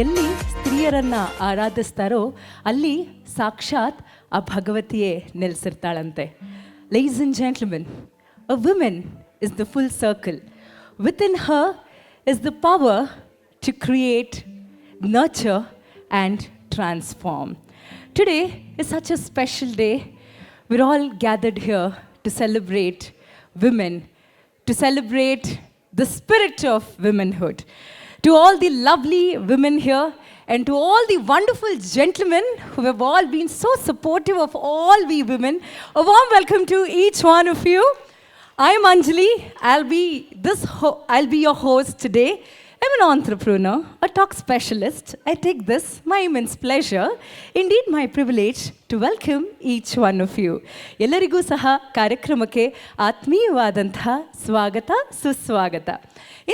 ಎಲ್ಲಿ ಸ್ತ್ರೀಯರನ್ನು ಆರಾಧಿಸ್ತಾರೋ ಅಲ್ಲಿ ಸಾಕ್ಷಾತ್ ಆ ಭಗವತಿಯೇ ನೆಲೆಸಿರ್ತಾಳಂತೆ. Ladies and gentlemen, a woman is the full circle. Within her is the power to create, nurture and transform. Today is such a special day. We're all gathered here to celebrate women, to celebrate the spirit of womanhood. To all the lovely women here and to all the wonderful gentlemen who have all been so supportive of all we women, a warm welcome to each one of you. I'm Anjali. I'll be your host today. I'm an entrepreneur, a talk specialist. I take this my immense pleasure, indeed my privilege, to welcome each one of you. ಎಲ್ಲರಿಗೂ ಸಹ ಕಾರ್ಯಕ್ರಮಕ್ಕೆ ಆತ್ಮೀಯವಾದಂತಹ ಸ್ವಾಗತ ಸುಸ್ವಾಗತ.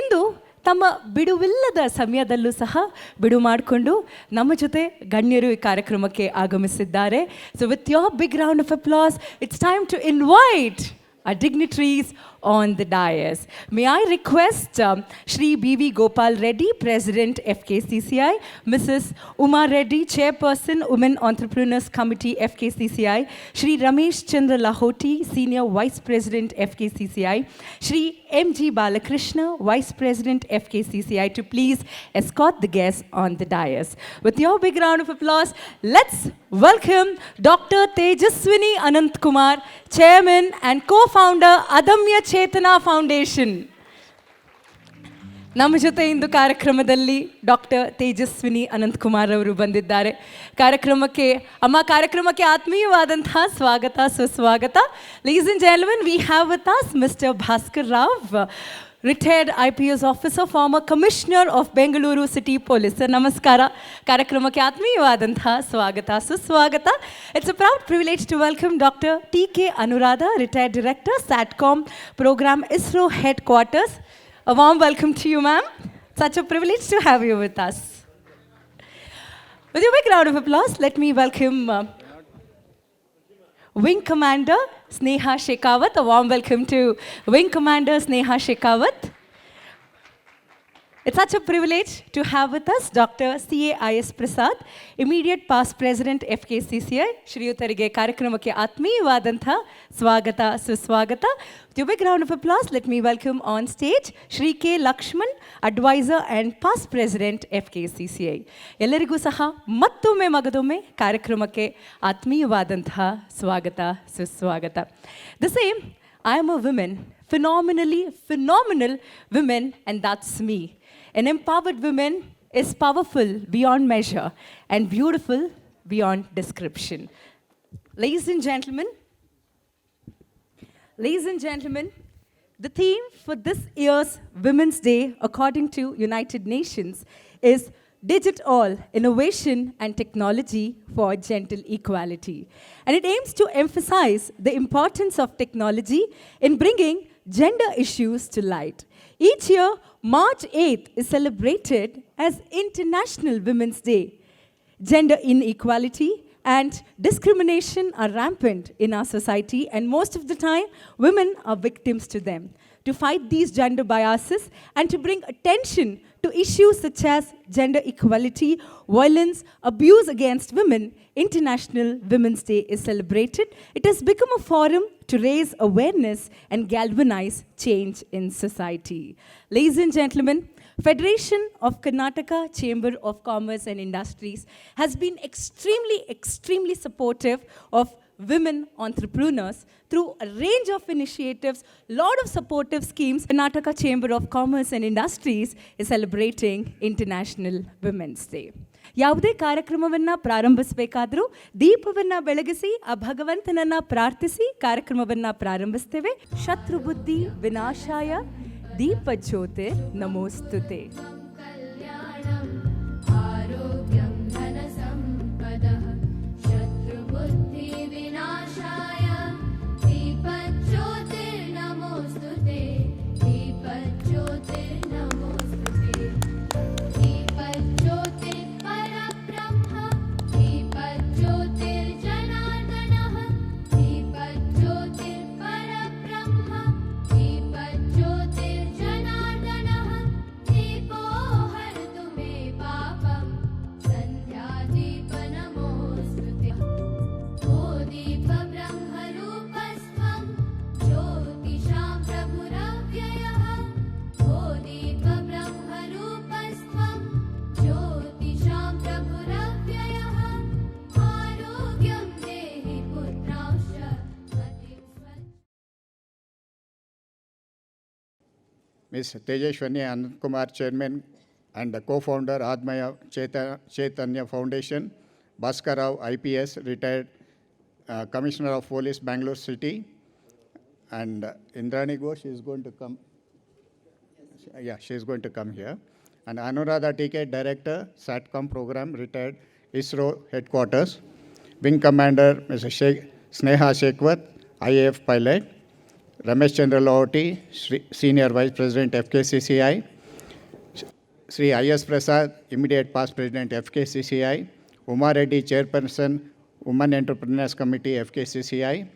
ಇಂದು ತಮ್ಮ ಬಿಡುವಿಲ್ಲದ ಸಮಯದಲ್ಲೂ ಸಹ ಬಿಡು ಮಾಡಿಕೊಂಡು ನಮ್ಮ ಜೊತೆ ಗಣ್ಯರು ಈ ಕಾರ್ಯಕ್ರಮಕ್ಕೆ ಆಗಮಿಸಿದ್ದಾರೆ. So with your big round of applause, it's time to invite our dignitaries on the dais. May I request Shri B.V. Gopal Reddy, President FKCCI, Mrs. Uma Reddy, Chairperson, Women Entrepreneurs Committee FKCCI, Shri Ramesh Chandra Lahoti, Senior Vice President FKCCI, Shri M.G. Balakrishna, Vice President FKCCI, to please escort the guests on the dais. With your big round of applause, let's welcome Dr. Tejaswini Anant Kumar, Chairman and Co-founder Adamya Chetana Foundation. ನಮ್ಮ ಜೊತೆ ಇಂದು ಕಾರ್ಯಕ್ರಮದಲ್ಲಿ doctor Tejaswini Ananth Kumar ಅವರು ಬಂದಿದ್ದಾರೆ. ಕಾರ್ಯಕ್ರಮಕ್ಕೆ ಆತ್ಮೀಯವಾದಂತಹ ಸ್ವಾಗತ ಸುಸ್ವಾಗತ. Ladies and gentlemen, we have with us Mr. Bhaskar Rao, retired IPS officer, former commissioner of Bengaluru City Police. Sir, namaskara. ಕಾರ್ಯಕ್ರಮಕ್ಕೆ ಆತ್ಮೀಯವಾದಂತಹ ಸ್ವಾಗತ ಸುಸ್ವಾಗತ. It's a proud privilege to welcome Dr. T.K. Anuradha, retired director, SATCOM program, ISRO headquarters. A warm welcome to you, ma'am. Such a privilege to have you with us. With a big round of applause, let me welcome Wing Commander Sneha Shekhawat. A warm welcome to Wing Commander Sneha Shekhawat. It's such a privilege to have with us Dr. C.A.I.S. Prasad, immediate past President FKCCI. ಶ್ರೀಯುತರಿಗೆ ಕಾರ್ಯಕ್ರಮಕ್ಕೆ ಆತ್ಮೀಯವಾದಂತಹ ಸ್ವಾಗತ ಸುಸ್ವಾಗತ. With a big round of applause, let me welcome on stage Shri K. Lakshman, advisor and past President FKCCI. ಎಲ್ಲರಿಗೂ ಸಹ ಮತ್ತೊಮ್ಮೆ ಮಗದೊಮ್ಮೆ ಕಾರ್ಯಕ್ರಮಕ್ಕೆ ಆತ್ಮೀಯವಾದಂತಹ ಸ್ವಾಗತ ಸುಸ್ವಾಗತ. The same, I am a woman, phenomenal woman, and that's me. An empowered woman is powerful beyond measure and beautiful beyond description. Ladies and gentlemen, the theme for this year's Women's Day, according to United Nations, is Digital Innovation and Technology for Gentle Equality. And it aims to emphasize the importance of technology in bringing gender issues to light. Each year, March 8th is celebrated as International Women's Day. Gender inequality and discrimination are rampant in our society, and most of the time, women are victims to them. To fight these gender biases and to bring attention to issues such as gender equality, violence, abuse against women, International Women's Day is celebrated. It has become a forum to raise awareness and galvanize change in society. Ladies and gentlemen, Federation of Karnataka Chamber of Commerce and Industries has been extremely supportive of women entrepreneurs through a range of initiatives, lot of supportive schemes. Karnataka Chamber of Commerce and Industries is celebrating International Women's Day. ಯಾವುದೇ ಕಾರ್ಯಕ್ರಮವನ್ನು ಪ್ರಾರಂಭಿಸಬೇಕಾದರೂ ದೀಪವನ್ನು ಬೆಳಗಿಸಿ ಆ ಭಗವಂತನನ್ನು ಪ್ರಾರ್ಥಿಸಿ ಕಾರ್ಯಕ್ರಮವನ್ನು ಪ್ರಾರಂಭಿಸ್ತೇವೆ. ಶತ್ರು ಬುದ್ಧಿ ವಿನಾಶಾಯ ದೀಪ ಜ್ಯೋತಿ ನಮೋಸ್ತುತೆ. दीपो हर तुम्हें Ms. Tejashwani Anand Kumar, Chairman and the co-founder, Admaya Chaitanya Foundation, Bhaskar Rao, IPS, retired Commissioner of Police, Bangalore City, and Indrani Ghosh is going to come. Yeah, she is going to come here. And Anuradha TK, Director, SATCOM Program, retired ISRO Headquarters. Wing Commander, Mr. Sneha Shekhwat, IAF Pilot. Ramesh Chandra Lohoti, Senior Vice President, FKCCI. Sri I.S. Prasad, Immediate Past President, FKCCI. Uma Reddy, Chairperson, Women Entrepreneurs Committee, FKCCI.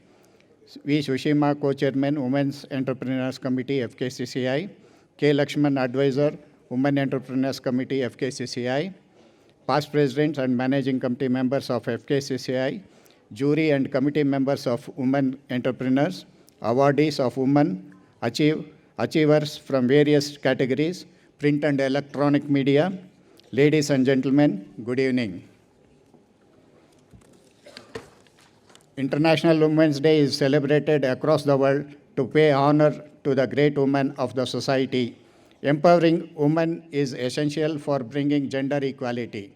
V. Sushima, Co-Chairman, Women's Entrepreneurs Committee, FKCCI. K. Lakshman, Advisor, Women Entrepreneurs Committee, FKCCI. Past Presidents and Managing Committee members of FKCCI. Jury and Committee members of Women Entrepreneurs. Awardees of Women Achievers from various categories, print and electronic media. Ladies and gentlemen, good evening. International Women's Day is celebrated across the world to pay honor to the great women of the society. Empowering women is essential for bringing gender equality.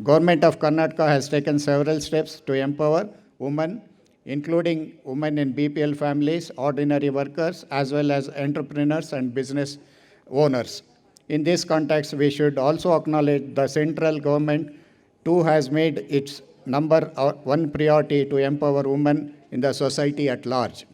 Government of Karnataka has taken several steps to empower women, including women in BPL families, ordinary workers, as well as entrepreneurs and business owners. In this context, we should also acknowledge the central government too has made its number one priority to empower women in the society at large.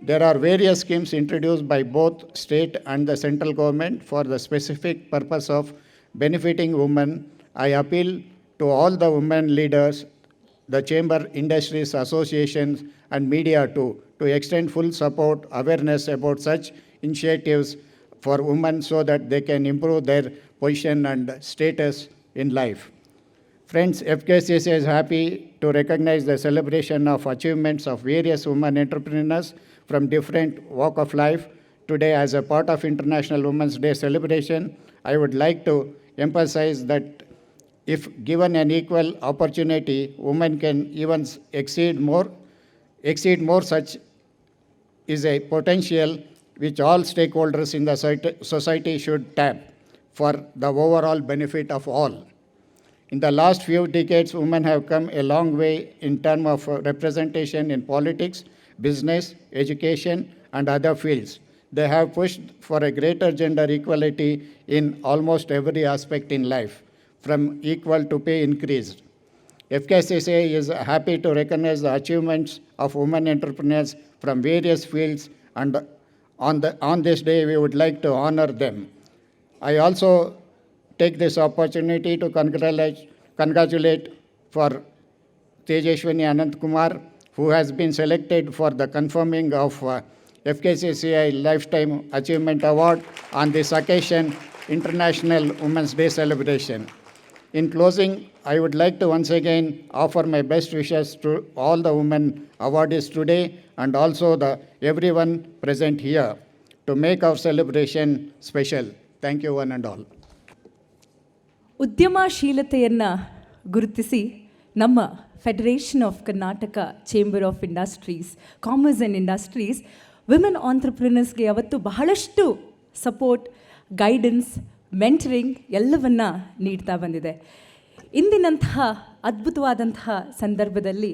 There are various schemes introduced by both state and the central government for the specific purpose of benefiting women. I appeal to all the women leaders, the chamber, industries, associations, and media to extend full support, awareness about such initiatives for women so that they can improve their position and status in life. Friends, FKCCI is happy to recognize the celebration of achievements of various women entrepreneurs from different walks of life. Today, as a part of International Women's Day celebration, I would like to emphasize that if given an equal opportunity, women can even exceed more. Such is a potential which all stakeholders in the society should tap for the overall benefit of all. In the last few decades, women have come a long way in terms of representation in politics, business, education, and other fields. They have pushed for a greater gender equality in almost every aspect in life, from equal to pay increased. FKCCI is happy to recognize the achievements of women entrepreneurs from various fields, and on this day, we would like to honor them. I also take this opportunity to congratulate for Tejashwani Anand Kumar, who has been selected for the conferring of FKCCI Lifetime Achievement Award on this occasion, International Women's Day celebration. In closing, I would like to once again offer my best wishes to all the women awardees today and also everyone present here to make our celebration special. Thank you one and all. ಉದ್ಯಮಶೀಲತೆಯನ್ನು ಗುರುತಿಸಿ ನಮ್ಮ federation of Karnataka chamber of industries, commerce and industries women ಆಂಟ್ರಪ್ರಿನರ್ಸ್ಗೆ ಅವತ್ತು ಬಹಳಷ್ಟು support, guidance, mentoring ಎಲ್ಲವನ್ನು ನೀಡ್ತಾ ಬಂದಿದೆ. ಇಂದಿನಂತಹ ಅದ್ಭುತವಾದಂತಹ ಸಂದರ್ಭದಲ್ಲಿ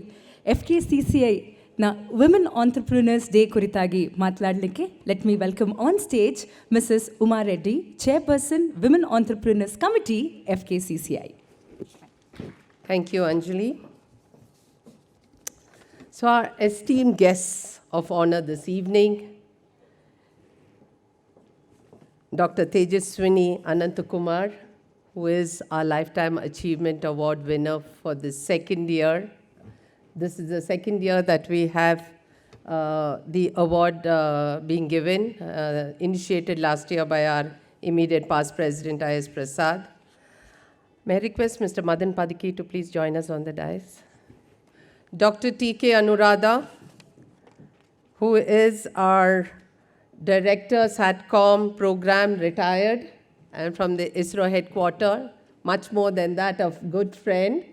FKCCIನ ವಿಮೆನ್ ಆಂಟ್ರಪ್ರಿನರ್ಸ್ ಡೇ ಕುರಿತಾಗಿ ಮಾತನಾಡಲಿಕ್ಕೆ let me welcome on stage Mrs Uma Reddy, chairperson women entrepreneurs committee FKCCI. Thank you, Anjali. So our esteemed guests of honor this evening, Dr. Tejaswini Anantakumar, who is our Lifetime Achievement Award winner for the second year. This is the second year that we have the award being given, initiated last year by our immediate past president, I.S. Prasad. May I request Mr. Madan Padiki to please join us on the dais. Dr. T.K. Anuradha, who is our Director, SATCOM program, retired, and from the ISRO headquarters, much more than that, a good friend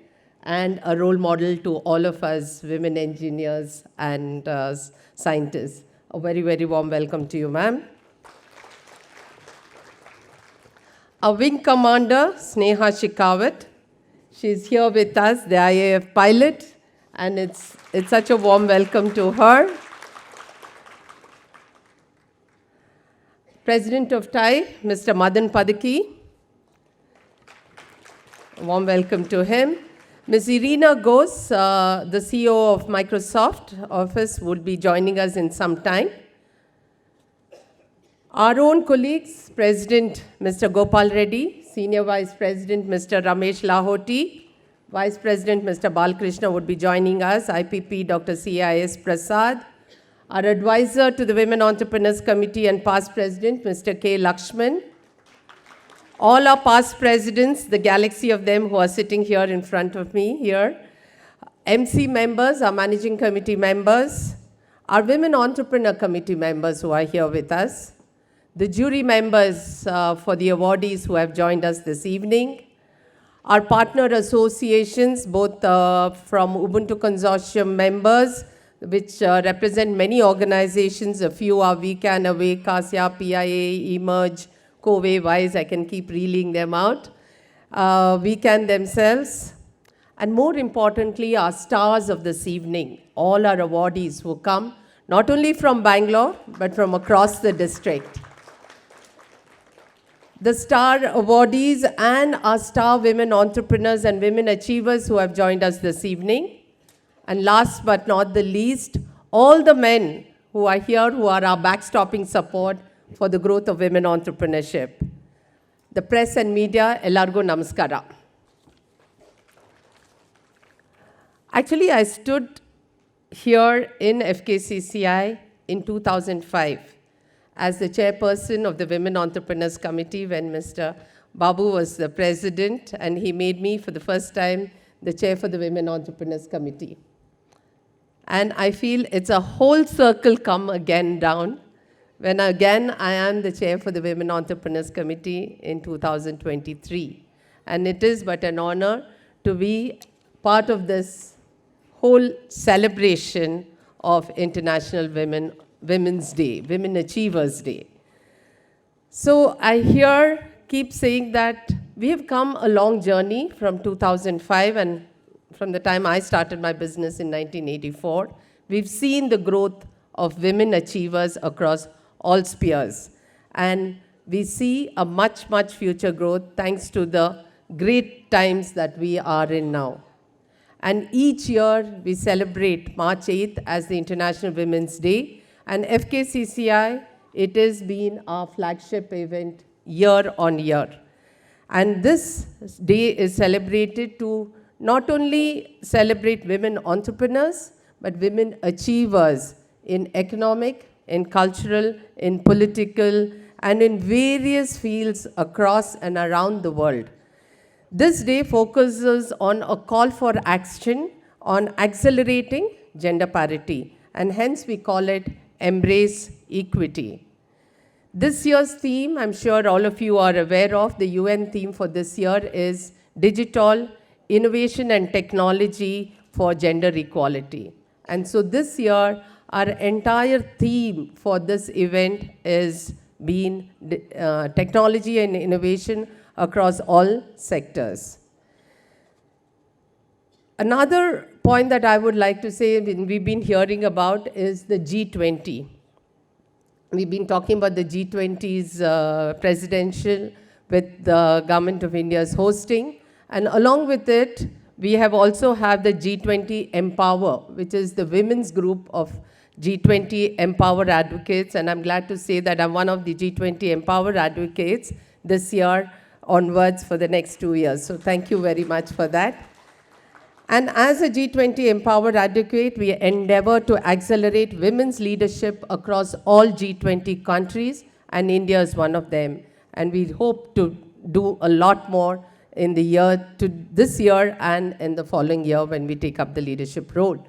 and a role model to all of us women engineers and scientists. A very, very warm welcome to you, ma'am. Our Wing Commander, Sneha Shikawat. She's here with us, the IAF pilot, and it's such a warm welcome to her. President of TAI, Mr. Madan Padaki. A warm welcome to him. Ms. Irina Ghosh, the CEO of Microsoft office, would be joining us in some time. Our own colleagues, President Mr. Gopal Reddy, Senior Vice President Mr. Ramesh Lahoti, Vice President Mr. Balkrishna would be joining us, IPP Dr. CIS Prasad, our advisor to the Women Entrepreneurs Committee and past President Mr. K. Lakshman, all our past presidents, the galaxy of them who are sitting here in front of me here, MC members, our managing committee members, our Women Entrepreneur Committee members who are here with us, the jury members for the awardees who have joined us this evening, our partner associations, both from Ubuntu Consortium members, which represent many organizations. A few are We Can Away, CASIA, PIA, Emerge, Covey, Wise, I can keep reeling them out. We Can themselves. And more importantly, our stars of this evening, all our awardees who come, not only from Bangalore, but from across the district. The star awardees and our star women entrepreneurs and women achievers who have joined us this evening. And last but not the least, all the men who are here who are our backstopping support for the growth of women entrepreneurship. The press and media, Elargo Namaskara. Actually, I stood here in FKCCI in 2005 as the chairperson of the Women Entrepreneurs Committee when Mr. Babu was the president, and he made me for the first time the chair for the Women Entrepreneurs Committee. And I feel it's a whole circle come again down when again I am the chair for the Women Entrepreneurs Committee in 2023. And it is but an honor to be part of this whole celebration of International Women's Day, Women Achievers Day. So I here keep saying that we have come a long journey from 2005, and from the time I started my business in 1984, we've seen the growth of women achievers across all spheres. And we see a much, much future growth thanks to the great times that we are in now. And each year we celebrate March 8th as the International Women's Day. And FKCCI, it has been our flagship event year on year. And this day is celebrated to not only celebrate women entrepreneurs, but women achievers in economic, in cultural, in political, and in various fields across and around the world. This day focuses on a call for action on accelerating gender parity, and hence we call it Embrace Equity. This year's theme, I'm sure all of you are aware of, the UN theme for this year is Digital Innovation and Technology for Gender Equality. And so this year, our entire theme for this event is been technology and innovation across all sectors. Another point that I would like to say we've been hearing about is the G20. We've been talking about the G20's presidential with the Government of India's hosting. And along with it, we have also have the G20 Empower, which is the women's group of G20 Empower advocates. And I'm glad to say that I'm one of the G20 Empower advocates this year onwards for the next 2 years. So thank you very much for that. And as a G20 Empower advocate, we endeavor to accelerate women's leadership across all G20 countries, and India is one of them. And we hope to do a lot more in the this year and in the following year when we take up the leadership role.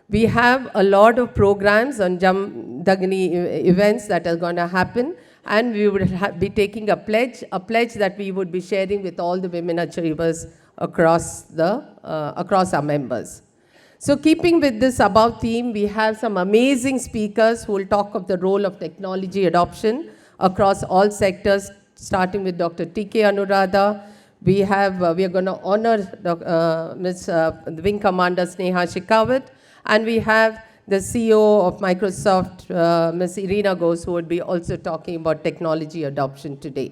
We have a lot of programs on Jamdagni events that are going to happen, and we would be taking a pledge that we would be sharing with all the women achievers across our members. So keeping with this above theme, we have some amazing speakers who will talk of the role of technology adoption across all sectors, starting with Dr. T.K. Anuradha. We are going to honor the Wing Commander Sneha Shekhawat, and we have the CEO of Microsoft, Ms. Irina Ghosh, who would be also talking about technology adoption today.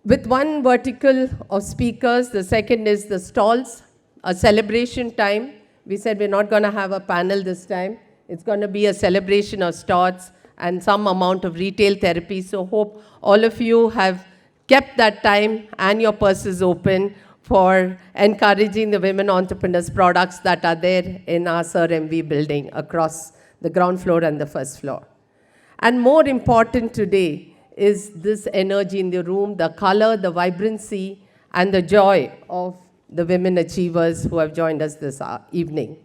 With one vertical of speakers, the second is the stalls, a celebration time. We said we're not going to have a panel this time. It's going to be a celebration of stalls and some amount of retail therapy. So hope all of you have kept that time and your purses open for encouraging the women entrepreneurs products that are there in our Sir MV building across the ground floor and the first floor. And more important today is this energy in the room, the color, the vibrancy, and the joy of the women achievers who have joined us this evening.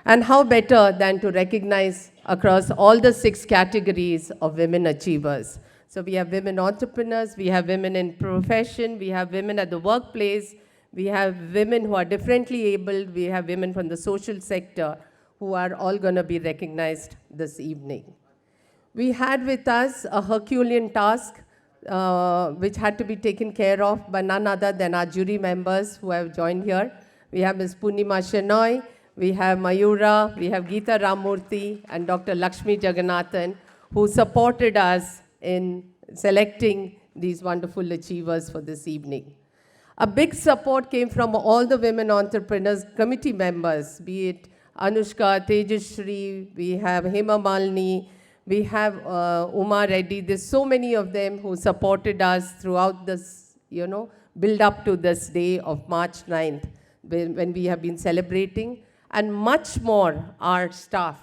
And how better than to recognize across all the 6 categories of women achievers. So we have women entrepreneurs, we have women in profession, we have women at the workplace, we have women who are differently abled, we have women from the social sector who are all going to be recognized this evening. We had with us a Herculean task which had to be taken care of by none other than our jury members who have joined here. We have Ms. Purnima Shenoy, we have Mayura, we have Geeta Ramurthy, and Dr. Lakshmi Jagannathan, who supported us in selecting these wonderful achievers for this evening. A big support came from all the women entrepreneurs committee members, be it Anushka, Tejashri, we have Hema Malini, we have Uma Reddy. There's so many of them who supported us throughout this, build up to this day of March 9th, when we have been celebrating, and much more our staff.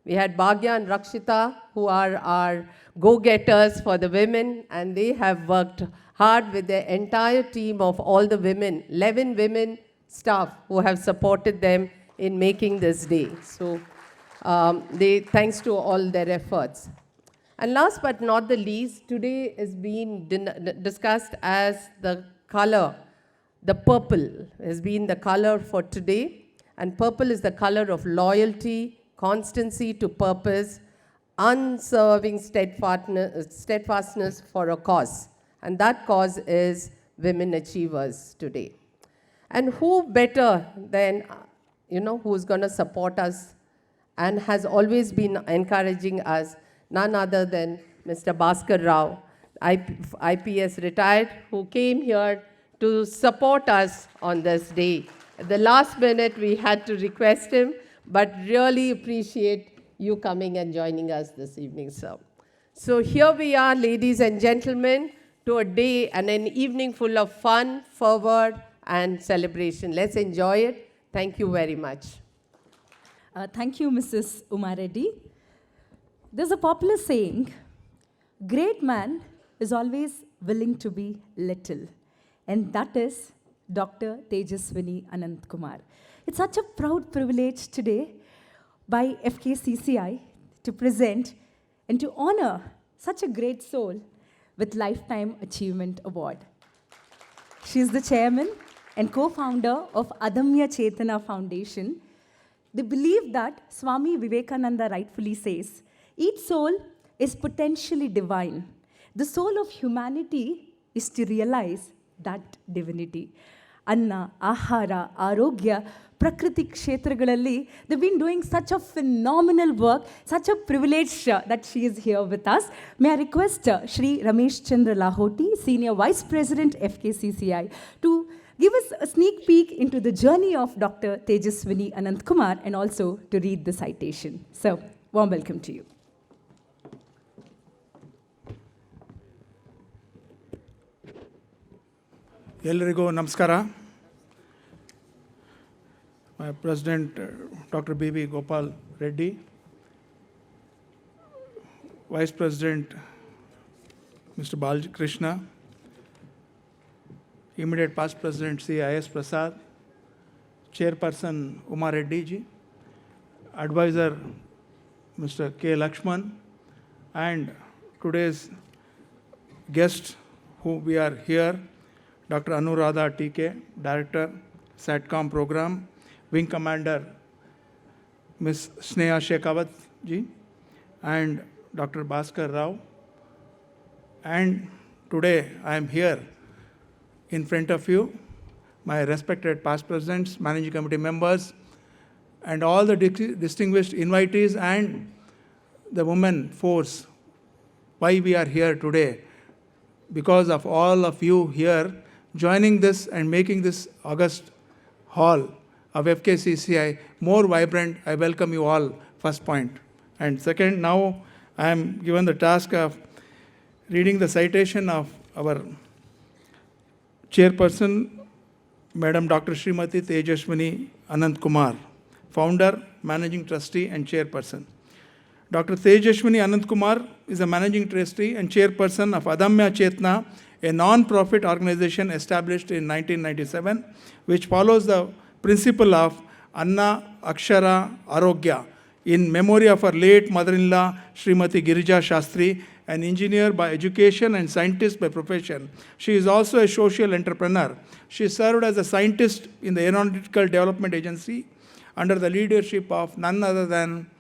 We had Bhagya and Rakshita, who are our go-getters for the women, and they have worked hard with their entire team of all the women, 11 women staff who have supported them in making this day. So thanks to all their efforts. And last but not the least, today is being discussed as the color. The purple has been the color for today, and purple is the color of loyalty, constancy to purpose, unswerving steadfastness for a cause. And that cause is women achievers today. And who better than, who's going to support us and has always been encouraging us, none other than Mr. Bhaskar Rao, IPS retired, who came here to support us on this day. At the last minute, we had to request him, but really appreciate you coming and joining us this evening, sir. So here we are, ladies and gentlemen, to a day and an evening full of fun, fervor, and celebration. Let's enjoy it. Thank you very much. Thank you, Mrs. Uma Reddy. There's a popular saying, great man is always willing to be little. And that is Dr. Tejaswini Anant Kumar. It's such a proud privilege today by FKCCI to present and to honor such a great soul with Lifetime Achievement Award. She is the chairman and co-founder of Adamya Chetana Foundation. They believe that Swami Vivekananda rightfully says, each soul is potentially divine. The soul of humanity is to realize that divinity. Anna, Ahara, Arogya, Prakriti Kshetragalali, they've been doing such a phenomenal work, such a privilege that she is here with us. May I request Shri Ramesh Chandra Lahoti, Senior Vice President, FKCCI, to give us a sneak peek into the journey of Dr. Tejaswini Anant Kumar and also to read the citation. So, warm welcome to you. ಎಲ್ಲರಿಗೂ ನಮಸ್ಕಾರ. My President, Dr. B.B. Gopal Reddy, Vice President, Mr. Balakrishna, immediate past President C. I.S. Prasad, Chairperson Uma Reddy ji, Advisor Mr. K. Lakshman, and today's guest who we are here, Dr. Anuradha T.K., Director, SATCOM Program, Wing Commander Ms. Sneha Shekhawat ji, and Dr. Bhaskar Rao, and today I am here in front of you, my respected past presidents, managing committee members, and all the distinguished invitees and the women force. Why we are here today? Because of all of you here joining this and making this August hall of FKCCI more vibrant. I welcome you all, first point. And second, now I am given the task of reading the citation of our chairperson, Madam Dr. Srimati Tejaswini Anant Kumar, founder, managing trustee, and chairperson. Dr. Tejaswini Anant Kumar is a managing trustee and chairperson of Adamya Chetna, a non-profit organization established in 1997, which follows the principle of Anna Akshara Arogya in memory of her late mother-in-law, Srimati Girija Shastri, an engineer by education and scientist by profession. She is also a social entrepreneur. She served as a scientist in the Aeronautical Development Agency under the leadership of none other than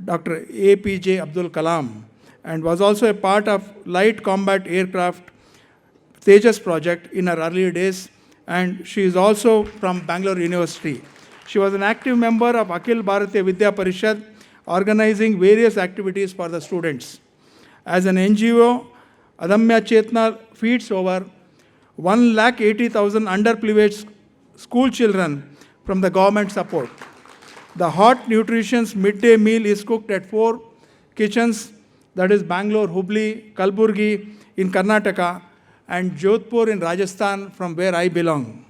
Dr. APJ Abdul Kalam, and was also a part of light combat aircraft Tejas project in her early days, and she is also from Bengaluru University. She was an active member of Akhil Bharatiya Vidya Parishad, organizing various activities for the students. As an NGO, Adamya Chetna feeds over 180,000 underprivileged school children from the government support. The hot nutrition's midday meal is cooked at 4 kitchens, that is Bangalore, Hubli, Kalburgi in Karnataka, and Jodhpur in Rajasthan, from where I belong.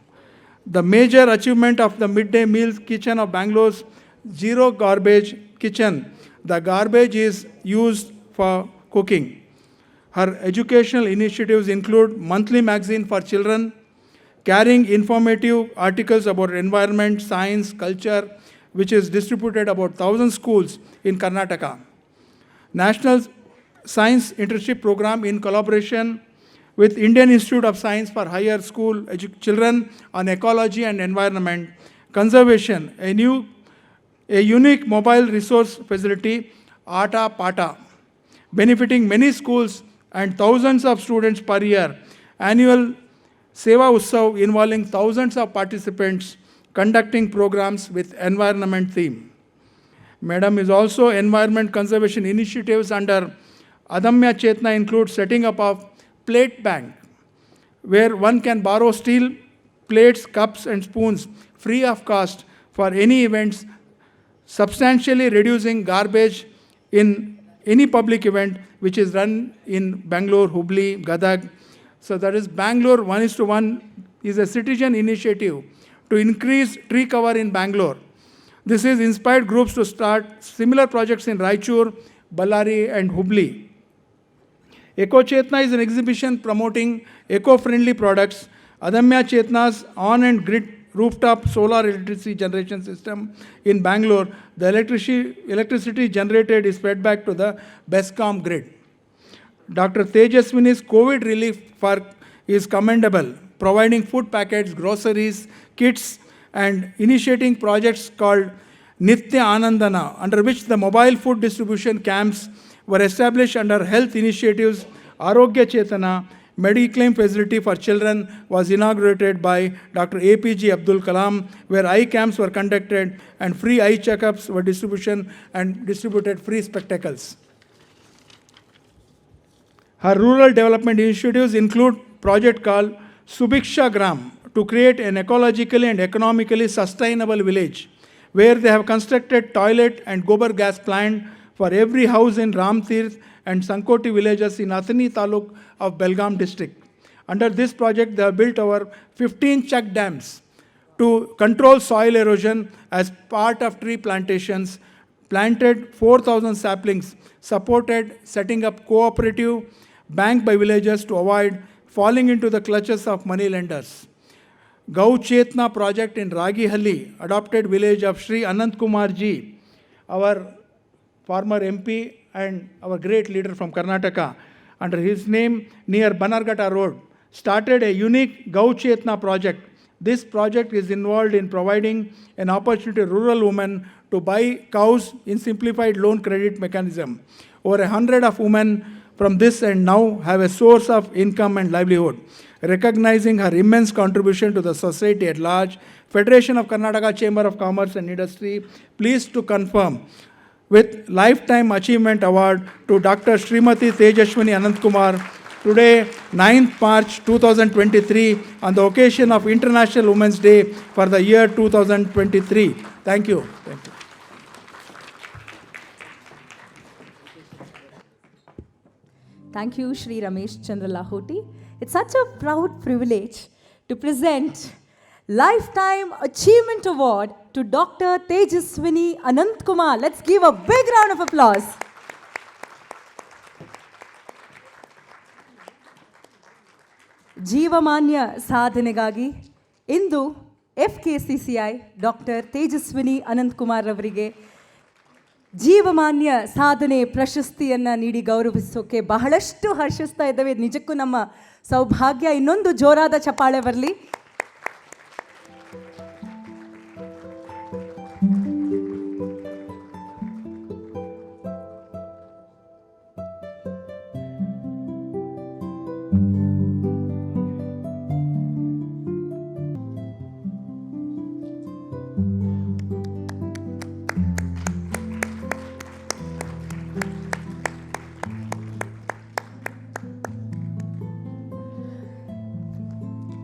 The major achievement of the midday meal kitchen of Bangalore's zero garbage kitchen, the garbage is used for cooking. Her educational initiatives include monthly magazine for children, carrying informative articles about environment, science, culture, which is distributed about 1,000 schools in Karnataka. National Science Internship Program in collaboration with Indian Institute of Science for Higher School Children on Ecology and Environment, Conservation, a unique mobile resource facility, Aata Pata, benefiting many schools and thousands of students per year. Annual Seva Utsav involving thousands of participants conducting programs with environment theme. Madam is also environment conservation initiatives under Adamya Chetna include setting up of plate bank, where one can borrow steel plates, cups and spoons free of cost for any events, substantially reducing garbage in any public event which is run in Bangalore, Hubli, Gadag. So that is Bangalore 1:1 is a citizen initiative to increase tree cover in Bangalore. This has inspired groups to start similar projects in Raichur, Ballari and Hubli. Eco Chetna is an exhibition promoting eco-friendly products. Adamya Chetna's on and grid rooftop solar electricity generation system in Bangalore, the electricity generated is fed back to the BESCOM grid. Dr. Tejaswini's COVID relief work is commendable, providing food packets, groceries, kits, and initiating projects called Nitya Anandana, under which the mobile food distribution camps were established under health initiatives. Arogya Chetana, Mediclaim facility for children, was inaugurated by Dr. APJ Abdul Kalam, where eye camps were conducted and free eye checkups were distributed free spectacles. Her rural development initiatives include project called Subiksha Gram to create an ecologically and economically sustainable village, where they have constructed toilet and gobar gas plant for every house in Ramtirth and Sankoti villages in Athani Taluk of Belgaum district. Under this project, they have built over 15 check dams to control soil erosion as part of tree plantations, planted 4,000 saplings, supported setting up cooperative bank by villagers to avoid falling into the clutches of money lenders. Gau Chetna project in Ragihalli, adopted village of Sri Anant Kumar ji, our former MP and our great leader from Karnataka, under his name near Banargata Road, started a unique Gau Chetna project. This project is involved in providing an opportunity to rural women to buy cows in simplified loan credit mechanism. Over 100 of women from this and now have a source of income and livelihood. Recognizing her immense contribution to the society at large, Federation of Karnataka Chamber of Commerce and Industry pleased to confirm with Lifetime Achievement Award to Dr. Srimati Tejaswini Anantkumar today, 9th March 2023, on the occasion of International Women's Day for the year 2023. Thank you. Thank you. Thank you, Shri Ramesh Chandra Lahoti. It's such a proud privilege to present Lifetime Achievement Award to Dr. Tejaswini Anantkumar. Let's give a big round of applause. ಜೀವಮಾನ್ಯ ಸಾಧನೆಗಾಗಿ ಇಂದು FKCCI doctor Tejaswini Ananthkumar ಅವರಿಗೆ ಜೀವಮಾನ್ಯ ಸಾಧನೆ ಪ್ರಶಸ್ತಿಯನ್ನು ನೀಡಿ ಗೌರವಿಸೋಕೆ ಬಹಳಷ್ಟು ಹರ್ಷಿಸ್ತಾ ಇದ್ದೇವೆ. ನಿಜಕ್ಕೂ ನಮ್ಮ ಸೌಭಾಗ್ಯ. ಇನ್ನೊಂದು ಜೋರಾದ ಚಪ್ಪಾಳೆ ಬರಲಿ.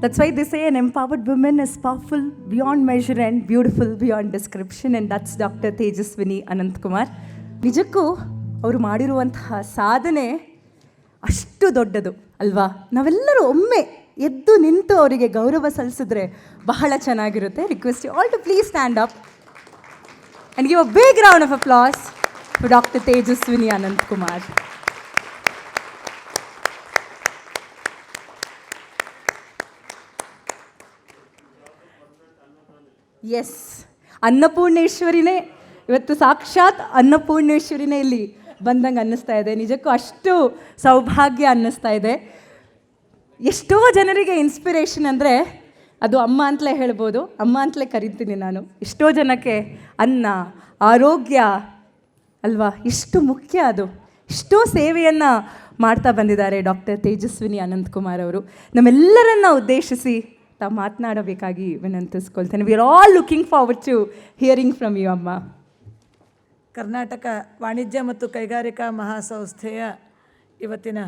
That's why they say an empowered woman is powerful beyond measure and beautiful beyond description, and that's Dr. Tejaswini Anantkumar. ನಿಜಕ್ಕೂ ಅವರು ಮಾಡಿರುವಂತಹ ಸಾಧನೆ ಅಷ್ಟು ದೊಡ್ಡದು ಅಲ್ವಾ? ನಾವೆಲ್ಲರೂ ಒಮ್ಮೆ ಎದ್ದು ನಿಂತು ಅವರಿಗೆ ಗೌರವ ಸಲ್ಲಿಸಿದ್ರೆ ಬಹಳ ಚೆನ್ನಾಗಿರುತ್ತೆ. Request you all to please stand up and give a big round of applause for Dr. Tejaswini Anantkumar. Yes, ಅನ್ನಪೂರ್ಣೇಶ್ವರಿನೇ ಇವತ್ತು ಸಾಕ್ಷಾತ್ ಅನ್ನಪೂರ್ಣೇಶ್ವರಿನೇ ಇಲ್ಲಿ ಬಂದಂಗೆ ಅನ್ನಿಸ್ತಾ ಇದೆ. ನಿಜಕ್ಕೂ ಅಷ್ಟು ಸೌಭಾಗ್ಯ ಅನ್ನಿಸ್ತಾ ಇದೆ. ಎಷ್ಟೋ ಜನರಿಗೆ ಇನ್ಸ್ಪಿರೇಷನ್ ಅಂದರೆ ಅದು ಅಮ್ಮ ಅಂತಲೇ ಹೇಳ್ಬೋದು. ಅಮ್ಮ ಅಂತಲೇ ಕರಿತೀನಿ ನಾನು. ಎಷ್ಟೋ ಜನಕ್ಕೆ ಅನ್ನ, ಆರೋಗ್ಯ ಅಲ್ವಾ, ಎಷ್ಟು ಮುಖ್ಯ ಅದು. ಎಷ್ಟೋ ಸೇವೆಯನ್ನು ಮಾಡ್ತಾ ಬಂದಿದ್ದಾರೆ ಡಾಕ್ಟರ್ ತೇಜಸ್ವಿನಿ ಅನಂತಕುಮಾರ್ ಅವರು. ನಮ್ಮೆಲ್ಲರನ್ನ ಉದ್ದೇಶಿಸಿ ತಾವು ಮಾತನಾಡಬೇಕಾಗಿ ವಿನಂತಿಸ್ಕೊಳ್ತೇನೆ. We are all looking forward to hearing from you ಅಮ್ಮ. ಕರ್ನಾಟಕ ವಾಣಿಜ್ಯ ಮತ್ತು ಕೈಗಾರಿಕಾ ಮಹಾಸಂಸ್ಥೆಯ ಇವತ್ತಿನ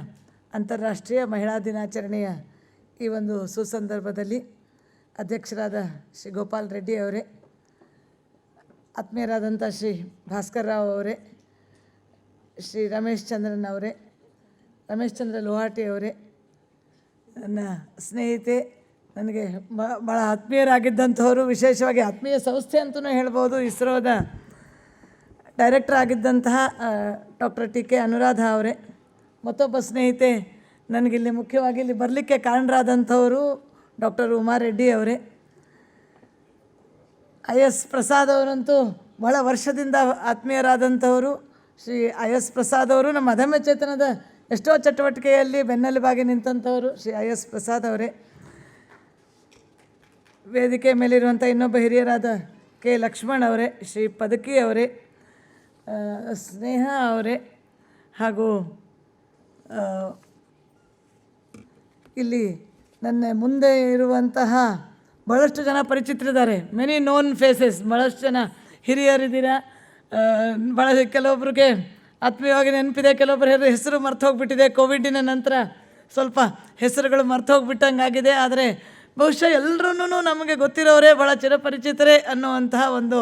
ಅಂತಾರಾಷ್ಟ್ರೀಯ ಮಹಿಳಾ ದಿನಾಚರಣೆಯ ಈ ಒಂದು ಸುಸಂದರ್ಭದಲ್ಲಿ ಅಧ್ಯಕ್ಷರಾದ ಶ್ರೀ ಗೋಪಾಲ್ ರೆಡ್ಡಿ ಅವರೇ, ಆತ್ಮೀಯರಾದಂಥ ಶ್ರೀ ಭಾಸ್ಕರ್ ರಾವ್ ಅವರೇ, ಶ್ರೀ ರಮೇಶ್ ಚಂದ್ರ ಲೋಹಾಟಿ ಅವರೇ, ನನ್ನ ಸ್ನೇಹಿತೆ, ನನಗೆ ಭಾಳ ಆತ್ಮೀಯರಾಗಿದ್ದಂಥವರು, ವಿಶೇಷವಾಗಿ ಆತ್ಮೀಯ ಸಂಸ್ಥೆ ಅಂತಲೂ ಹೇಳ್ಬೋದು, ಇಸ್ರೋದ ಡೈರೆಕ್ಟರ್ ಆಗಿದ್ದಂತಹ ಡಾಕ್ಟರ್ ಟಿ ಕೆ ಅನುರಾಧ ಅವರೇ, ಮತ್ತೊಬ್ಬ ಸ್ನೇಹಿತೆ ನನಗಿಲ್ಲಿ ಮುಖ್ಯವಾಗಿ ಇಲ್ಲಿ ಬರಲಿಕ್ಕೆ ಕಾರಣರಾದಂಥವರು ಡಾಕ್ಟರ್ ಉಮಾ ರೆಡ್ಡಿ ಅವರೇ, IS ಪ್ರಸಾದ್ ಅವರಂತೂ ಬಹಳ ವರ್ಷದಿಂದ ಆತ್ಮೀಯರಾದಂಥವರು. ಶ್ರೀ IS ಪ್ರಸಾದ್ ಅವರು ನಮ್ಮ ಅದಮ್ಯ ಚೇತನದ ಎಷ್ಟೋ ಚಟುವಟಿಕೆಯಲ್ಲಿ ಬೆನ್ನೆಲುಬಾಗಿ ನಿಂತಂಥವರು ಶ್ರೀ IS ಪ್ರಸಾದ್ ಅವರೇ. ವೇದಿಕೆ ಮೇಲಿರುವಂಥ ಇನ್ನೊಬ್ಬ ಹಿರಿಯರಾದ ಕೆ ಲಕ್ಷ್ಮಣ್ ಅವರೇ, ಶ್ರೀ ಪದಕಿ ಅವರೇ, ಸ್ನೇಹ ಅವರೇ, ಹಾಗೂ ಇಲ್ಲಿ ನನ್ನ ಮುಂದೆ ಇರುವಂತಹ ಭಾಳಷ್ಟು ಜನ ಪರಿಚಿತರಿದ್ದಾರೆ. ಮೆನಿ ನೋನ್ ಫೇಸಸ್, ಭಾಳಷ್ಟು ಜನ ಹಿರಿಯರಿದ್ದೀರ. ಕೆಲವೊಬ್ರಿಗೆ ಆತ್ಮೀಯವಾಗಿ ನೆನಪಿದೆ, ಕೆಲವೊಬ್ಬರ ಹೆಸರು ಮರ್ತು ಹೋಗಿಬಿಟ್ಟಿದೆ. ಕೋವಿಡಿನ ನಂತರ ಸ್ವಲ್ಪ ಹೆಸರುಗಳು ಮರ್ತು ಹೋಗಿಬಿಟ್ಟಂಗಾಗಿದೆ. ಆದರೆ ಬಹುಶಃ ಎಲ್ಲರೂ ನಮಗೆ ಗೊತ್ತಿರೋರೇ, ಭಾಳ ಚಿರಪರಿಚಿತರೇ ಅನ್ನುವಂತಹ ಒಂದು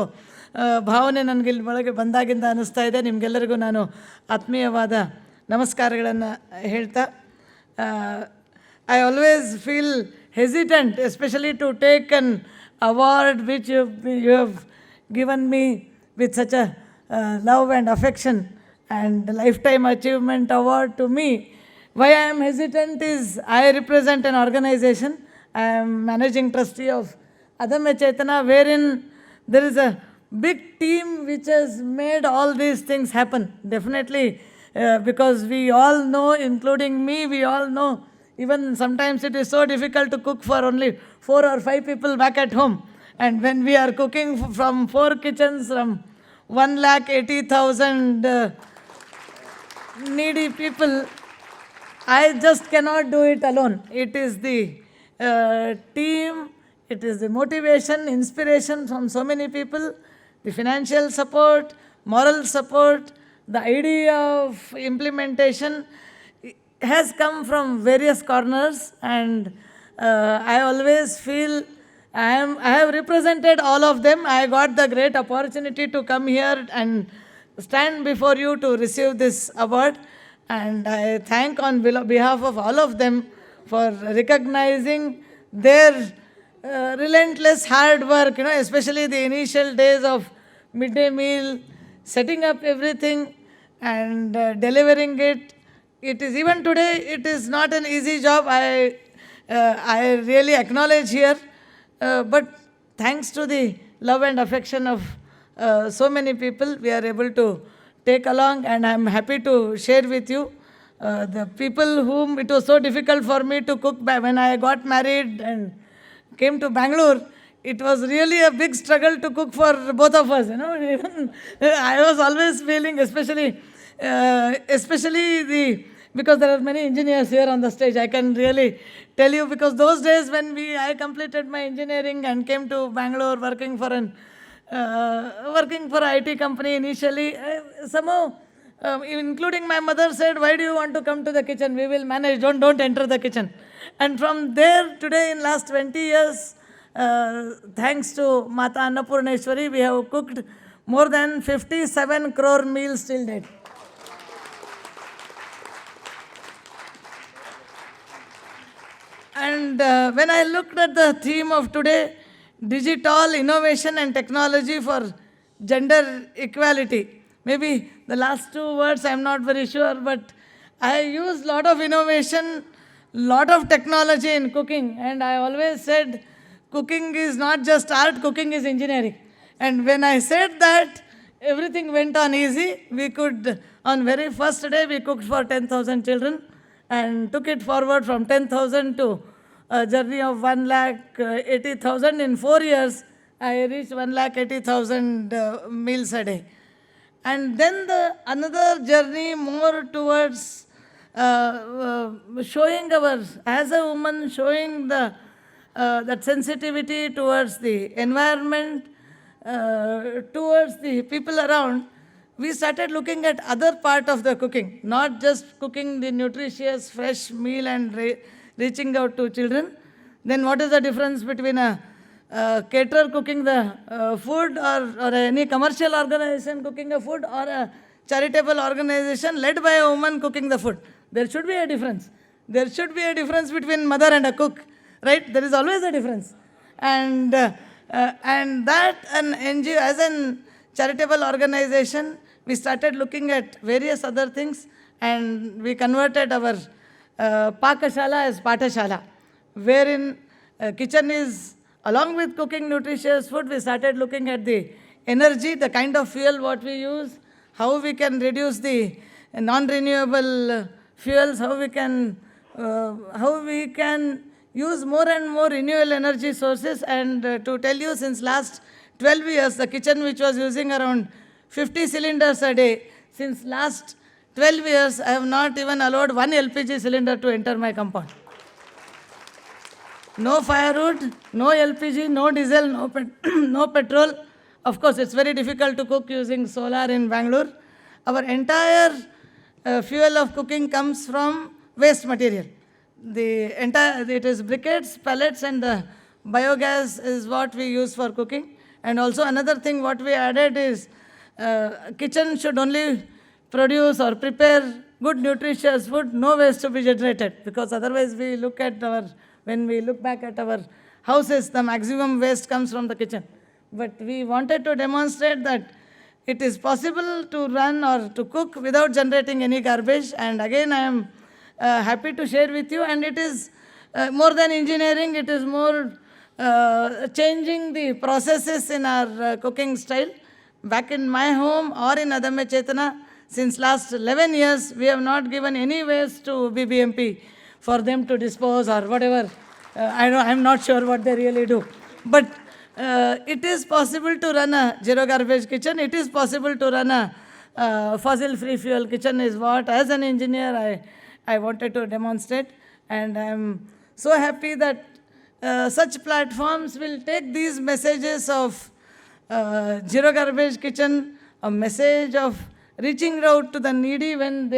ಭಾವನೆ ನನಗೆ ಇಲ್ಲಿ ಒಳಗೆ ಬಂದಾಗಿಂದ ಅನ್ನಿಸ್ತಾ ಇದೆ. ನಿಮಗೆಲ್ಲರಿಗೂ ನಾನು ಆತ್ಮೀಯವಾದ ನಮಸ್ಕಾರಗಳನ್ನು ಹೇಳ್ತಾ, I always feel hesitant, especially to take an award which you have given me with such a love and affection, and the Lifetime Achievement Award to me. Why I am hesitant is I represent an organization. I am managing trustee of Adamya Chetana, wherein there is a big team which has made all these things happen. Definitely, because we all know, including me, we all know, even sometimes it is so difficult to cook for only 4 or 5 people back at home. And when we are cooking from 4 kitchens, from 1,80,000 needy people, I just cannot do it alone. It is the team, it is the motivation, inspiration from so many people, the financial support, moral support, the idea of implementation has come from various corners, and I always feel I have represented all of them. I got the great opportunity to come here and stand before you to receive this award, and I thank on behalf of all of them for recognizing their relentless hard work, especially the initial days of midday meal, setting up everything and delivering it. It is even today, it is not an easy job. I really acknowledge here, but thanks to the love and affection of so many people, we are able to take along, and I am happy to share with you the people whom it was so difficult for me to cook when I got married and came to Bangalore. It was really a big struggle to cook for both of us. Even I was always feeling, especially because there are many engineers here on the stage. I can really tell you, because those days when I completed my engineering and came to Bangalore working for an IT company initially, somehow, including my mother, said, "Why do you want to come to the kitchen? We will manage. Don't enter the kitchen." And from there, today, in last 20 years, thanks to Mata Annapurneshwari, we have cooked more than 57 crore meals till date. And when I looked at the theme of today, digital innovation and technology for gender equality, maybe the last two words I'm not very sure, but I use a lot of innovation, lot of technology in cooking, and I always said cooking is not just art, cooking is engineering. And when I said that, everything went on easy. We could, on very first day, we cooked for 10,000 children and took it forward from 10,000 to a journey of 1,80,000. In 4 years, I reached 1,80,000 meals a day. And then another journey more towards showing as a woman, showing that sensitivity towards the environment, towards the people around. We started looking at other part of the cooking, not just cooking the nutritious, fresh meal and reaching out to children. Then what is the difference between a caterer cooking the food, or any commercial organization cooking a food, or a charitable organization led by a woman cooking the food? There should be a difference. There should be a difference between mother and a cook, right? There is always a difference. And that an NGO, as a charitable organization, we started looking at various other things, and we converted our Pakashala as Patashala, wherein kitchen is, along with cooking nutritious food, we started looking at the energy, the kind of fuel what we use, how we can reduce the non-renewable fuels, how we can use more and more renewable energy sources. And to tell you, since last 12 years, the kitchen, which was using around 50 cylinders a day, since last 12 years, I have not even allowed one LPG cylinder to enter my compound. No firewood, no LPG, no diesel, no petrol. Of course, it's very difficult to cook using solar in Bangalore. Our entire fuel of cooking comes from waste material. It is briquettes, pellets, and the biogas is what we use for cooking. And also another thing what we added is kitchen should only produce or prepare good nutritious food, no waste to be generated, because otherwise when we look back at our houses, the maximum waste comes from the kitchen. But we wanted to demonstrate that it is possible to run or to cook without generating any garbage. And again, I am happy to share with you, and it is more than engineering, it is more changing the processes in our cooking style. Back in my home or in Adamya Chetana, since last 11 years, we have not given any waste to BBMP for them to dispose or whatever. I'm not sure what they really do. But it is possible to run a zero garbage kitchen. It is possible to run a fossil-free fuel kitchen is what, as an engineer, I wanted to demonstrate, and I am so happy that such platforms will take these messages of zero garbage kitchen, a message of reaching out to the needy when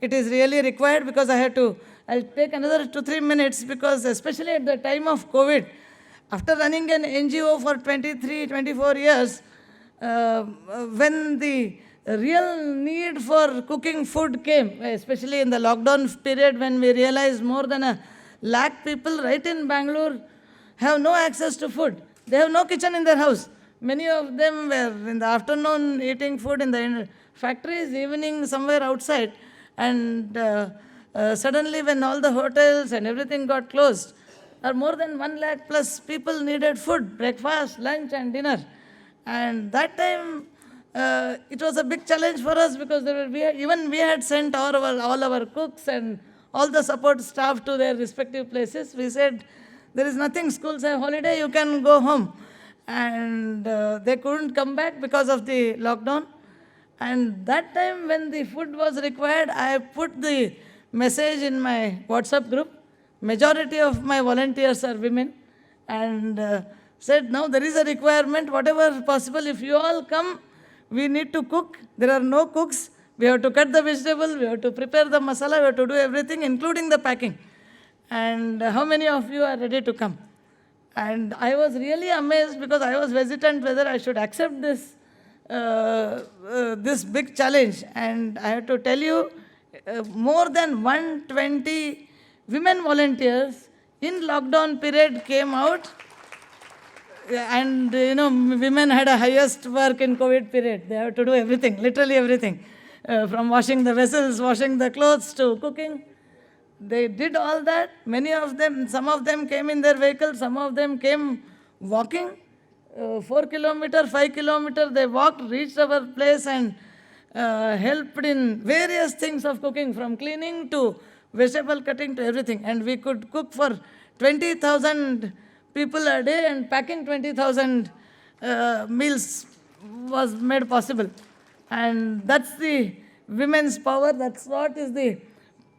it is really required, because I'll take another 2-3 minutes, because especially at the time of COVID, after running an NGO for 23-24 years, when the real need for cooking food came, especially in the lockdown period, when we realized more than 1 lakh people right in Bengaluru have no access to food. They have no kitchen in their house. Many of them were in the afternoon eating food in the factories, evening somewhere outside. And suddenly when all the hotels and everything got closed, more than 1 lakh plus people needed food, breakfast, lunch and dinner. And that time, it was a big challenge for us, because we had sent all our cooks and all the support staff to their respective places. We said, there is nothing, schools have holiday, you can go home. And they couldn't come back because of the lockdown. And that time when the food was required, I put the message in my WhatsApp group. Majority of my volunteers are women. And said, now there is a requirement, whatever possible, if you all come, we need to cook. There are no cooks. We have to cut the vegetable, we have to prepare the masala, we have to do everything, including the packing. And how many of you are ready to come? And I was really amazed, because I was hesitant whether I should accept this big challenge. And I have to tell you, more than 120 women volunteers in lockdown period came out. And women had a highest work in COVID period. They have to do everything, literally everything. From washing the vessels, washing the clothes to cooking. They did all that. Some of them came in their vehicle, some of them came walking. 4 kilometers, 5 kilometers, they walked, reached our place and helped in various things of cooking, from cleaning to vegetable cutting to everything. And we could cook for 20,000 people a day, and packing 20,000 meals was made possible. And that's the women's power. That's what is the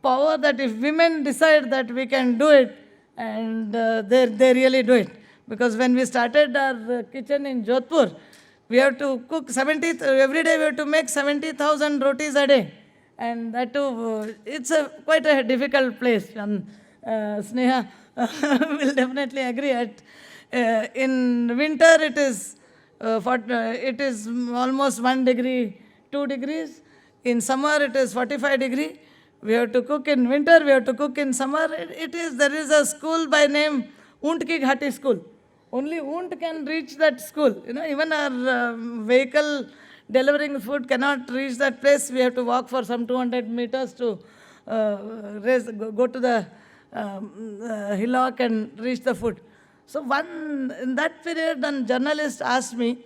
power, that if women decide that we can do it, and they really do it. Because when we started our kitchen in Jodhpur, we have to cook every day we have to make 70,000 rotis a day. And that too, it's quite a difficult place. And Sneha will definitely agree. In winter, it is almost 1 degree, 2 degrees. In summer, it is 45 degrees. We have to cook in winter, we have to cook in summer. There is a school by name Oont Ki Ghati School. Only Oont can reach that school. Even our vehicle delivering food cannot reach that place. We have to walk for some 200 meters to go to the hillock and reach the food. So in that period, a journalist asked me,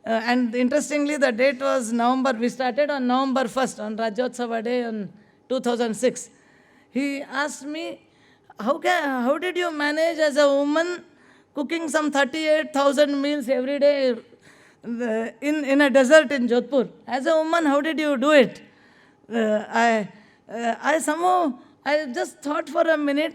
and interestingly, the date was November. We started on November 1st, on Rajyotsava Day in 2006. He asked me, how did you manage as a woman cooking some 38,000 meals every day in a desert in Jodhpur? As a woman, how did you do it? I just thought for a minute.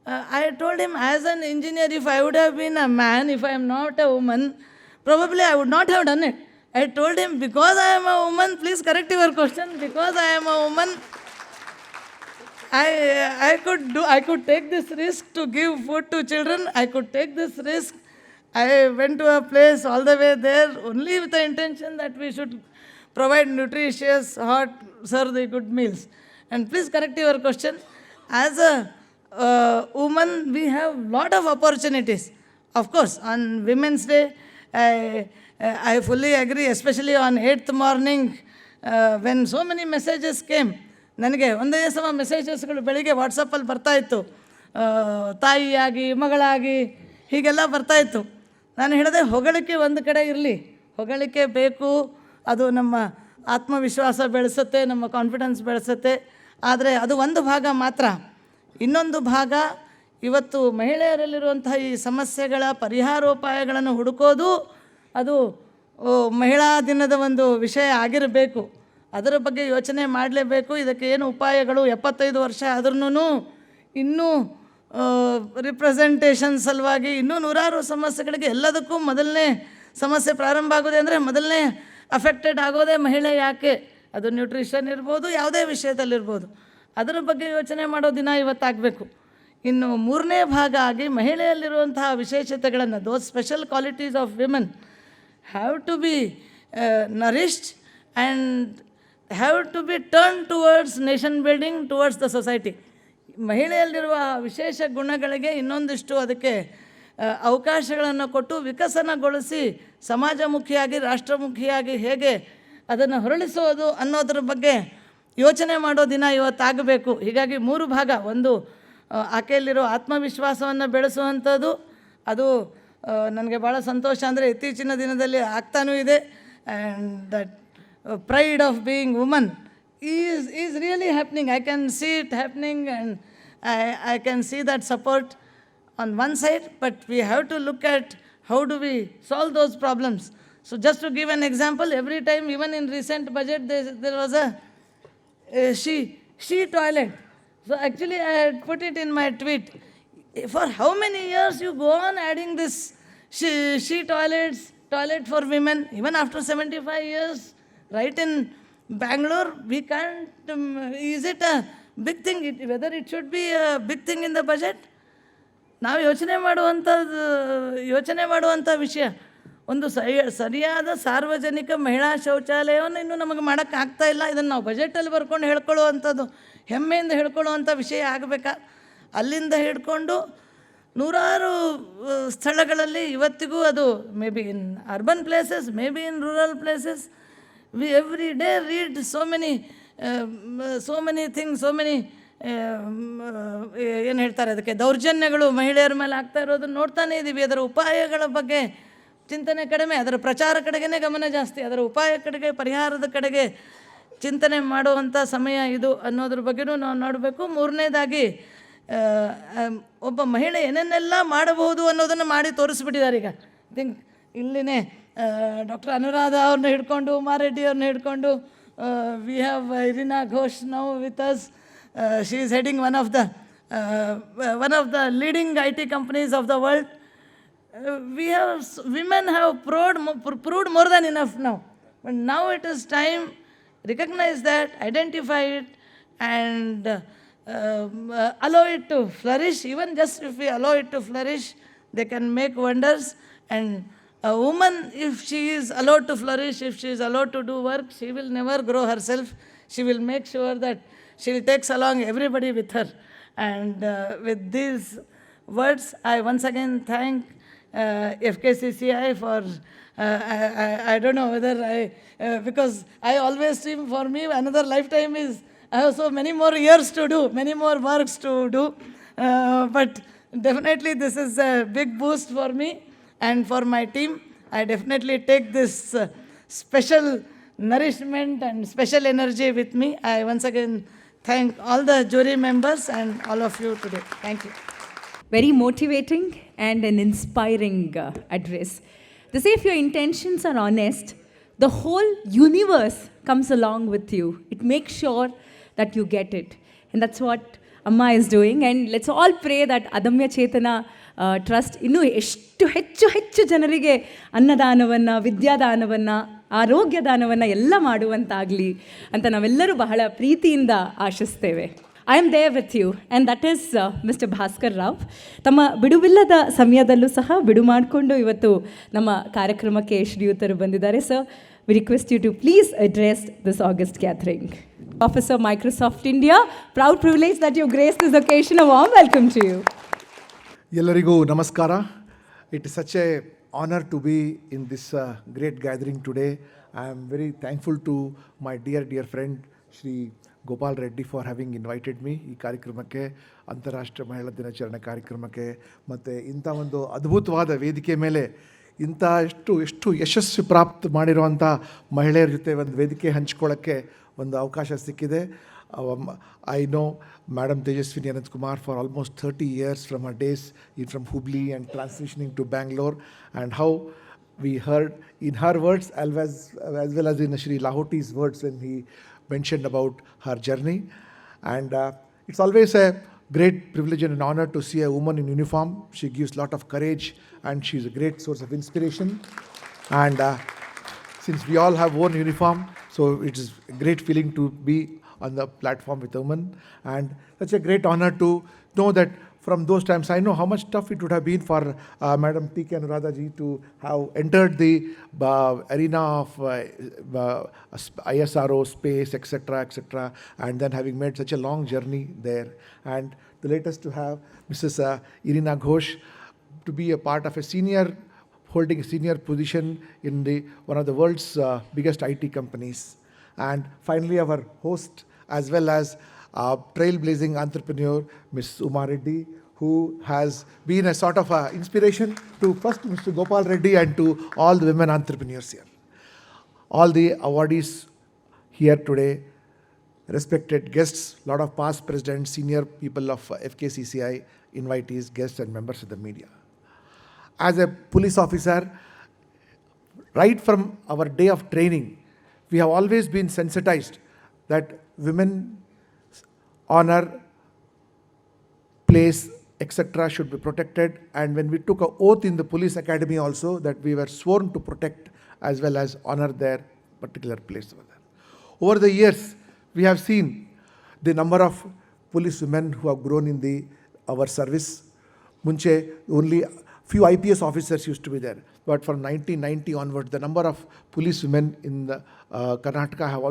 I told him, as an engineer, if I would have been a man, if I am not a woman, probably I would not have done it. I told him, because I am a woman, please correct your question, because I am a woman, I could take this risk to give food to children. I could take this risk. I went to a place all the way there only with the intention that we should provide nutritious, hot, serve the good meals. And please correct your question. As a woman, we have lot of opportunities. Of course, on Women's Day, I fully agree, especially on 8th morning, when so many messages came. ನನಗೆ ಒಂದೇ ಸಮ ಮೆಸೇಜಸ್ಗಳು ಬೆಳಿಗ್ಗೆ ವಾಟ್ಸಪ್ಪಲ್ಲಿ ಬರ್ತಾಯಿತ್ತು, ತಾಯಿಯಾಗಿ ಮಗಳಾಗಿ ಹೀಗೆಲ್ಲ ಬರ್ತಾಯಿತ್ತು. ನಾನು ಹೇಳಿದೆ, ಹೊಗಳಿಕೆ ಒಂದು ಕಡೆ ಇರಲಿ, ಹೊಗಳಿಕೆ ಬೇಕು, ಅದು ನಮ್ಮ ಆತ್ಮವಿಶ್ವಾಸ ಬೆಳೆಸುತ್ತೆ, ನಮ್ಮ ಕಾನ್ಫಿಡೆನ್ಸ್ ಬೆಳೆಸುತ್ತೆ. ಆದರೆ ಅದು ಒಂದು ಭಾಗ ಮಾತ್ರ. ಇನ್ನೊಂದು ಭಾಗ, ಇವತ್ತು ಮಹಿಳೆಯರಲ್ಲಿರುವಂತಹ ಈ ಸಮಸ್ಯೆಗಳ ಪರಿಹಾರೋಪಾಯಗಳನ್ನು ಹುಡುಕೋದು ಅದು ಮಹಿಳಾ ದಿನದ ಒಂದು ವಿಷಯ ಆಗಿರಬೇಕು. ಅದರ ಬಗ್ಗೆ ಯೋಚನೆ ಮಾಡಲೇಬೇಕು. ಇದಕ್ಕೆ ಏನು ಉಪಾಯಗಳು, 75 ವರ್ಷ ಆದ್ರೂ ಇನ್ನೂ ರಿಪ್ರೆಸೆಂಟೇಷನ್ ಸಲುವಾಗಿ ಇನ್ನೂ ನೂರಾರು ಸಮಸ್ಯೆಗಳಿಗೆ ಎಲ್ಲದಕ್ಕೂ ಮೊದಲನೇ ಸಮಸ್ಯೆ ಪ್ರಾರಂಭ ಆಗೋದೆ ಅಂದರೆ ಮೊದಲನೇ ಅಫೆಕ್ಟೆಡ್ ಆಗೋದೇ ಮಹಿಳೆ. ಯಾಕೆ? ಅದು ನ್ಯೂಟ್ರಿಷನ್ ಇರ್ಬೋದು, ಯಾವುದೇ ವಿಷಯದಲ್ಲಿರ್ಬೋದು. ಅದರ ಬಗ್ಗೆ ಯೋಚನೆ ಮಾಡೋ ದಿನ ಇವತ್ತಾಗಬೇಕು. ಇನ್ನು ಮೂರನೇ ಭಾಗ ಆಗಿ ಮಹಿಳೆಯಲ್ಲಿರುವಂತಹ ವಿಶೇಷತೆಗಳನ್ನು, those special qualities of women have to be nourished and have to be turn towards nation building, towards the society. ಮಹಿಳೆಯಲ್ಲಿರುವ ವಿಶೇಷ ಗುಣಗಳಿಗೆ ಇನ್ನೊಂದಿಷ್ಟು ಅದಕ್ಕೆ ಅವಕಾಶಗಳನ್ನು ಕೊಟ್ಟು ವಿಕಸನಗೊಳಿಸಿ ಸಮಾಜಮುಖಿಯಾಗಿ, ರಾಷ್ಟ್ರಮುಖಿಯಾಗಿ ಹೇಗೆ ಅದನ್ನು ಹೊರಳಿಸೋದು ಅನ್ನೋದ್ರ ಬಗ್ಗೆ ಯೋಚನೆ ಮಾಡೋ ದಿನ ಇವತ್ತಾಗಬೇಕು. ಹೀಗಾಗಿ 3 ಭಾಗ. ಒಂದು, ಆಕೆಯಲ್ಲಿರೋ ಆತ್ಮವಿಶ್ವಾಸವನ್ನು ಬೆಳೆಸುವಂಥದ್ದು. ಅದು ನನಗೆ ಭಾಳ ಸಂತೋಷ ಅಂದರೆ ಇತ್ತೀಚಿನ ದಿನದಲ್ಲಿ ಆಗ್ತಾನೂ ಇದೆ. And that pride of being woman is really happening. I can see it happening, and I can see that support on one side, but we have to look at how do we solve those problems. So just to give an example, every time, even in recent budget, there was a she toilet. So actually I had put it in my tweet. For how many years you go on adding this she toilet for women, even after 75 years? Right in Bengaluru, we can't, is it a big thing? Whether it should be a big thing in the budget? ನಾವು ಯೋಚನೆ ಮಾಡುವಂಥ ವಿಷಯ. ಒಂದು ಸರಿಯಾದ ಸಾರ್ವಜನಿಕ ಮಹಿಳಾ ಶೌಚಾಲಯವನ್ನು ಇನ್ನೂ ನಮಗೆ ಮಾಡೋಕ್ಕಾಗ್ತಾ ಇಲ್ಲ. ಇದನ್ನು ನಾವು ಬಜೆಟಲ್ಲಿ ಬರ್ಕೊಂಡು ಹೇಳ್ಕೊಳ್ಳುವಂಥದ್ದು, ಹೆಮ್ಮೆಯಿಂದ ಹೇಳ್ಕೊಳ್ಳುವಂಥ ವಿಷಯ ಆಗಬೇಕಾ? ಅಲ್ಲಿಂದ ಹಿಡ್ಕೊಂಡು ನೂರಾರು ಸ್ಥಳಗಳಲ್ಲಿ ಇವತ್ತಿಗೂ ಅದು may be in urban places, may be in rural places, we every day read so many things, so many ಏನು ಹೇಳ್ತಾರೆ ಅದಕ್ಕೆ, ದೌರ್ಜನ್ಯಗಳು ಮಹಿಳೆಯರ ಮೇಲೆ ಆಗ್ತಾ ಇರೋದನ್ನು ನೋಡ್ತಾನೆ ಇದ್ದೀವಿ. ಅದರ ಉಪಾಯಗಳ ಬಗ್ಗೆ ಚಿಂತನೆ ಕಡಿಮೆ, ಅದರ ಪ್ರಚಾರ ಕಡೆಗೇ ಗಮನ ಜಾಸ್ತಿ, ಅದರ ಉಪಾಯ ಕಡೆಗೆ, ಪರಿಹಾರದ ಕಡೆಗೆ ಚಿಂತನೆ ಮಾಡುವಂಥ ಸಮಯ ಇದು ಅನ್ನೋದ್ರ ಬಗ್ಗೆನೂ ನಾವು ನೋಡಬೇಕು. ಮೂರನೇದಾಗಿ, ಒಬ್ಬ ಮಹಿಳೆ ಏನೇನೆಲ್ಲ ಮಾಡಬಹುದು ಅನ್ನೋದನ್ನು ಮಾಡಿ ತೋರಿಸ್ಬಿಟ್ಟಿದ್ದಾರೆ. ಈಗ ಥಿಂಕ್ ಇಲ್ಲಿನೇ ಡಾಕ್ಟರ್ ಅನುರಾಧ ಅವ್ರನ್ನ ಹಿಡ್ಕೊಂಡು, ಉಮಾರೆಡ್ಡಿ ಅವ್ರನ್ನ ಹಿಡ್ಕೊಂಡು, we have Irina Ghosh now with us. She is heading one of the leading IT companies of the world. Women have proved more than enough now. But now it is time, recognize that, identify it, and allow it to flourish. Even just if we allow it to flourish, they can make wonders. And a woman, if she is allowed to flourish, if she is allowed to do work, she will never grow herself. She will make sure that she takes along everybody with her. And with these words, I once again thank FKCCI for, I don't know whether because I always seem, for me, another lifetime is, I have so many more years to do, many more works to do. But definitely this is a big boost for me. And for my team, I definitely take this special nourishment and special energy with me. I once again thank all the jury members and all of you today. Thank you. Very motivating and an inspiring address. They say if your intentions are honest, the whole universe comes along with you. It makes sure that you get it. And that's what Amma is doing. And let's all pray that Adamya Chetana trust ಇನ್ನೂ ಹೆಚ್ಚು ಜನರಿಗೆ ಅನ್ನದಾನವನ್ನು, ವಿದ್ಯಾದಾನವನ್ನು, ಆರೋಗ್ಯ ದಾನವನ್ನು ಎಲ್ಲ ಮಾಡುವಂತಾಗಲಿ ಅಂತ ನಾವೆಲ್ಲರೂ ಬಹಳ ಪ್ರೀತಿಯಿಂದ ಆಶಿಸ್ತೇವೆ. I am there with you and that is Mister Bhaskar Rao. ತಮ್ಮ ಬಿಡುವಿಲ್ಲದ ಸಮಯದಲ್ಲೂ ಸಹ ಬಿಡು ಮಾಡಿಕೊಂಡು ಇವತ್ತು ನಮ್ಮ ಕಾರ್ಯಕ್ರಮಕ್ಕೆ ಶ್ರೀಯುತರು ಬಂದಿದ್ದಾರೆ. Sir, we request you to please address this august gathering. Officer Microsoft India, proud privilege that you grace this occasion. A warm welcome to you. ಎಲ್ಲರಿಗೂ ನಮಸ್ಕಾರ. It is such a honor to be in this great gathering today. I am very thankful to my dear friend Shri Gopal Reddy for having invited me ಈ ಕಾರ್ಯಕ್ರಮಕ್ಕೆ, ಅಂತಾರಾಷ್ಟ್ರೀಯ ಮಹಿಳಾ ದಿನಾಚರಣೆ ಕಾರ್ಯಕ್ರಮಕ್ಕೆ. ಮತ್ತು ಇಂಥ ಒಂದು ಅದ್ಭುತವಾದ ವೇದಿಕೆ ಮೇಲೆ ಇಂಥ ಎಷ್ಟು ಯಶಸ್ವಿ ಪ್ರಾಪ್ತ ಮಾಡಿರುವಂಥ ಮಹಿಳೆಯರ ಜೊತೆ ಒಂದು ವೇದಿಕೆ ಹಂಚ್ಕೊಳ್ಳೋಕ್ಕೆ ಒಂದು ಅವಕಾಶ ಸಿಕ್ಕಿದೆ. I know Madam Tejaswini Anant Kumar for almost 30 years from her days from Hubli and transitioning to Bangalore, and how we heard in her words as well as in Shri Lahoti's words when he mentioned about her journey. And it's always a great privilege and an honor to see a woman in uniform. She gives a lot of courage and she's a great source of inspiration. And since we all have worn uniform, so it is a great feeling to be on the platform with a woman. And such a great honor to know that from those times, I know how much tough it would have been for Madam T.K. Anuradha ji to have entered the arena of ISRO, space, etc., and then having made such a long journey there. And the latest to have Mrs. Irina Ghosh to be a part of holding a senior position in one of the world's biggest IT companies. And finally, our host, as well as trailblazing entrepreneur, Ms. Uma Reddy, who has been a sort of inspiration to first Mr. Gopal Reddy and to all the women entrepreneurs here. All the awardees here today, respected guests, a lot of past presidents, senior people of FKCCI, invitees, guests and members of the media. As a police officer, right from our day of training, we have always been sensitized that women honor, place, etc. should be protected. And when we took an oath in the police academy also, that we were sworn to protect as well as honor their particular place over there. Over the years, we have seen the number of police women who have grown in our service. Munche, only few IPS officers used to be there. But from 1990 onwards, the number of police women in the Karnataka have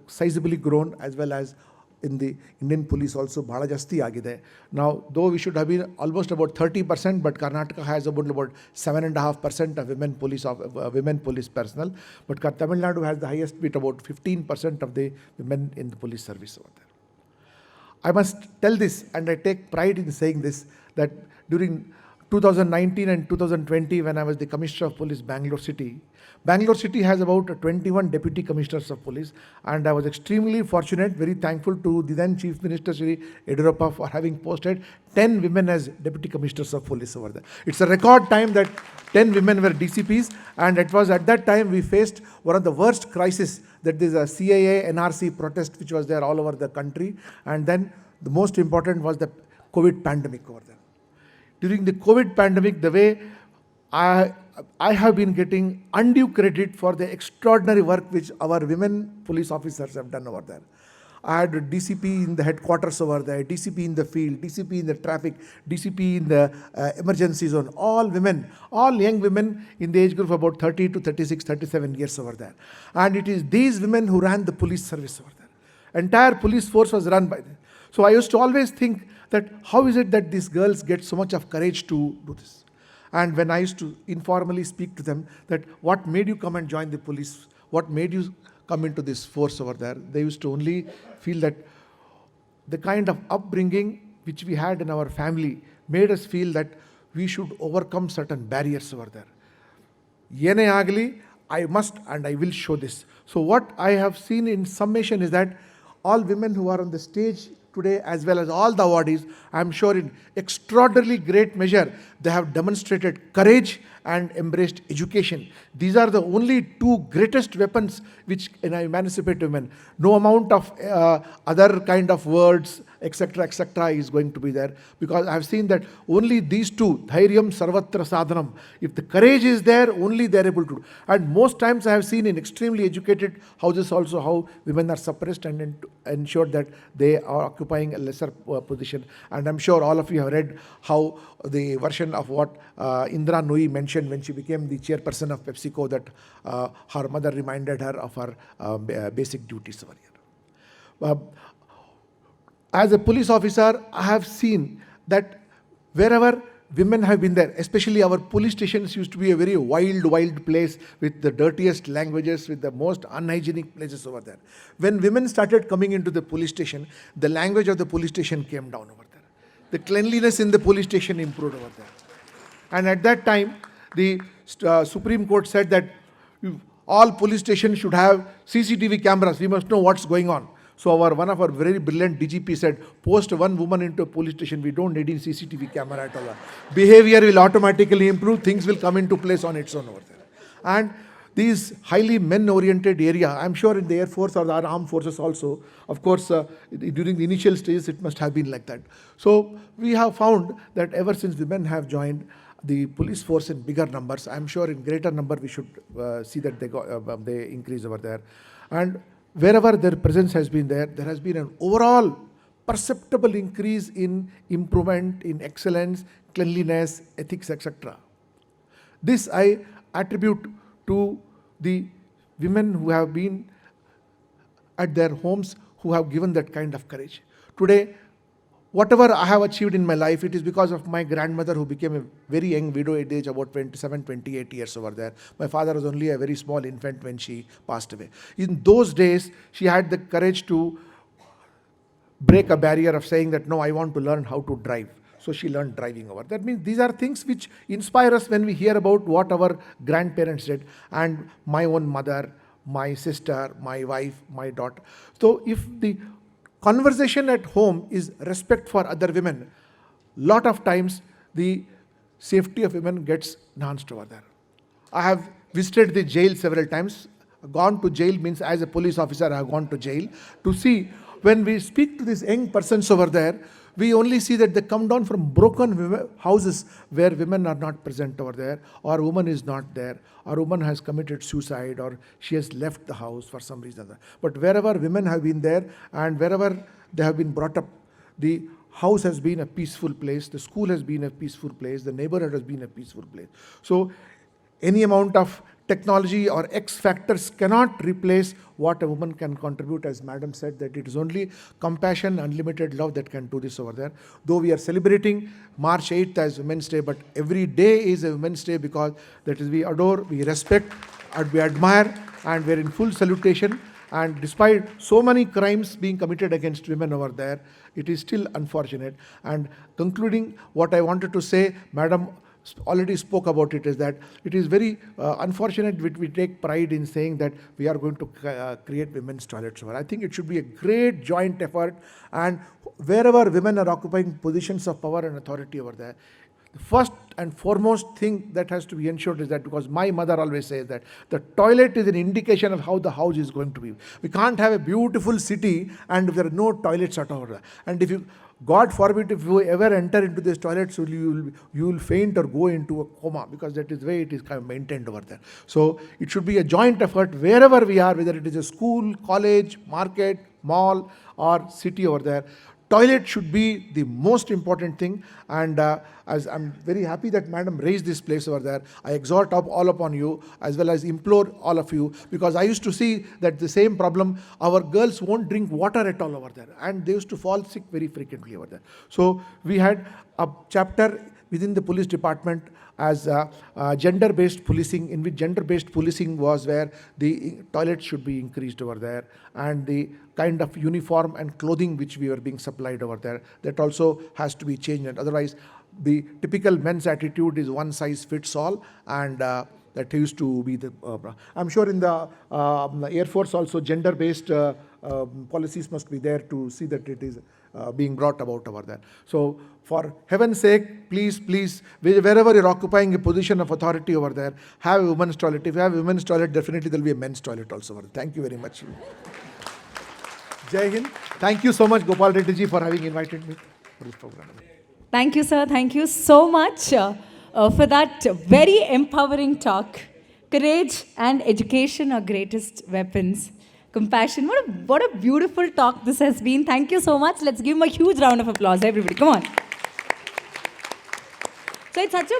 sizably grown, as well as in the Indian police also bhada jasti agide. Now, though we should have been almost about 30%, but Karnataka has about 7.5% of women police personnel. But Tamil Nadu has the highest with about 15% of the women in the police service over there. I must tell this, and I take pride in saying this, that during 2019 and 2020, when I was the Commissioner of Police, Bangalore City has about 21 Deputy Commissioners of Police, and I was extremely fortunate, very thankful to the then Chief Minister Shri Yediyurappa for having posted 10 women as Deputy Commissioners of Police over there. It's a record time that 10 women were DCPs, and it was at that time we faced one of the worst crises, that is a CAA, NRC protest which was there all over the country, and then the most important was the COVID pandemic over there. During the COVID pandemic, the way I have been getting undue credit for the extraordinary work which our women police officers have done over there. I had a DCP in the headquarters over there, DCP in the field, DCP in the traffic, DCP in the emergency zone, all women, all young women in the age group of about 30 to 36, 37 years over there. And it is these women who ran the police service over there. Entire police force was run by them. So I used to always think that how is it that these girls get so much of courage to do this? And when I used to informally speak to them that what made you come and join the police, what made you come into this force over there, they used to only feel that the kind of upbringing which we had in our family made us feel that we should overcome certain barriers over there. Yene agli, I must and I will show this. So what I have seen in summation is that all women who are on the stage today, as well as all the awardees, I am sure in extraordinarily great measure, they have demonstrated courage and embraced education. These are the only two greatest weapons which emancipate women. No amount of other kind of words, etc., is going to be there, because I have seen that only these two, dhairyam sarvatra sadhanam, if the courage is there, only they are able to do. And most times I have seen in extremely educated houses also how women are suppressed and ensured that they are occupying a lesser position. And I'm sure all of you have read how the version of what Indra Nooyi mentioned when she became the chairperson of PepsiCo, that her mother reminded her of her basic duties over here. As a police officer, I have seen that wherever women have been there, especially our police stations used to be a very wild place with the dirtiest languages, with the most unhygienic places over there. When women started coming into the police station, the language of the police station came down over there. The cleanliness in the police station improved over there. And at that time, the Supreme Court said that all police stations should have CCTV cameras. We must know what's going on. So one of our very brilliant DGP said, post one woman into a police station, we don't need any CCTV camera at all. Behavior will automatically improve, things will come into place on its own over there. And these highly men-oriented area, I'm sure in the Air Force or the armed forces also, of course, during the initial stages, it must have been like that. So we have found that ever since women have joined the police force in bigger numbers, I'm sure in greater number we should see that they increase over there. And wherever their presence has been there has been an overall perceptible increase in improvement, in excellence, cleanliness, ethics, etc. This I attribute to the women who have been at their homes, who have given that kind of courage. Today, whatever I have achieved in my life, it is because of my grandmother, who became a very young widow at the age about 27, 28 years over there. My father was only a very small infant when she passed away. In those days, she had the courage to break a barrier of saying that, no, I want to learn how to drive. So she learned driving over. That means these are things which inspire us when we hear about what our grandparents did, and my own mother, my sister, my wife, my daughter. So if the conversation at home is respect for other women, lot of times the safety of women gets enhanced over there. I have visited the jail several times. Gone to jail means as a police officer I have gone to jail to see when we speak to these young persons over there, we only see that they come down from broken houses where women are not present over there, or woman is not there, or woman has committed suicide, or she has left the house for some reason. But wherever women have been there and wherever they have been brought up, the house has been a peaceful place, the school has been a peaceful place, the neighborhood has been a peaceful place. So any amount of technology or X factors cannot replace what a woman can contribute. As madam said, that it is only compassion, unlimited love that can do this over there. Though we are celebrating March 8th as Women's Day, but every day is a Women's Day, because that is, we adore, we respect, and we admire, and we are in full salutation. And despite so many crimes being committed against women over there, it is still unfortunate. And concluding, what I wanted to say, madam already spoke about it, is that it is very unfortunate that we take pride in saying that we are going to create women's toilets. I think it should be a great joint effort, and wherever women are occupying positions of power and authority over there, the first and foremost thing that has to be ensured is that, because my mother always says that the toilet is an indication of how the house is going to be. We can't have a beautiful city and there are no toilets at all. And if you, God forbid, if you ever enter into this toilet, so you will faint or go into a coma, because that is the way it is kind of maintained over there. So it should be a joint effort wherever we are, whether it is a school, college, market, mall, or city over there. Toilet should be the most important thing, and as I'm very happy that madam raised this place over there, I exhort all upon you, as well as implore all of you, because I used to see that the same problem, our girls won't drink water at all over there, and they used to fall sick very frequently over there. So we had a chapter within the police department as gender-based policing, in which gender-based policing was where the toilets should be increased over there, and the kind of uniform and clothing which we were being supplied over there, that also has to be changed. And otherwise, the typical men's attitude is one size fits all, and that used to be the I'm sure in the Air Force also gender-based policies must be there to see that it is being brought about over there. So for heaven's sake, please, wherever you're occupying a position of authority over there, have a women's toilet. If you have a women's toilet, definitely there will be a men's toilet also over there. Thank you very much. Jai Hind. Thank you so much, Gopal Reddy ji, for having invited me for this program. Thank you, sir. Thank you so much for that very empowering talk. Courage and education are greatest weapons. Compassion. What a beautiful talk this has been. Thank you so much. Let's give him a huge round of applause, everybody. Come on. So it's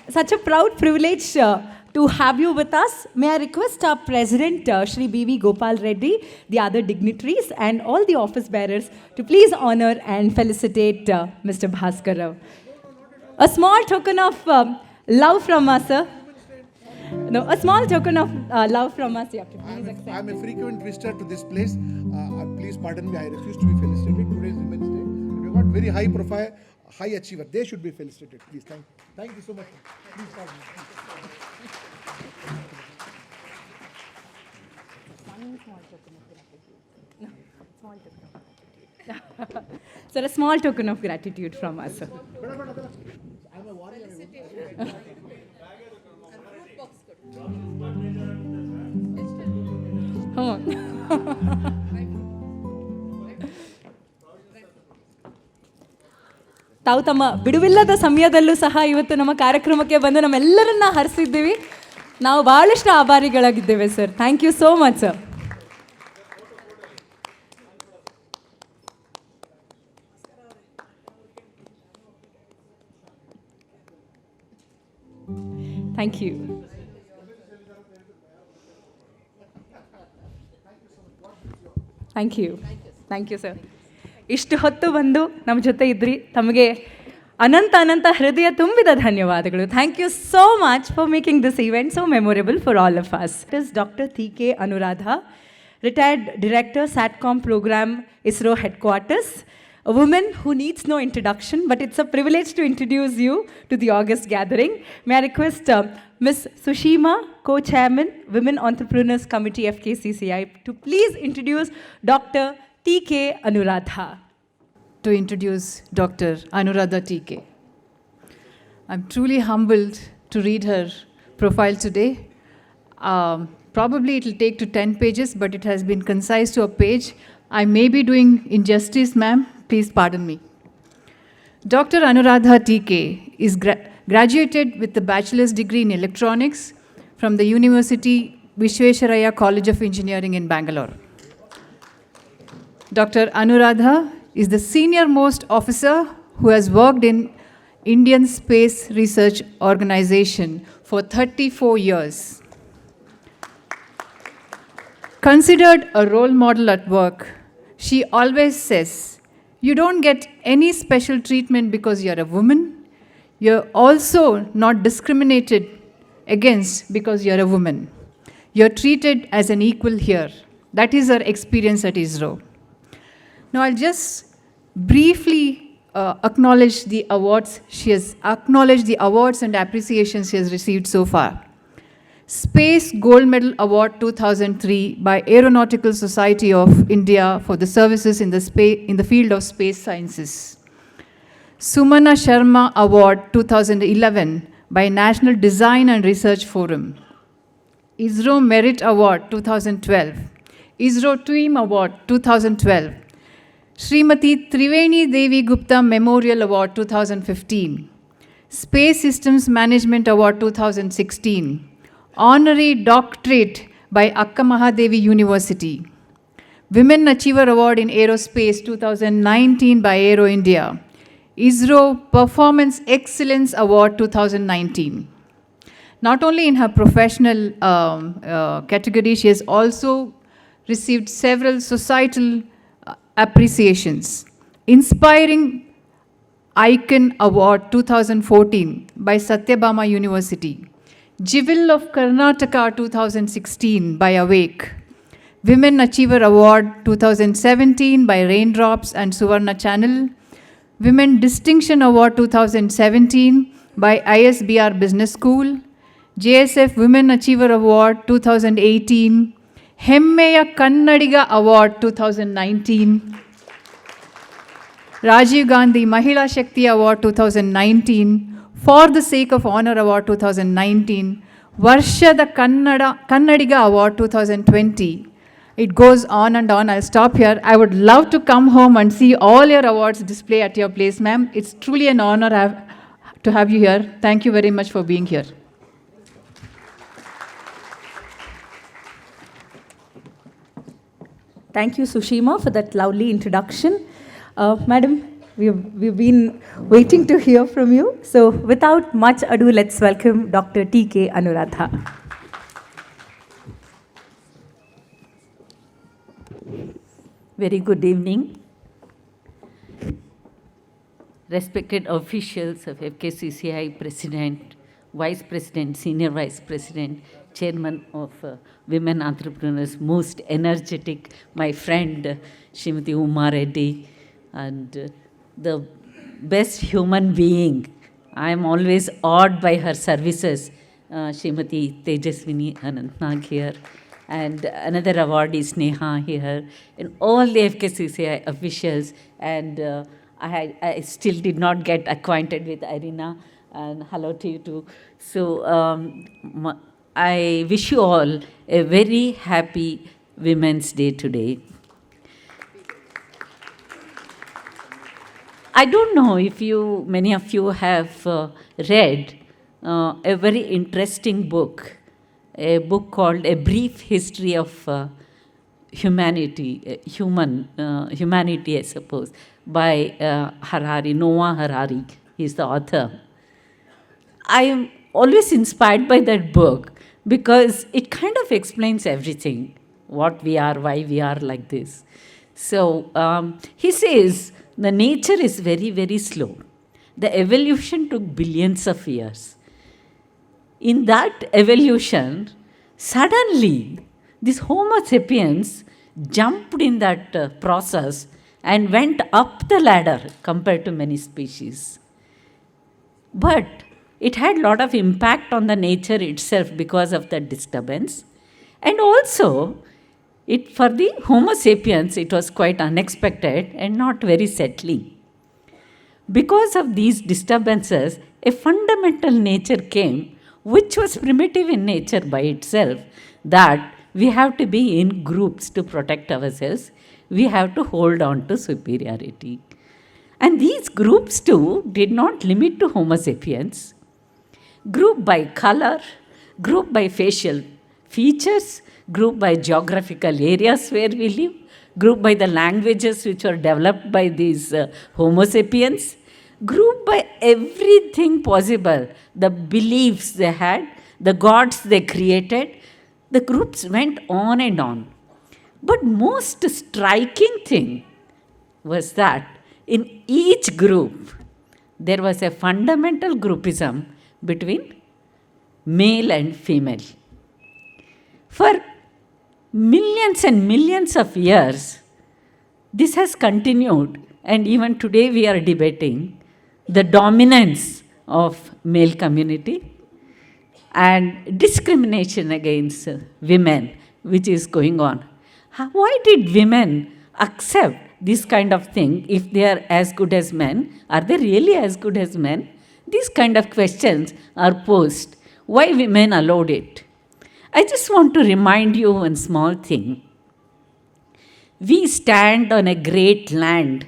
such a proud privilege to have you with us. May I request our President, Shri B.V. Gopal Reddy, the other dignitaries, and all the office bearers to please honor and felicitate Mr. Bhaskar Rao. A small token of love from us, sir. No, a small token of love from us. You have to please accept. I'm a frequent visitor to this place. Please pardon me, I refuse to be felicitated. Today is Women's Day. We've got very high profile, high achiever. They should be felicitated. Please, thank you so much. Please pardon me. So a small token of gratitude from us, sir. I'm a warrior. ಹ್ಞೂ. ತಾವು ತಮ್ಮ ಬಿಡುವಿಲ್ಲದ ಸಮಯದಲ್ಲೂ ಸಹ ಇವತ್ತು ನಮ್ಮ ಕಾರ್ಯಕ್ರಮಕ್ಕೆ ಬಂದು ನಮ್ಮೆಲ್ಲರನ್ನ ಹರಿಸಿದ್ದೀವಿ. ನಾವು ಭಾಳಷ್ಟು ಆಭಾರಿಗಳಾಗಿದ್ದೇವೆ sir. Thank you so much sir. Thank you. Thank you sir. ಇಷ್ಟು ಹೊತ್ತು ಬಂದು ನಮ್ಮ ಜೊತೆ ಇದ್ರಿ. ತಮಗೆ ಅನಂತ ಹೃದಯ ತುಂಬಿದ ಧನ್ಯವಾದಗಳು. Thank you so much for making this event so memorable for all of us. It is doctor T K. Anuradha, retired director, SATCOM program, ISRO headquarters. A woman who needs no introduction, but it's a privilege to introduce you to the August gathering. May I request Ms. Sushima, Co-Chairman, Women Entrepreneurs Committee, FKCCI, to please introduce Dr. T.K. Anuradha. To introduce Dr. Anuradha T.K. I'm truly humbled to read her profile today. Probably it will take to 10 pages, but it has been concise to a page. I may be doing injustice, ma'am. Please pardon me. Dr. Anuradha T.K. is graduated with a bachelor's degree in electronics from the University Visvesvaraya College of Engineering in Bengaluru. Dr. Anuradha is the senior most officer who has worked in Indian Space Research Organization for 34 years. Considered a role model at work, she always says, you don't get any special treatment because you're a woman. You're also not discriminated against because you're a woman. You're treated as an equal here. That is her experience at ISRO. Now, I'll just briefly acknowledge the awards and appreciations she has received so far. Space Gold Medal Award 2003 by Aeronautical Society of India for the services in the field of space sciences. Sumana Sharma Award 2011 by National Design and Research Forum. ISRO Merit Award 2012. ISRO Team Award 2012. Srimati Triveni Devi Gupta Memorial Award 2015. Space Systems Management Award 2016. Honorary Doctorate by Akka Mahadevi University. Women Achiever Award in Aerospace 2019 by Aero India. ISRO Performance Excellence Award 2019. Not only in her professional category, she has also received several societal appreciations. Inspiring Icon Award 2014 by Satyabama University. Jewel of Karnataka 2016 by Awake. Women Achiever Award 2017 by Raindrops and Suvarna Channel. Women Distinction Award 2017 by ISBR Business School. JSF Women Achiever Award 2018. Hemmeya Kannadiga Award 2019. Rajiv Gandhi Mahila Shakti Award 2019. For the Sake of Honor Award 2019, Varshada Kannadiga Award 2020. It goes on and on. I'll stop here. I would love to come home and see all your awards display at your place, ma'am. It's truly an honor to have you here. Thank you very much for being here. Thank you, Sushima, for that lovely introduction. Madam, we've been waiting to hear from you. So without much ado, let's welcome Dr. T.K. Anuradha. Very good evening. Respected officials of FKCCI, President, Vice President, Senior Vice President, Chairman of Women Entrepreneurs, most energetic, my friend, Srimati Uma Reddy, and the best human being. I am always awed by her services, Srimati Tejaswini Anantnag here, and another award is Neha here, and all the FKCCI officials, and I still did not get acquainted with Irina, and hello to you too. So I wish you all a very happy Women's Day today. I don't know if many of you have read a very interesting book, a book called A Brief History of Humanity, Humanity, I suppose, by Noah Harari. He's the author. I am always inspired by that book because it kind of explains everything, what we are, why we are like this. So he says the nature is very, very slow. The evolution took billions of years. In that evolution, suddenly this Homo sapiens jumped in that process and went up the ladder compared to many species. But it had a lot of impact on the nature itself because of the disturbance. And also, for the Homo sapiens, it was quite unexpected and not very settling. Because of these disturbances, a fundamental nature came, which was primitive in nature by itself, that we have to be in groups to protect ourselves. We have to hold on to superiority. And these groups too did not limit to Homo sapiens. Group by color, group by facial features, group by geographical areas where we live, group by the languages which were developed by these Homo sapiens, group by everything possible, the beliefs they had, the gods they created. The groups went on and on. But most striking thing was that in each group, there was a fundamental groupism between male and female. For millions and millions of years, this has continued, and even today we are debating the dominance of male community and discrimination against women, which is going on. Why did women accept this kind of thing if they are as good as men? Are they really as good as men? These kind of questions are posed. Why women allowed it? I just want to remind you one small thing. We stand on a great land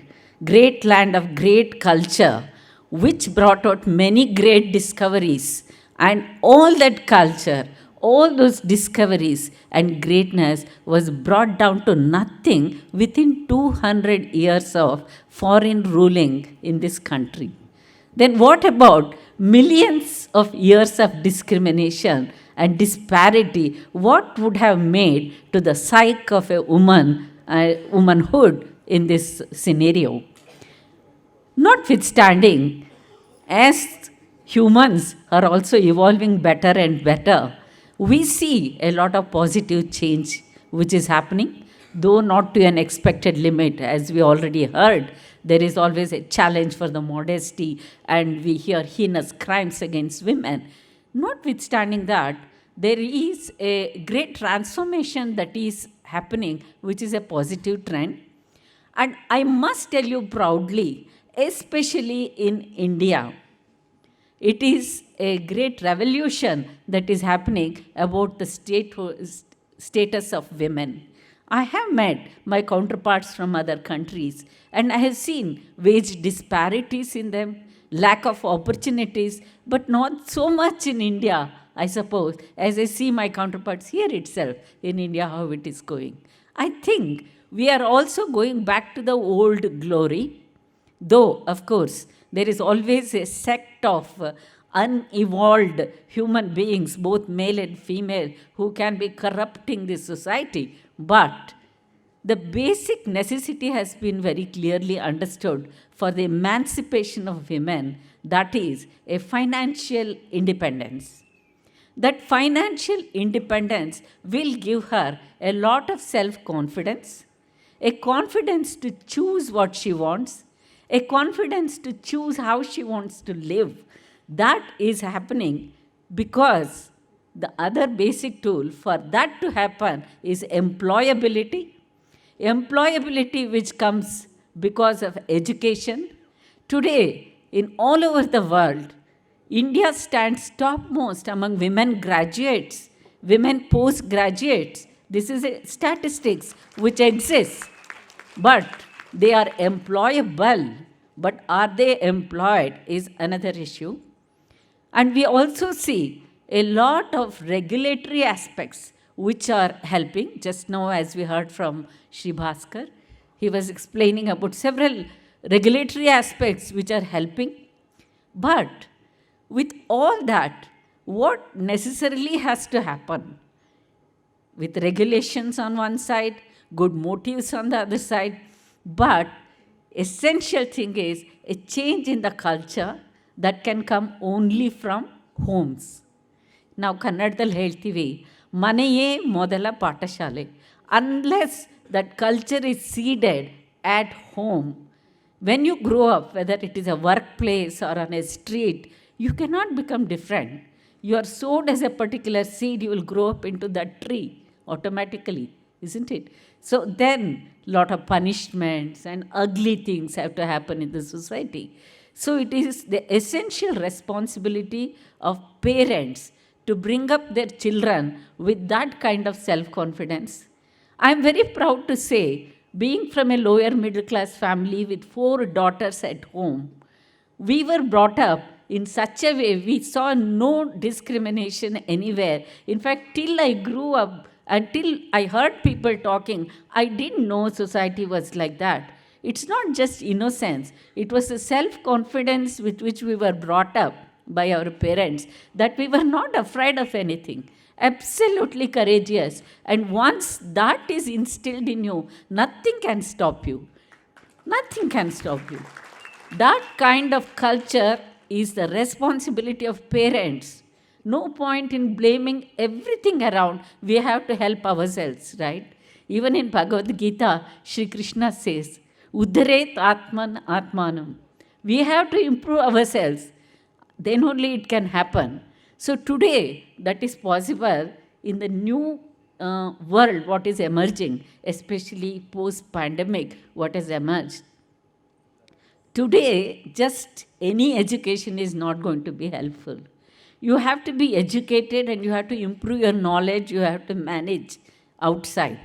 of great culture, which brought out many great discoveries. And all that culture, all those discoveries and greatness was brought down to nothing within 200 years of foreign ruling in this country. Then what about millions of years of discrimination and disparity? What would have made to the psyche of a womanhood in this scenario? Notwithstanding, as humans are also evolving better and better, we see a lot of positive change which is happening, though not to an expected limit. As we already heard, there is always a challenge for the modesty, and we hear heinous crimes against women. Notwithstanding that, there is a great transformation that is happening, which is a positive trend. And I must tell you proudly, especially in India, it is a great revolution that is happening about the status of women. I have met my counterparts from other countries, and I have seen wage disparities in them, lack of opportunities, but not so much in India, I suppose, as I see my counterparts here itself in India, how it is going. I think we are also going back to the old glory, though, of course, there is always a sect of unevolved human beings, both male and female, who can be corrupting this society. But the basic necessity has been very clearly understood for the emancipation of women, that is, a financial independence. That financial independence will give her a lot of self-confidence, a confidence to choose what she wants, a confidence to choose how she wants to live. That is happening because the other basic tool for that to happen is employability. Employability which comes because of education. Today, in all over the world, India stands topmost among women graduates, women postgraduates, This is a statistics which exists, but they are employable. But are they employed is another issue. And we also see a lot of regulatory aspects which are helping. Just now, as we heard from Shri Bhaskar, he was explaining about several regulatory aspects which are helping. But with all that, what necessarily has to happen? With regulations on one side, good motives on the other side, but essential thing is a change in the culture that can come only from homes. ನಾವು ಕನ್ನಡದಲ್ಲಿ ಹೇಳ್ತೀವಿ ಮನೆಯೇ ಮೊದಲ ಪಾಠಶಾಲೆ. Unless that culture is seeded at home, when you grow up, whether it is a workplace or on a street, you cannot become different. You are sowed as a particular seed, you will grow up into that tree automatically, isn't it? So then lot of punishments and ugly things have to happen in the society. So it is the essential responsibility of parents to bring up their children with that kind of self-confidence. I am very proud to say, being from a lower middle class family with 4 daughters at home, we were brought up in such a way, we saw no discrimination anywhere. In fact, till I grew up, until I heard people talking, I didn't know society was like that. It's not just innocence. It was the self-confidence with which we were brought up by our parents, that we were not afraid of anything. Absolutely courageous. And once that is instilled in you, nothing can stop you. Nothing can stop you. That kind of culture is the responsibility of parents. No point in blaming everything around. We have to help ourselves, right? Even in Bhagavad Gita, Shri Krishna says, Udaret Atman Atmanam. We have to improve ourselves. Then only it can happen. So today, that is possible in the new world, what is emerging, especially post-pandemic, what has emerged. Today, just any education is not going to be helpful. You have to be educated and you have to improve your knowledge, you have to manage outside.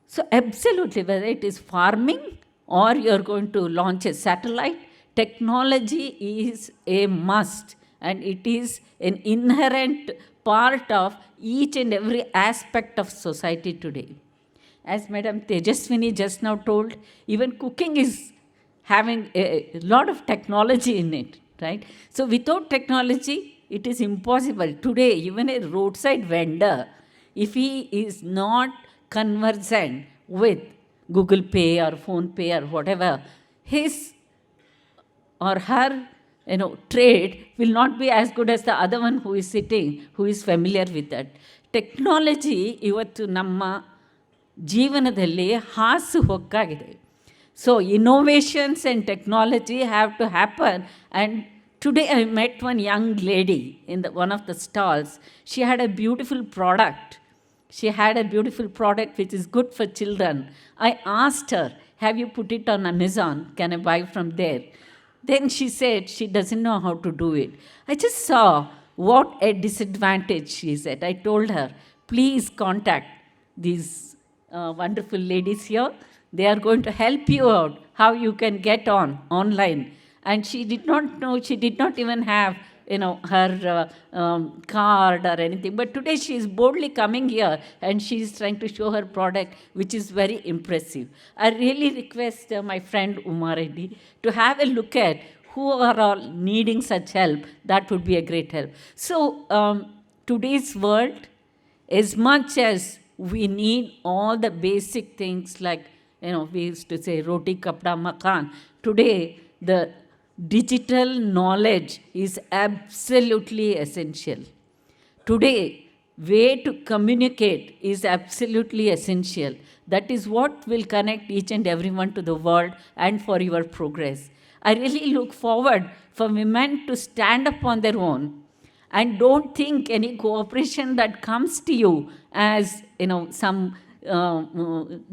So absolutely, whether it is farming or you're going to launch a satellite, technology is a must, and it is an inherent part of each and every aspect of society today. As Madam Tejaswini just now told, even cooking is having a lot of technology in it, right? So without technology, it is impossible. Today, even a roadside vendor, if he is not conversant with Google Pay or Phone Pay or whatever, his or her trade will not be as good as the other one who is sitting, who is familiar with that. Technology ಇವತ್ತು ನಮ್ಮ ಜೀವನದಲ್ಲಿ ಹಾಸು ಹೊಕ್ಕಾಗಿದೆ. So innovations and technology have to happen. And today I met one young lady in one of the stalls. She had a beautiful product. She had a beautiful product which is good for children. I asked her, have you put it on Amazon? Can I buy from there? Then she said she doesn't know how to do it. I just saw what a disadvantage she is at. I told her, please contact these wonderful ladies here. They are going to help you out how you can get online. And she did not know, she did not even have her card or anything. But today she is boldly coming here and she is trying to show her product, which is very impressive. I really request my friend Uma Reddy to have a look at who are all needing such help. That would be a great help. So today's world, as much as we need all the basic things like, we used to say roti, kapda, makan. Today, the digital knowledge is absolutely essential. Today, way to communicate is absolutely essential. That is what will connect each and everyone to the world and for your progress. I really look forward for women to stand up on their own and don't think any cooperation that comes to you as, some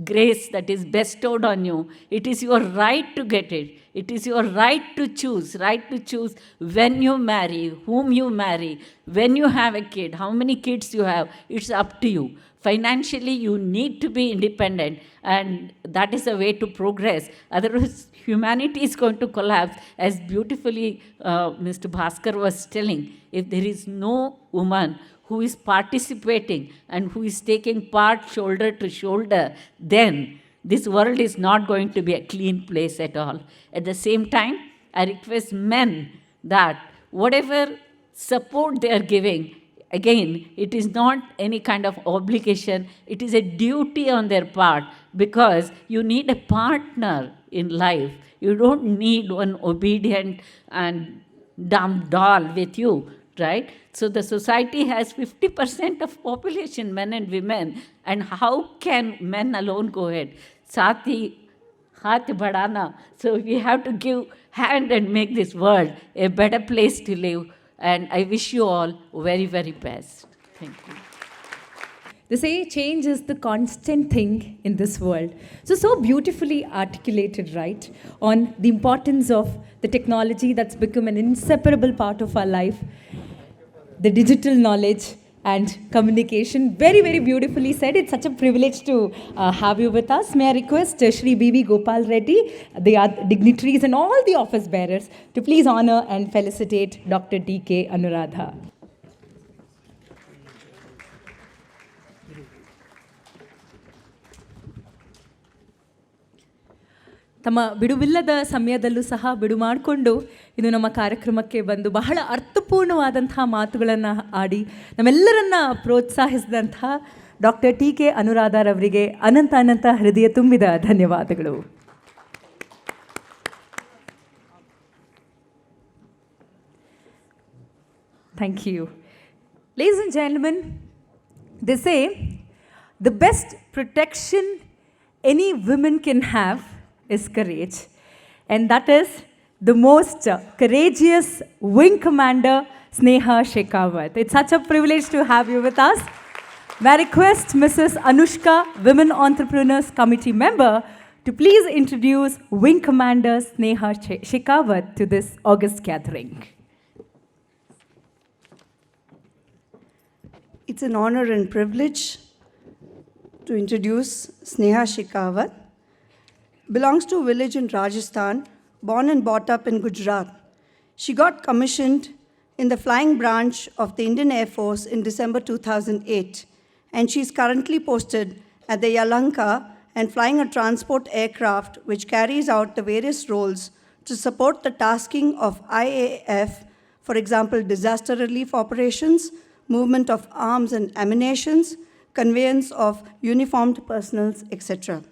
grace that is bestowed on you. It is your right to get it. It is your right to choose when you marry, whom you marry, when you have a kid, how many kids you have. It's up to you. Financially, you need to be independent, and that is a way to progress. Otherwise, humanity is going to collapse, as beautifully Mr. Bhaskar was telling. If there is no woman who is participating and who is taking part shoulder to shoulder, then this world is not going to be a clean place at all. At the same time, I request men that whatever support they are giving, again, it is not any kind of obligation, it is a duty on their part, because you need a partner in life. You don't need one obedient and dumb doll with you, right? So the society has 50% of population, men and women, and how can men alone go ahead? Sati, haath badana. So we have to give hand and make this world a better place to live. And I wish you all very, very best. Thank you. They say change is the constant thing in this world. So beautifully articulated, right, on the importance of the technology that's become an inseparable part of our life, the digital knowledge and communication. Very, very beautifully said. It's such a privilege to have you with us. May I request Shri B.V. Gopal Reddy, the dignitaries and all the office bearers to please honor and felicitate Dr. T.K. Anuradha. ತಮ್ಮ ಬಿಡುವಿಲ್ಲದ ಸಮಯದಲ್ಲೂ ಸಹ ಬಿಡು ಮಾಡಿಕೊಂಡು ಇದು ನಮ್ಮ ಕಾರ್ಯಕ್ರಮಕ್ಕೆ ಬಂದು ಬಹಳ ಅರ್ಥಪೂರ್ಣವಾದಂತಹ ಮಾತುಗಳನ್ನು ಆಡಿ ನಮ್ಮೆಲ್ಲರನ್ನ ಪ್ರೋತ್ಸಾಹಿಸಿದಂತಹ ಡಾಕ್ಟರ್ ಟಿ.ಕೆ. ಅನುರಾಧಾರವರಿಗೆ ಅನಂತ ಹೃದಯ ತುಂಬಿದ ಧನ್ಯವಾದಗಳು. Thank you. Ladies and gentlemen, they say the best protection any woman can have is courage. And that is the most courageous wing commander, Sneha Shekhawat. It's such a privilege to have you with us. May I request Mrs. Anushka, Women Entrepreneurs Committee member, to please introduce Wing Commander Sneha Shekhawat to this august gathering. It's an honor and privilege to introduce Sneha Shekhawat. Belongs to a village in Rajasthan, born and brought up in Gujarat. She got commissioned in the flying branch of the Indian Air Force in December 2008, and she is currently posted at the Yalanka and flying a transport aircraft which carries out the various roles to support the tasking of IAF, for example, disaster relief operations, movement of arms and ammunitions, conveyance of uniformed personnel, etc.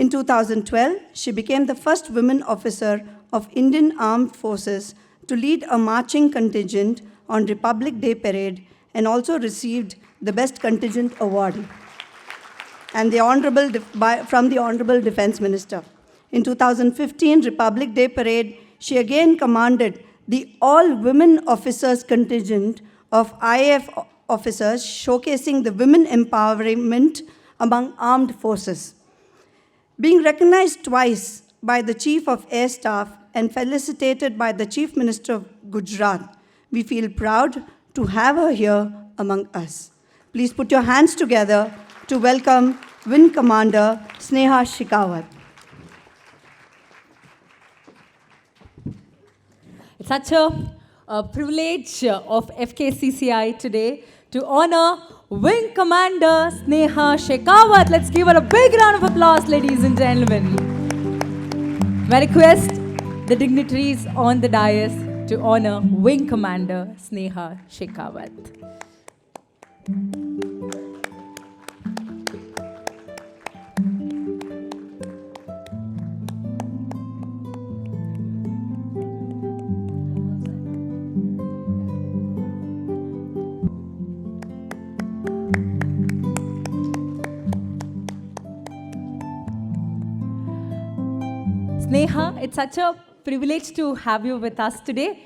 In 2012, she became the first woman officer of Indian Armed Forces to lead a marching contingent on Republic Day Parade and also received the Best Contingent Award and from the Honorable Defense Minister. In 2015 Republic Day Parade, she again commanded the all-women officers contingent of IAF officers, showcasing the women empowerment among armed forces. Being recognized twice by the Chief of Air Staff and felicitated by the Chief Minister of Gujarat, we feel proud to have her here among us. Please put your hands together to welcome Wing Commander Sneha Shekhawat. It's such a privilege of FKCCI today to honor Wing Commander Sneha Shekhawat. Let's give her a big round of applause, ladies and gentlemen. I request the dignitaries on the dais to honor Wing Commander Sneha Shekhawat. Sneha, it's such a privilege to have you with us today.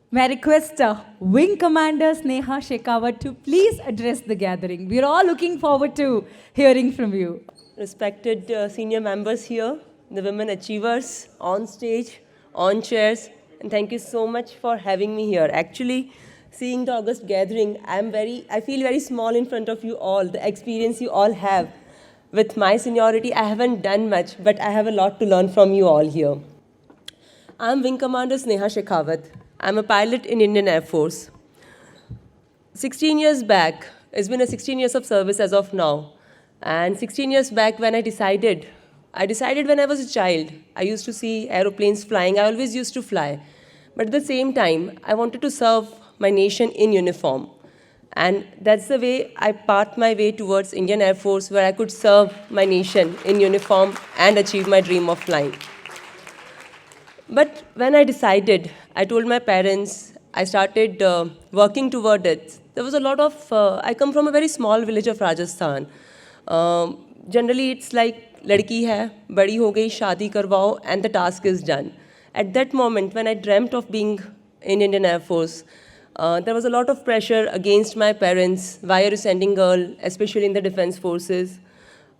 May I request Wing Commander Sneha Shekhawat to please address the gathering. We are all looking forward to hearing from you. Respected senior members here, the women achievers on stage, on chairs, and thank you so much for having me here. Actually, seeing the August gathering, I feel very small in front of you all, the experience you all have. With my seniority, I haven't done much, but I have a lot to learn from you all here. I'm Wing Commander Sneha Shekhawat. I'm a pilot in Indian Air Force. 16 years back, it's been a 16 years of service as of now. And 16 years back when I decided when I was a child, I used to see aeroplanes flying. I always used to fly. But at the same time, I wanted to serve my nation in uniform. And that's the way I pathed my way towards Indian Air Force, where I could serve my nation in uniform and achieve my dream of flying. But when I decided, I told my parents, I started working toward it. There was a lot of, I come from a very small village of Rajasthan. Generally, it's like, ladki hai, badi ho gayi, shaadi karwao, and the task is done. At that moment, when I dreamt of being in Indian Air Force, there was a lot of pressure against my parents. Why are you sending girl, especially in the defense forces,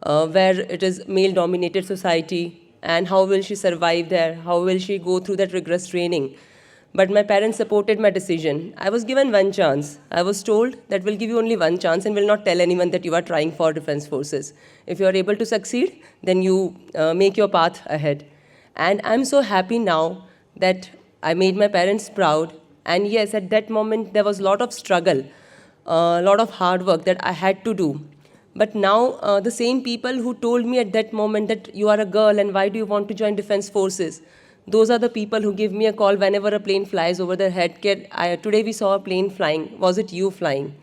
where it is male-dominated society? And how will she survive there? How will she go through that rigorous training? But my parents supported my decision. I was given one chance. I was told that we'll give you only one chance and will not tell anyone that you are trying for defense forces. If you are able to succeed, then you make your path ahead. And I'm so happy now that I made my parents proud. And yes, at that moment, there was a lot of struggle, a lot of hard work that I had to do. But now, the same people who told me at that moment that you are a girl and why do you want to join defense forces, those are the people who give me a call whenever a plane flies over their head. Today we saw a plane flying. Was it you flying?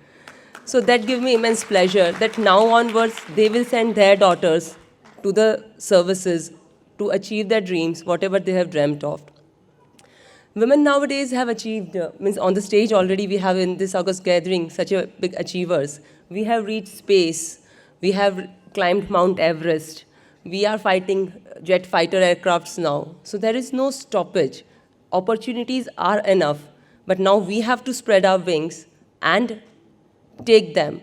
So that gives me immense pleasure that now onwards, they will send their daughters to the services to achieve their dreams, whatever they have dreamt of. Women nowadays have achieved, on the stage already we have in this August gathering such a big achievers. We have reached space. We have climbed Mount Everest. We are fighting jet fighter aircrafts now. So there is no stoppage. Opportunities are enough. But now we have to spread our wings and take them.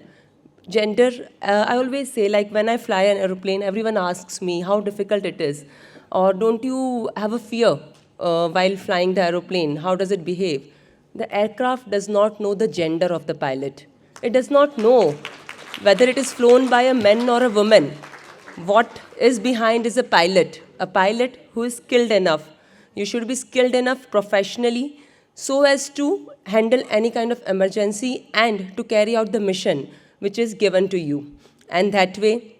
Gender, I always say, like when I fly an aeroplane, everyone asks me how difficult it is. Or don't you have a fear while flying the aeroplane? How does it behave? The aircraft does not know the gender of the pilot. It does not know whether it is flown by a man or a woman. What is behind is a pilot who is skilled enough. You should be skilled enough professionally so as to handle any kind of emergency and to carry out the mission which is given to you. And that way,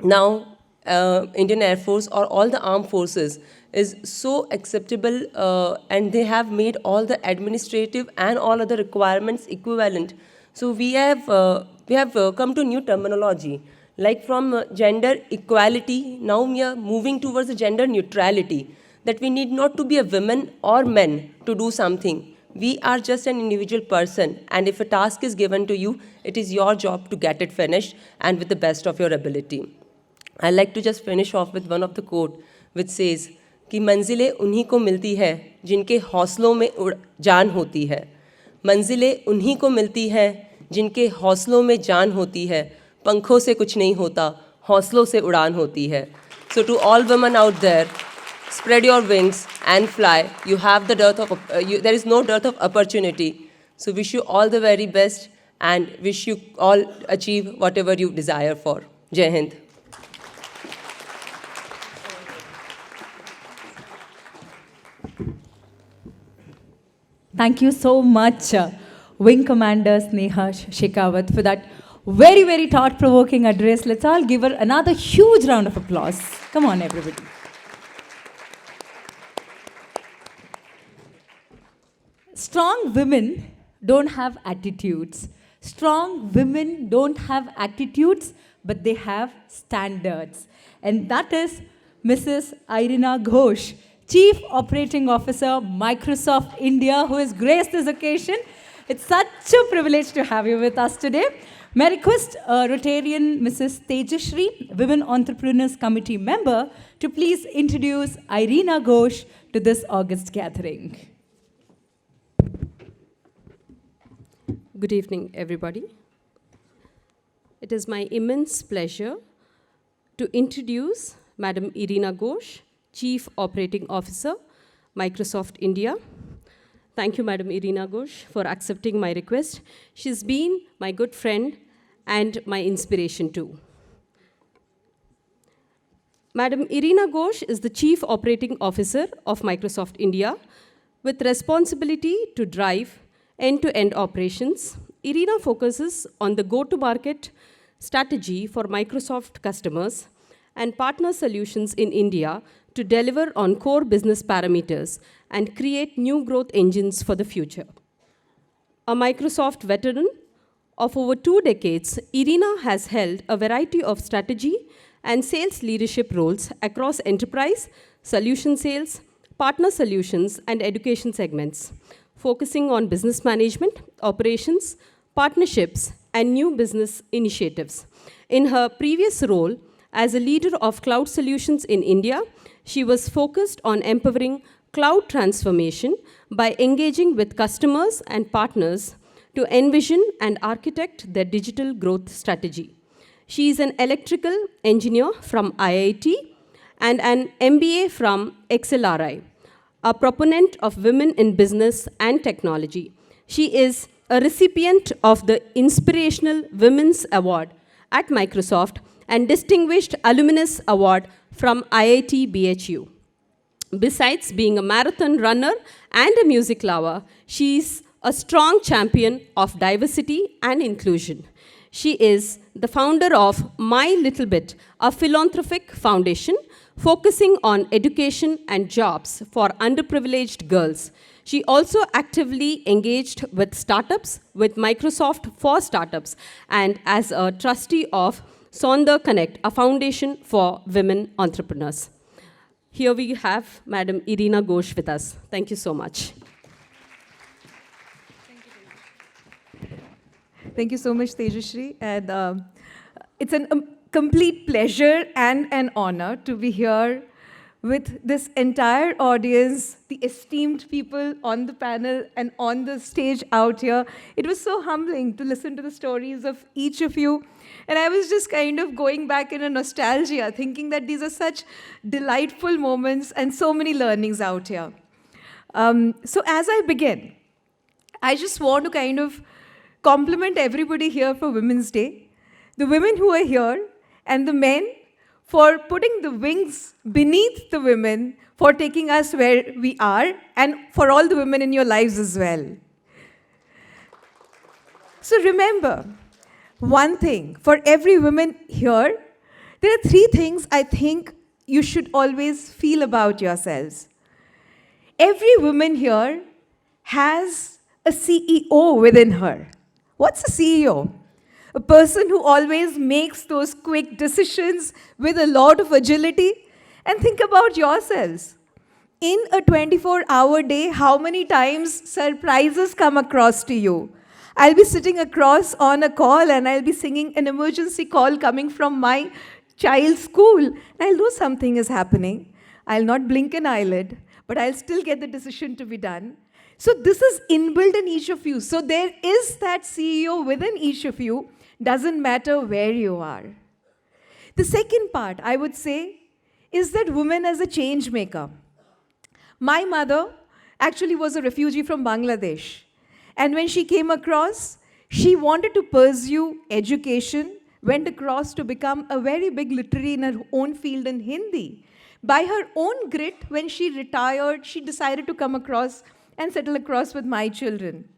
now Indian Air Force or all the armed forces is so acceptable and they have made all the administrative and all other requirements equivalent. So we have come to new terminology. Like from gender equality, now we are moving towards a gender neutrality. That we need not to be a woman or men to do something. We are just an individual person. And if a task is given to you, it is your job to get it finished and with the best of your ability. I like to just finish off with one of the quote which says, कि मंजिलें उन्हीं को मिलती है जिनके हौसलों में जान होती है. मंजिलें उन्हीं को मिलती हैं जिनके हौसलों में जान होती है. पंखों से कुछ नहीं होता, हौसलों से उड़ान होती है. So to all women out there, spread your wings and fly. You have the dearth of, there is no dearth of opportunity. So wish you all the very best and wish you all achieve whatever you desire for. Jai Hind. Thank you so much, Wing Commander Sneha Shekhawat, for that very, very thought-provoking address. Let's all give her another huge round of applause. Come on, everybody. Strong women don't have attitudes. Strong women don't have attitudes, but they have standards. And that is Mrs. Irina Ghosh, Chief Operating Officer, Microsoft India, who has graced this occasion. It's such a privilege to have you with us today. May I request Rotarian Mrs. Tejashri, Women Entrepreneurs Committee member, to please introduce Irina Ghosh to this August gathering. Good evening, everybody. It is my immense pleasure to introduce Madam Irina Ghosh, Chief Operating Officer, Microsoft India. Thank you, Madam Irina Ghosh, for accepting my request. She's been my good friend and my inspiration too. Madam Irina Ghosh is the Chief Operating Officer of Microsoft India with responsibility to drive end-to-end operations. Irina focuses on the go-to-market strategy for Microsoft customers and partner solutions in India to deliver on core business parameters and create new growth engines for the future. A Microsoft veteran of over 2 decades, Irina has held a variety of strategy and sales leadership roles across enterprise, solution sales, partner solutions, and education segments, focusing on business management, operations, partnerships, and new business initiatives. In her previous role as a leader of cloud solutions in India, she was focused on empowering cloud transformation by engaging with customers and partners to envision and architect their digital growth strategy. She is an electrical engineer from IIT and an MBA from XLRI, a proponent of women in business and technology. She is a recipient of the Inspirational Women's Award at Microsoft and Distinguished Alumnus Award from IIT BHU. Besides being a marathon runner and a music lover, she is a strong champion of diversity and inclusion. She is the founder of My Little Bit, a philanthropic foundation focusing on education and jobs for underprivileged girls. She also actively engaged with startups with Microsoft for Startups and as a trustee of Sonder Connect, a foundation for women entrepreneurs. Here we have Madam Irina Ghosh with us. Thank you so much. Thank you so much, Tejashree. And it's a complete pleasure and an honor to be here with this entire audience, the esteemed people on the panel and on the stage out here. It was so humbling to listen to the stories of each of you. And I was just kind of going back in a nostalgia, thinking that these are such delightful moments and so many learnings out here. So as I begin, I just want to kind of compliment everybody here for Women's Day, the women who are here, and the men for putting the wings beneath the women, for taking us where we are, and for all the women in your lives as well. So remember, one thing, for every woman here, there are 3 things I think you should always feel about yourselves. Every woman here has a CEO within her. What's a CEO? A person who always makes those quick decisions with a lot of agility. And think about yourselves. In a 24-hour day, how many times surprises come across to you? I'll be sitting across on a call and I'll be singing an emergency call coming from my child's school. And I'll know something is happening. I'll not blink an eyelid, but I'll still get the decision to be done. So this is inbuilt in each of you. So there is that CEO within each of you. Doesn't matter where you are. The second part, I would say, is that woman as a change maker. My mother actually was a refugee from Bangladesh. And when she came across, she wanted to pursue education, went across to become a very big literary in her own field in Hindi. By her own grit, when she retired, she decided to come across and settle across with my children.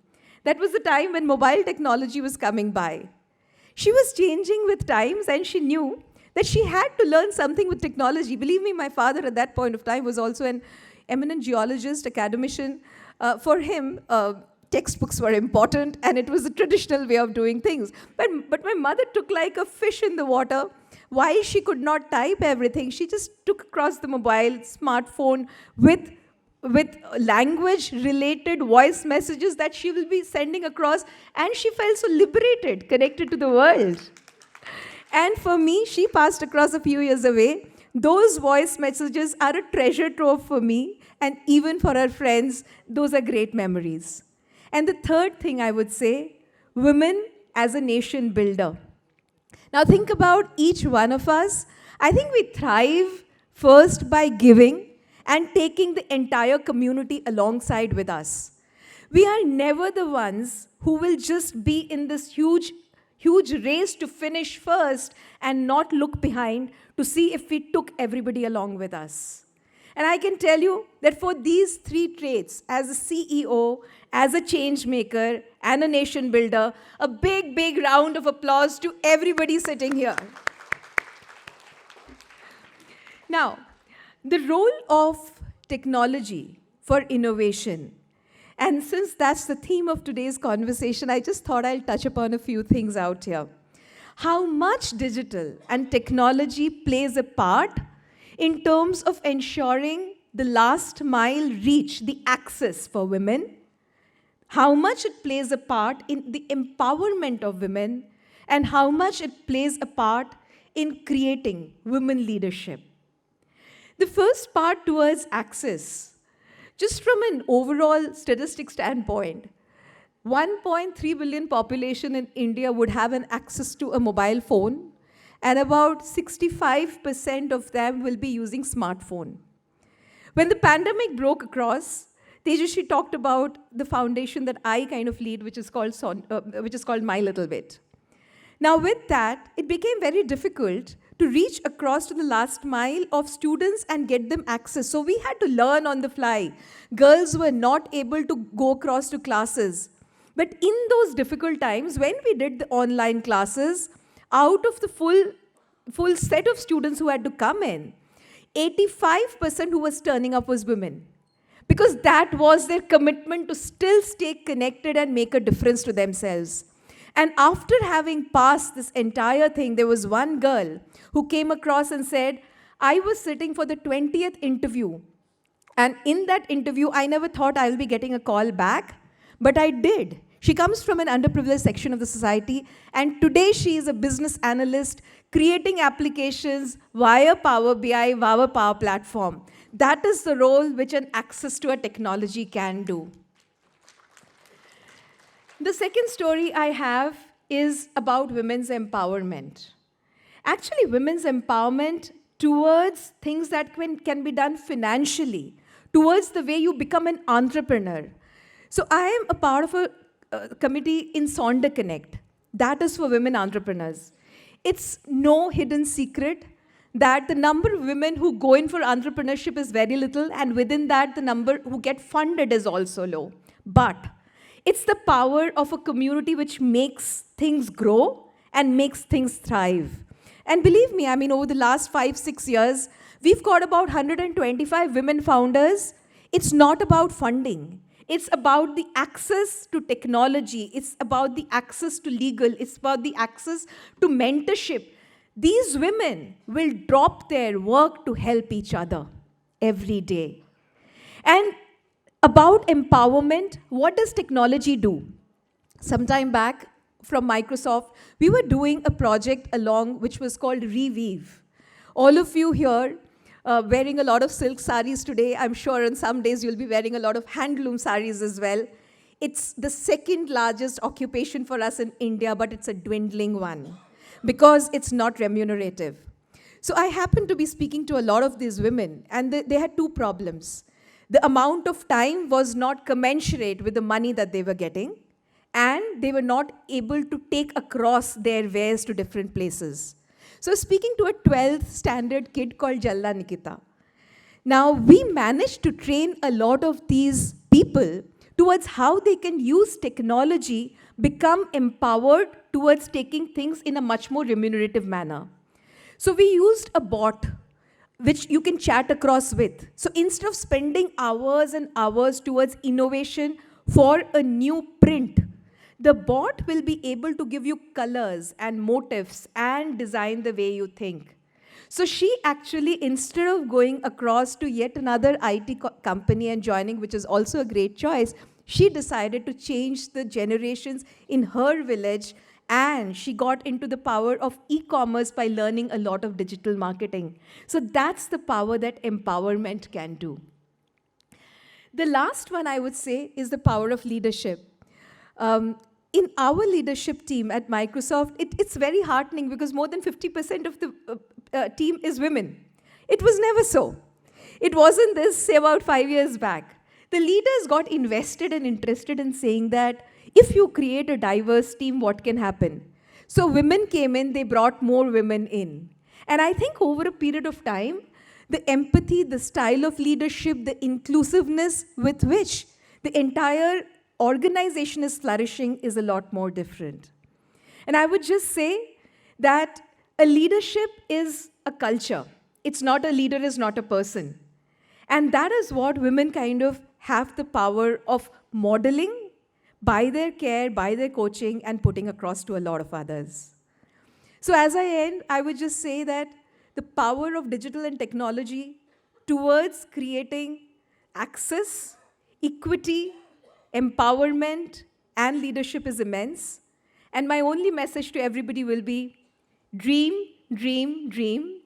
That was the time when mobile technology was coming by. She was changing with times and she knew that she had to learn something with technology. Believe me, my father at that point of time was also an eminent geologist, academician. For him, textbooks were important and it was a traditional way of doing things. But my mother took like a fish in the water. While she could not type everything, she just took across the mobile, smartphone with language-related voice messages that she will be sending across, and she felt so liberated, connected to the world. And for me, she passed across a few years away. Those voice messages are a treasure trove for me, and even for her friends, those are great memories. And the third thing I would say, women as a nation builder. Now think about each one of us. I think we thrive first by giving and taking the entire community alongside with us. We are never the ones who will just be in this huge race to finish first and not look behind to see if we took everybody along with us. And I can tell you that for these three traits, as a CEO, as a change maker, and a nation builder, a big, big round of applause to everybody sitting here. Now, the role of technology for innovation. And since that's the theme of today's conversation, I just thought I'll touch upon a few things out here. How much digital and technology plays a part in terms of ensuring the last mile reach, the access for women, how much it plays a part in the empowerment of women, and how much it plays a part in creating women leadership. The first part towards access, just from an overall statistic standpoint, 1.3 billion population in India would have an access to a mobile phone, and about 65% of them will be using smartphone. When the pandemic broke across, Tejashi talked about the foundation that I kind of lead, which is called My Little Bit. Now with that, it became very difficult to reach across to the last mile of students and get them access. So we had to learn on the fly. Girls were not able to go across to classes. But in those difficult times, when we did the online classes, out of the full set of students who had to come in, 85% who was turning up was women. Because that was their commitment to still stay connected and make a difference to themselves. And after having passed this entire thing, there was one girl who came across and said, I was sitting for the 20th interview. And in that interview, I never thought I'll be getting a call back, but I did. She comes from an underprivileged section of the society, and today she is a business analyst creating applications via Power BI, via Power Platform. That is the role which an access to a technology can do. The second story I have is about women's empowerment. Actually, women's empowerment towards things that can be done financially, towards the way you become an entrepreneur. So I am a part of a committee in Sonda Connect. That is for women entrepreneurs. It's no hidden secret that the number of women who go in for entrepreneurship is very little, and within that, the number who get funded is also low. But it's the power of a community which makes things grow and makes things thrive. And believe me, I mean, over the last 5-6 years, we've got about 125 women founders. It's not about funding. It's about the access to technology. It's about the access to legal. It's about the access to mentorship. These women will drop their work to help each other every day. And about empowerment, what does technology do? Sometime back from Microsoft, we were doing a project along which was called Reweave. All of you here wearing a lot of silk saris today. I'm sure on some days you'll be wearing a lot of handloom saris as well. It's the second largest occupation for us in India, but it's a dwindling one because it's not remunerative. So I happened to be speaking to a lot of these women, and they had two problems. The amount of time was not commensurate with the money that they were getting, and they were not able to take across their wares to different places. So speaking to a 12th standard kid called Jalla Nikita. Now, we managed to train a lot of these people towards how they can use technology, become empowered towards taking things in a much more remunerative manner. So we used a bot which you can chat across with. So instead of spending hours and hours towards innovation for a new print, the bot will be able to give you colors and motifs and design the way you think. So she actually, instead of going across to yet another IT company and joining, which is also a great choice, she decided to change the generations in her village, and she got into the power of e-commerce by learning a lot of digital marketing. So that's the power that empowerment can do. The last one I would say is the power of leadership. In our leadership team at Microsoft, it's very heartening because more than 50% of the team is women. It was never so. It wasn't this, say, about 5 years back. the leaders got invested and interested in saying that if you create a diverse team, what can happen? So women came in, they brought more women in. And I think over a period of time, the empathy, the style of leadership, the inclusiveness with which the entire organization is flourishing is a lot more different. And I would just say that a leadership is a culture. It's not a leader, is not a person. And that is what women kind of have the power of modeling by their care, by their coaching, and putting across to a lot of others. So as I end, I would just say that the power of digital and technology towards creating access, equity, empowerment, and leadership is immense. And my only message to everybody will be, dream, dream, dream.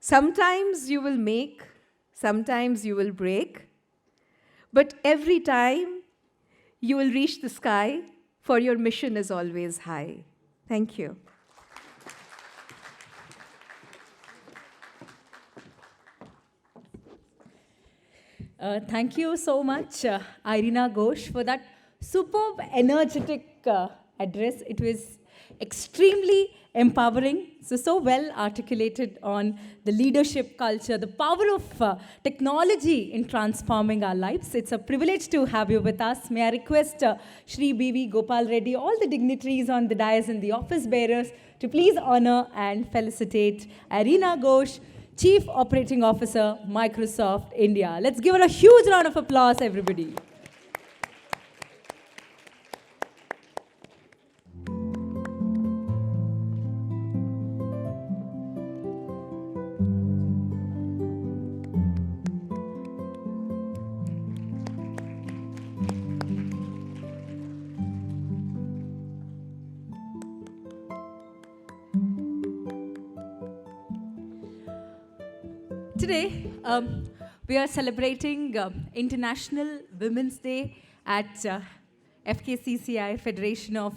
Sometimes you will make, sometimes you will break, but every time you will reach the sky, for your mission is always high. Thank you. Thank you so much, Irina Ghosh, for that superb, energetic address. It was extremely empowering, so well articulated on the leadership culture, the power of technology in transforming our lives. It's a privilege to have you with us. May I request Shri B.V. Gopal Reddy, all the dignitaries on the dais and the office bearers to please honor and felicitate Irina Ghosh, Chief Operating Officer, Microsoft India. Let's give her a huge round of applause, everybody. Today, we are celebrating International Women's Day at FKCCI, Federation of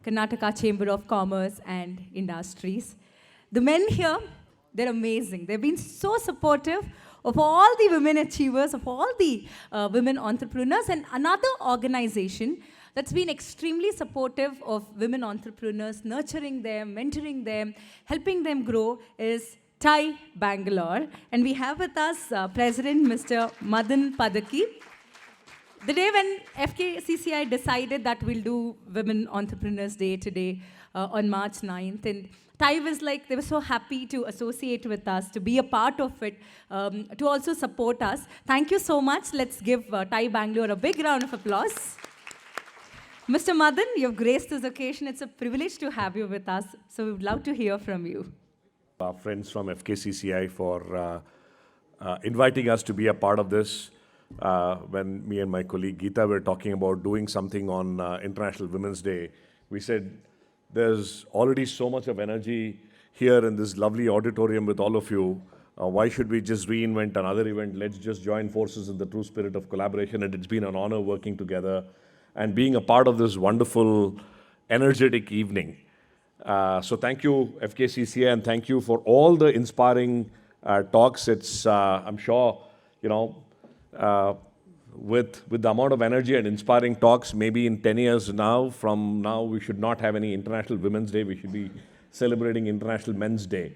Karnataka Chamber of Commerce and Industries. The men here, they're amazing. They've been so supportive of all the women achievers, of all the women entrepreneurs, and another organization that's been extremely supportive of women entrepreneurs, nurturing them, mentoring them, helping them grow is TIE Bangalore. And we have with us President Mr. Madan Padaki. The day when FKCCI decided that we'll do Women Entrepreneurs Day today on March 9th, and TIE was like, they were so happy to associate with us, to be a part of it, to also support us. Thank you so much. Let's give TIE Bangalore a big round of applause. Mr. Madan, you've graced this occasion. It's a privilege to have you with us, so we would love to hear from you. Our friends from FKCCI for inviting us to be a part of this. When me and my colleague Geeta were talking about doing something on International Women's Day, we said there's already so much of energy here in this lovely auditorium with all of you. Why should we just reinvent another event? Let's just join forces in the true spirit of collaboration, and it's been an honor working together and being a part of this wonderful, energetic evening. So thank you, FKCCI, and thank you for all the inspiring talks. It's, I'm sure, you know, with the amount of energy and inspiring talks, maybe in 10 years from now, we should not have any International Women's Day. We should be celebrating International Men's Day,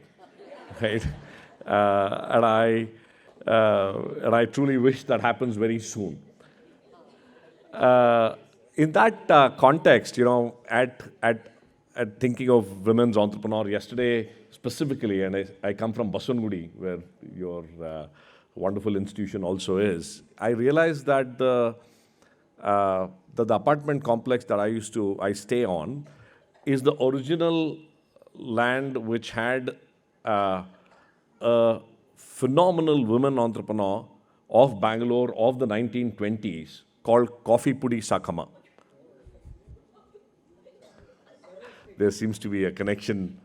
right? And I truly wish that happens very soon. In that context, you know, at thinking of women's entrepreneur yesterday specifically, and I come from Baswangudi, where your wonderful institution also is, I realized that the apartment complex that I stay on is the original land which had a phenomenal women entrepreneur of Bangalore of the 1920s called Coffee Pudi Sakama. There seems to be a connection.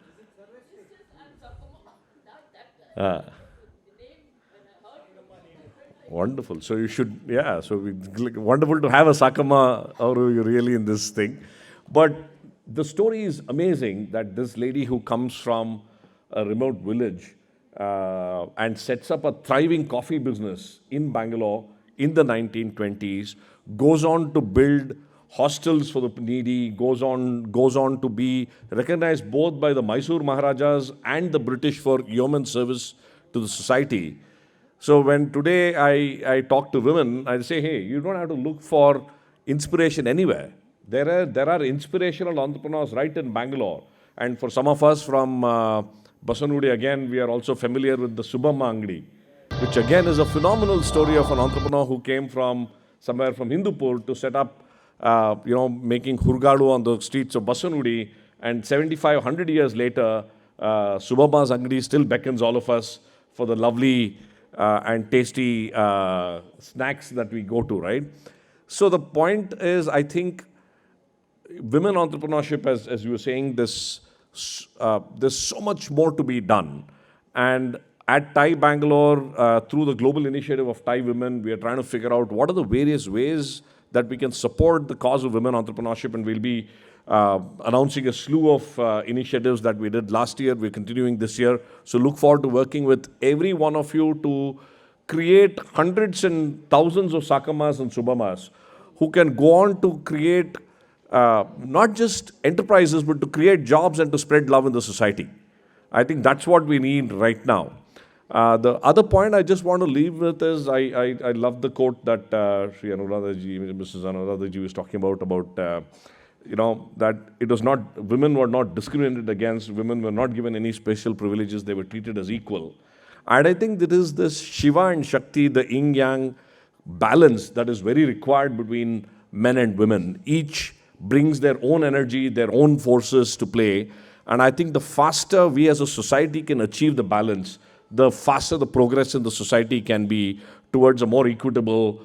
Wonderful. So you should, yeah, so it's wonderful to have a Sakama really in this thing. But the story is amazing that this lady who comes from a remote village and sets up a thriving coffee business in Bangalore in the 1920s, goes on to build hostels for the needy, goes on to be recognized both by the Mysore Maharajas and the British for yeoman service to the society. So when today I talk to women, I say, hey, you don't have to look for inspiration anywhere. There are inspirational entrepreneurs right in Bangalore. And for some of us from Basanudi, again, we are also familiar with the Subhamma Angadi, which again is a phenomenal story of an entrepreneur who came from somewhere from Hindupur to set up, making hurgadu on the streets of Basanudi. And 100 years later, Subhamma's Angadi still beckons all of us for the lovely and tasty snacks that we go to, right? So the point is, I think, women entrepreneurship, as you were saying, there's so much more to be done. And at TiE Bangalore, through the global initiative of TiE Women, we are trying to figure out what are the various ways that we can support the cause of women entrepreneurship, and we'll be announcing a slew of initiatives that we did last year. We're continuing this year. So look forward to working with every one of you to create hundreds and thousands of Sakamas and Subhamas who can go on to create not just enterprises, but to create jobs and to spread love in the society. I think that's what we need right now. The other point I just want to leave with is I love the quote that Mrs. Anuradhaji was talking about that it was not, women were not discriminated against, women were not given any special privileges, they were treated as equal. And I think that is this Shiva and Shakti, the yin-yang balance that is very required between men and women. Each brings their own energy, their own forces to play. And I think the faster we as a society can achieve the balance, the faster the progress in the society can be towards a more equitable,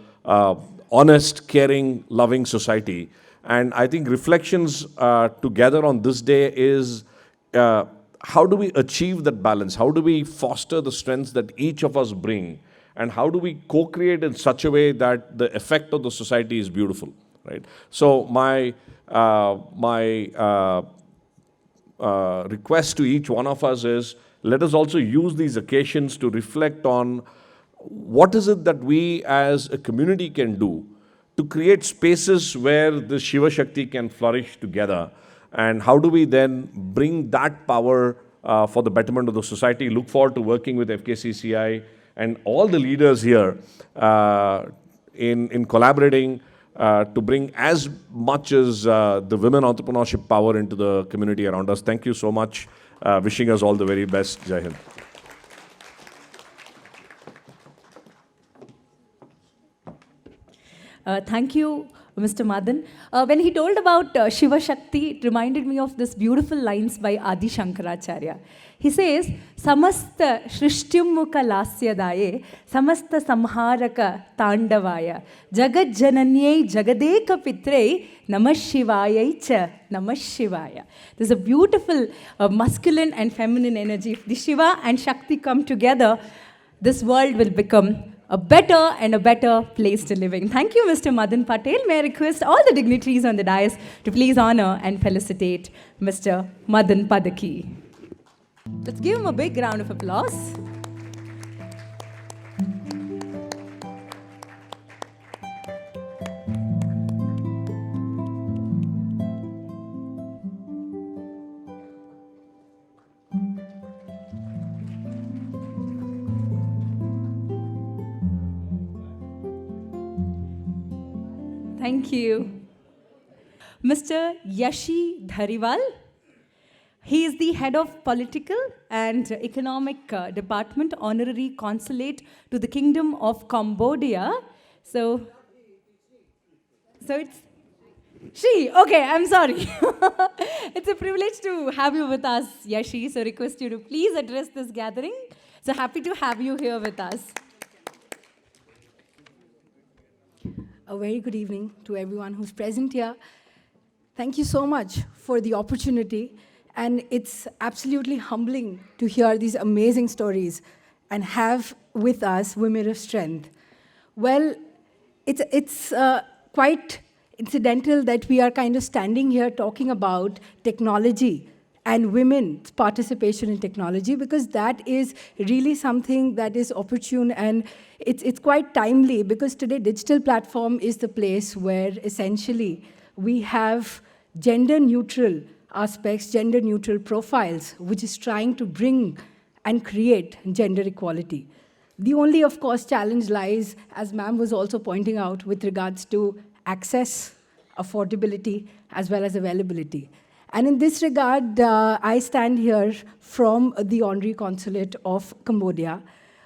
honest, caring, loving society. And I think reflections together on this day is how do we achieve that balance? How do we foster the strengths that each of us bring? And how do we co-create in such a way that the effect of the society is beautiful, right? So my request to each one of us is, let us also use these occasions to reflect on what is it that we as a community can do to create spaces where the Shiva Shakti can flourish together. And how do we then bring that power for the betterment of the society? Look forward to working with FKCCI and all the leaders here in collaborating to bring as much as the women entrepreneurship power into the community around us. Thank you so much. Wishing us all the very best. Jai Hind. Thank you, Mr. Madan. When he told about Shiva Shakti, it reminded me of this beautiful lines by Adi Shankaracharya. He says, Samasta Shrishtyumukha Lasyadaye, Samasta Samharaka Tandavaya, Jagad Jananyai Jagadeka Pitre, Namah Shivayai Cha, Namah Shivaya. There's a beautiful masculine and feminine energy. If the Shiva and Shakti come together, this world will become a better and a better place to live in. Thank you, Mr. Madan Patel. May I request all the dignitaries on the dais to please honor and felicitate Mr. Madan Padaki. Let's give him a big round of applause. Thank you. Mr. Yashi Dhariwal. He is the head of political and economic department, honorary consulate to the Kingdom of Cambodia. So it's Shri. Okay, I'm sorry. It's a privilege to have you with us, Yashi. So request you to please address this gathering. So happy to have you here with us. A very good evening to everyone who's present here. Thank you so much for the opportunity. And it's absolutely humbling to hear these amazing stories and have with us women of strength. Well, it's quite incidental that we are kind of standing here talking about technology and women's participation in technology, because that is really something that is opportune, and it's quite timely, because today digital platform is the place where essentially we have gender-neutral aspects, gender-neutral profiles, which is trying to bring and create gender equality. The only, of course, challenge lies, as ma'am was also pointing out, with regards to access, affordability, as well as availability. And in this regard, I stand here from the Honorary Consulate of Cambodia,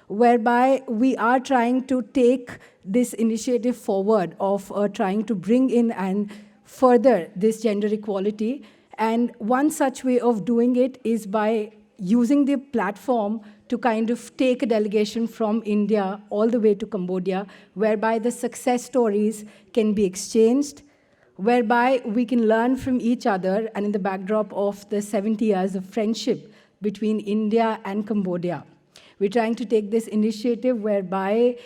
whereby we are trying to take this initiative forward of trying to bring in and further this gender equality. And one such way of doing it is by using the platform to kind of take a delegation from India all the way to Cambodia, whereby the success stories can be exchanged, whereby we can learn from each other, and in the backdrop of the 70 years of friendship between India and Cambodia. We're trying to take this initiative whereby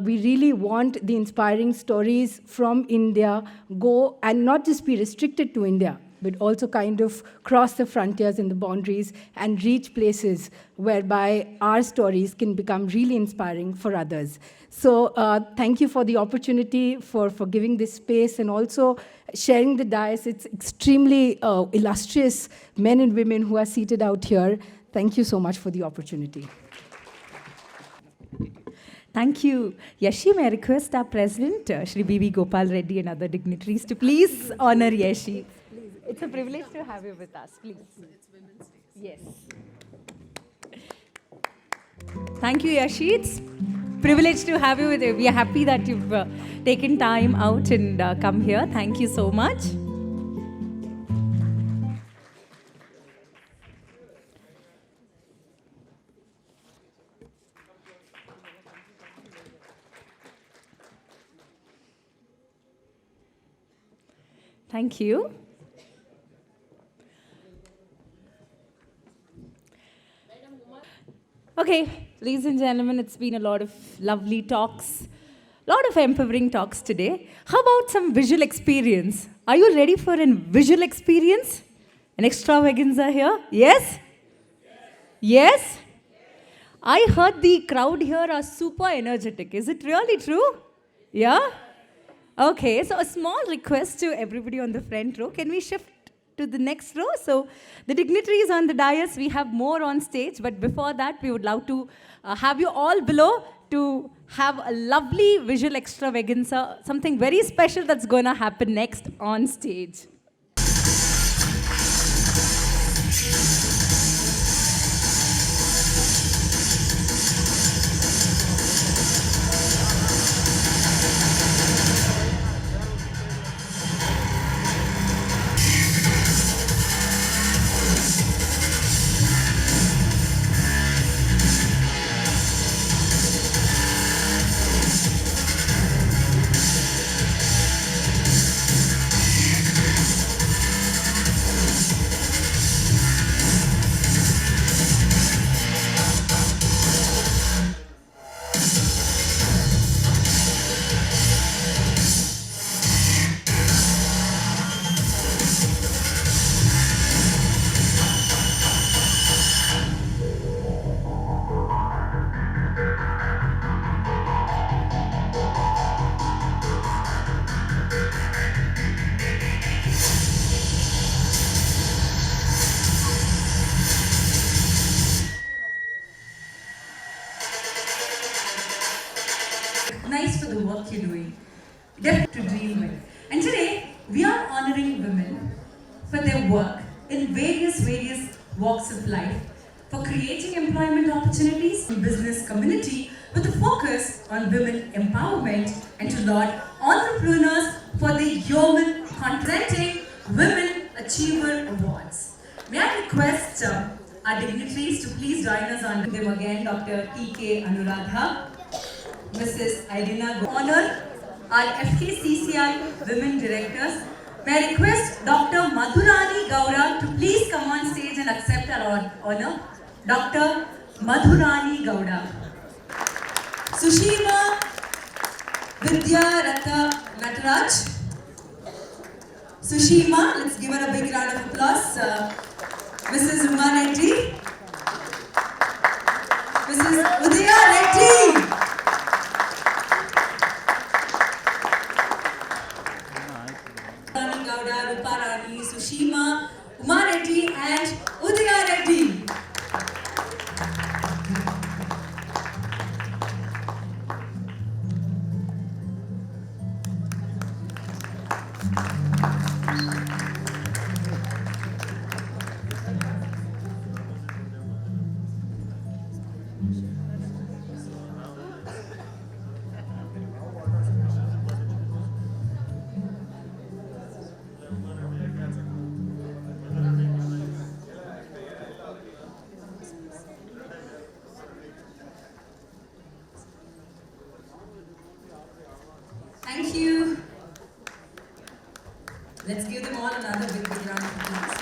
we really want the inspiring stories from India go and not just be restricted to India, but also kind of cross the frontiers and the boundaries and reach places whereby our stories can become really inspiring for others. So thank you for the opportunity, for giving this space, and also sharing the dais. It's extremely illustrious men and women who are seated out here. Thank you so much for the opportunity. Thank you. Yashi, may I request our President, Shri B.V. Gopal Reddy, and other dignitaries to please honor Yashi. It's a privilege to have you with us, please. It's Women's Day. Yes. Thank you, Yashi. It's privilege to have you with you. We are happy that you've taken time out and come here. Thank you so much. Thank you. Okay, ladies and gentlemen, it's been a lot of lovely talks, a lot of empowering talks today. How about some visual experience? Are you ready for a visual experience? An extravaganza here? Yes? Yes? I heard the crowd here are super energetic. Is it really true? Yeah? Okay, so a small request to everybody on the front row. Can we shift to the next row? So the dignitaries on the dais, we have more on stage, but before that, we would love to have you all below to have a lovely visual extravaganza, something very special that's going to happen next on stage. Nice for the work you're doing. Depth to dream with. And today, we are honoring women for their work in various walks of life, for creating employment opportunities in business community with a focus on women empowerment, and to laud entrepreneurs for the Yeoman Contracting Women Achiever Awards. May I request our dignitaries to please join us on them again, Dr. E.K. Anuradha, Mrs. Irina Go. Honor our FKCCI Women Directors. May I request Dr. Madhurani Gowda to please come on stage and accept our honor. Dr. Madhurani Gowda. Sushima Vidya Ratha Nataraj. Sushima, let's give her a big round of applause. Mrs. Uma Reddy, Mrs. Udaya Reddy, Rani Gowda, Rupa Rani, Sushima, Uma Reddy and Udaya Reddy. Thank you. Let's give them all another big round of applause.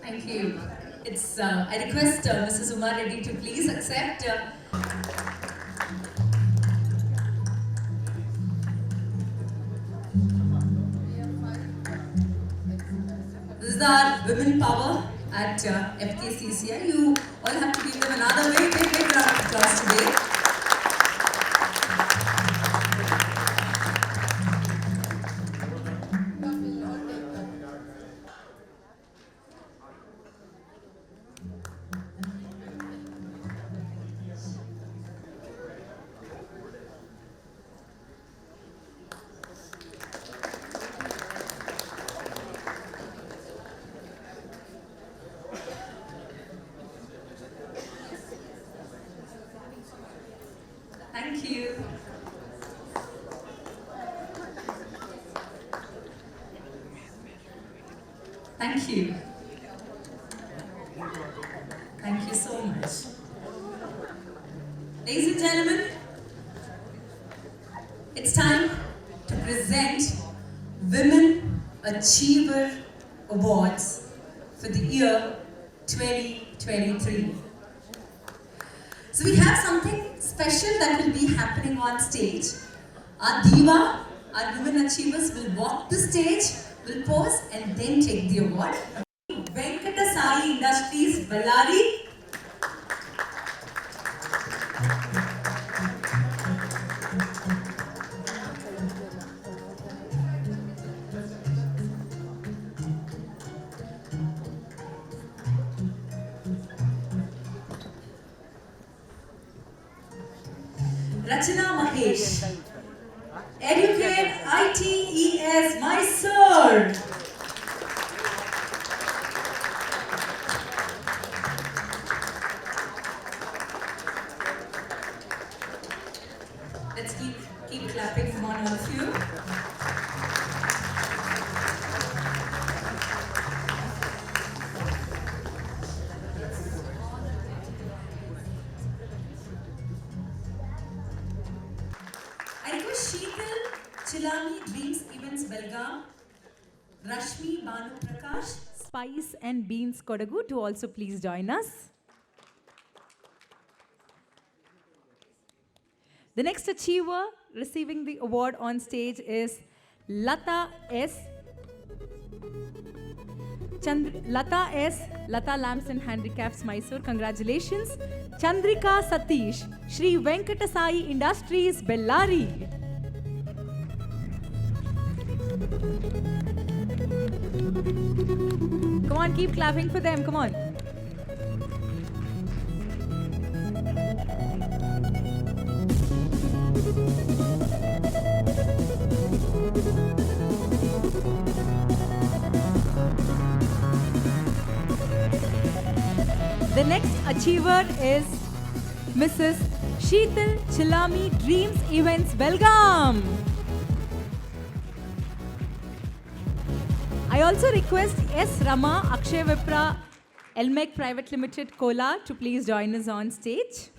Thank you. I request Mrs. Uma Reddy to please accept. This is our women power at FKCCI. You all have to give them another very big round of applause today. Thank you. Thank you. Thank you so much. Ladies and gentlemen, it's time to present Women Achiever Awards for the year 2023. So we have something special that will be happening on stage. Our diva, our women achievers will walk the stage, will pose and then take the award. FKCCI Industries, Bellary. Rachana Mahesh. Educate ITES Mysore. Let's keep clapping. Come on, all of you. I request Sheetal Chilami Dreams Events Belgaum, Rashmi Banu Prakash, Spice and Beans Kodagu to also please join us. The next achiever receiving the award on stage is Lata S. Lata Lamps and Handicaps Mysore. Congratulations. Chandrika Satish, Shri Venkatasai Industries, Bellary. Come on, keep clapping for them. Come on. The next achiever is Mrs. Sheetal Chilami Dreams Events Belgaum. I also request S. Rama Akshay Vipra Elmec Private Limited Kola to please join us on stage.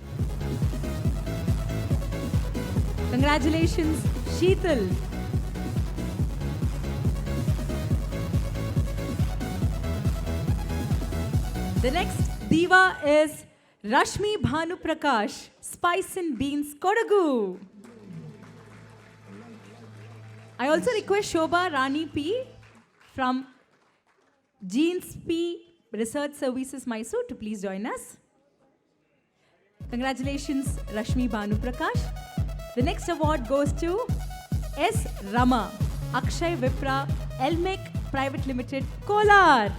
Congratulations, Sheetal. The next diva is Rashmi Bhanu Prakash, Spice and Beans, Kodagu. I also request Shobha Rani P from Jeans P Research Services, Mysore, to please join us. Congratulations, Rashmi Bhanu Prakash. The next award goes to S. Rama, Akshay Vipra, Elmec Private Limited, Kolar.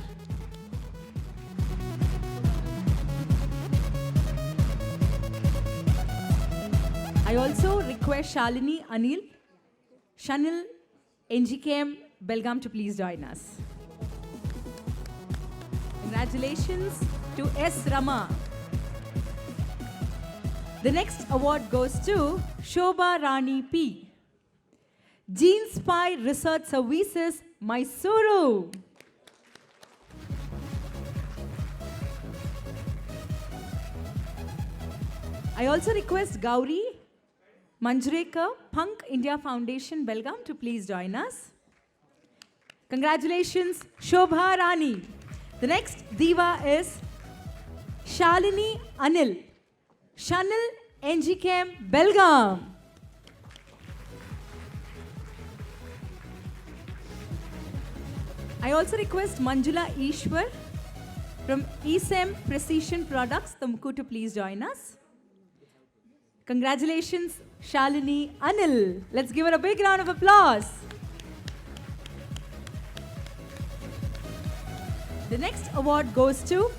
I also request Shalini Anil, Shanil, NGKM, Belgaum, to please join us. Congratulations to S. Rama. The next award goes to Shobha Rani P, Gene Spy Research Services, Mysuru. I also request Gauri Manjrekar, Punk India Foundation, Belgaum, to please join us. Congratulations, Shobha Rani. The next diva is Shalini Anil, Shanil, NGKM, Belgaum. I also request Manjula Ishwar from ESEM Precision Products, Tumku, to please join us. Congratulations, Shalini Anil. Let's give her a big round of applause. The next award goes to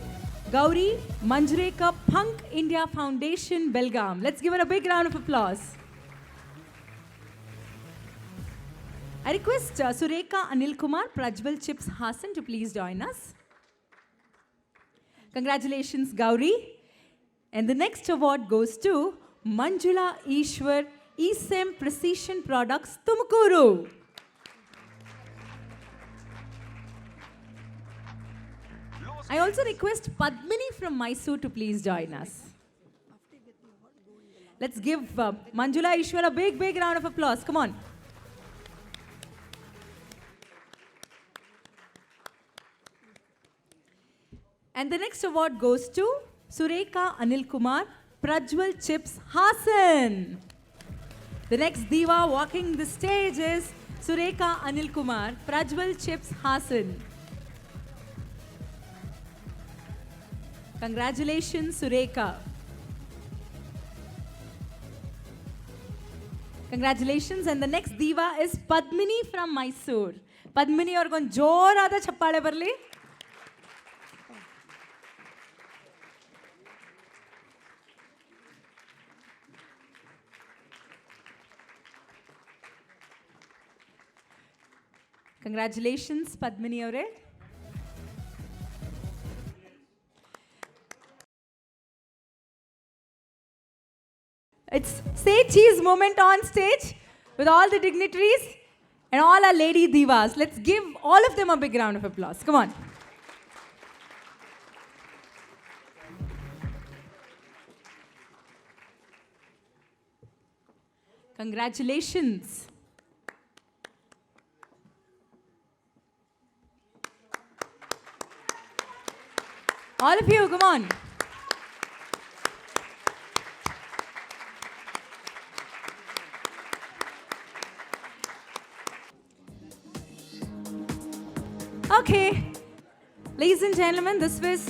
Gauri Manjrekar, Punk India Foundation, Belgaum. Let's give her a big round of applause. I request Sureka Anil Kumar, Prajwal Chips Hasan, to please join us. Congratulations, Gauri. And the next award goes to Manjula Ishwar, ESEM Precision Products, Tumkuru. I also request Padmini from Mysore to please join us. Let's give Manjula Ishwar a big, big round of applause. Come on. And the next award goes to Sureka Anil Kumar, Prajwal Chips Hasan. The next diva walking the stage is Sureka Anil Kumar, Prajwal Chips Hasan. Congratulations, Sureka. Congratulations. And the next diva is Padmini from Mysore. Padmini, or gon jorada chappale barli. Congratulations, Padmini Aure. It's Say Cheese moment on stage with all the dignitaries and all our lady divas. Let's give all of them a big round of applause. Come on. Congratulations. All of you, come on. Okay, ladies and gentlemen, this was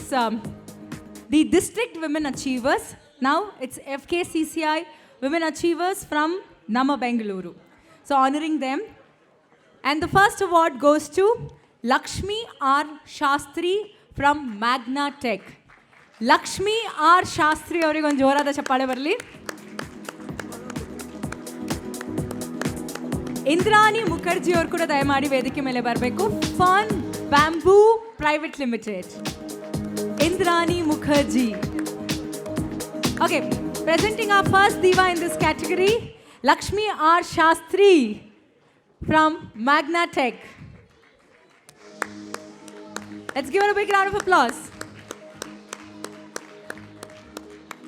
the District Women Achievers. Now it's FKCCI Women Achievers from Nama Bengaluru. So honoring them. And the first award goes to Lakshmi R. Shastri from Magna Tech. Lakshmi R. Shastri avರಿಗೆ ಒಂದು ಜೋರಾದ ಚಪ್ಪಾಳೆ ಬರಲಿ. ಇಂದ್ರಾಣಿ ಮುಖರ್ಜಿ ಅವರು ಕೂಡ ದಯಮಾಡಿ ವೇದಿಕೆ ಮೇಲೆ ಬರಬೇಕು. Fun bamboo private limited. Indrani Mukherjee. Okay, presenting our first diva in this category, Lakshmi R. Shastri from Magna Tech. Let's give her a big round of applause.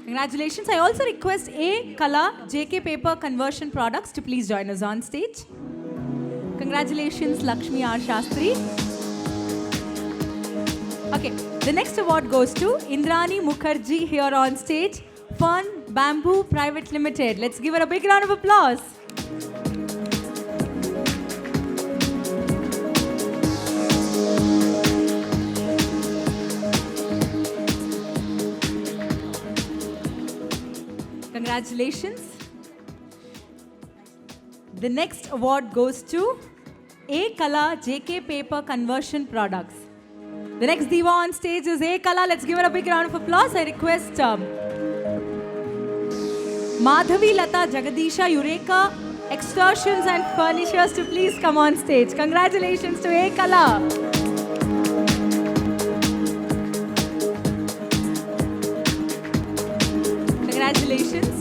Congratulations. I also request A. Kala, JK Paper Conversion Products, to please join us on stage. Congratulations, Lakshmi R. Shastri. Okay, the next award goes to Indrani Mukherjee here on stage, Fern Bamboo Private Limited. Let's give her a big round of applause. Congratulations. The next award goes to A Kala JK Paper Conversion Products. The next diva on stage is A Kala. Let's give her a big round of applause. I request Madhavi Lata Jagadisha Eureka Extortions and Furnishers to please come on stage. Congratulations to A Kala. Congratulations.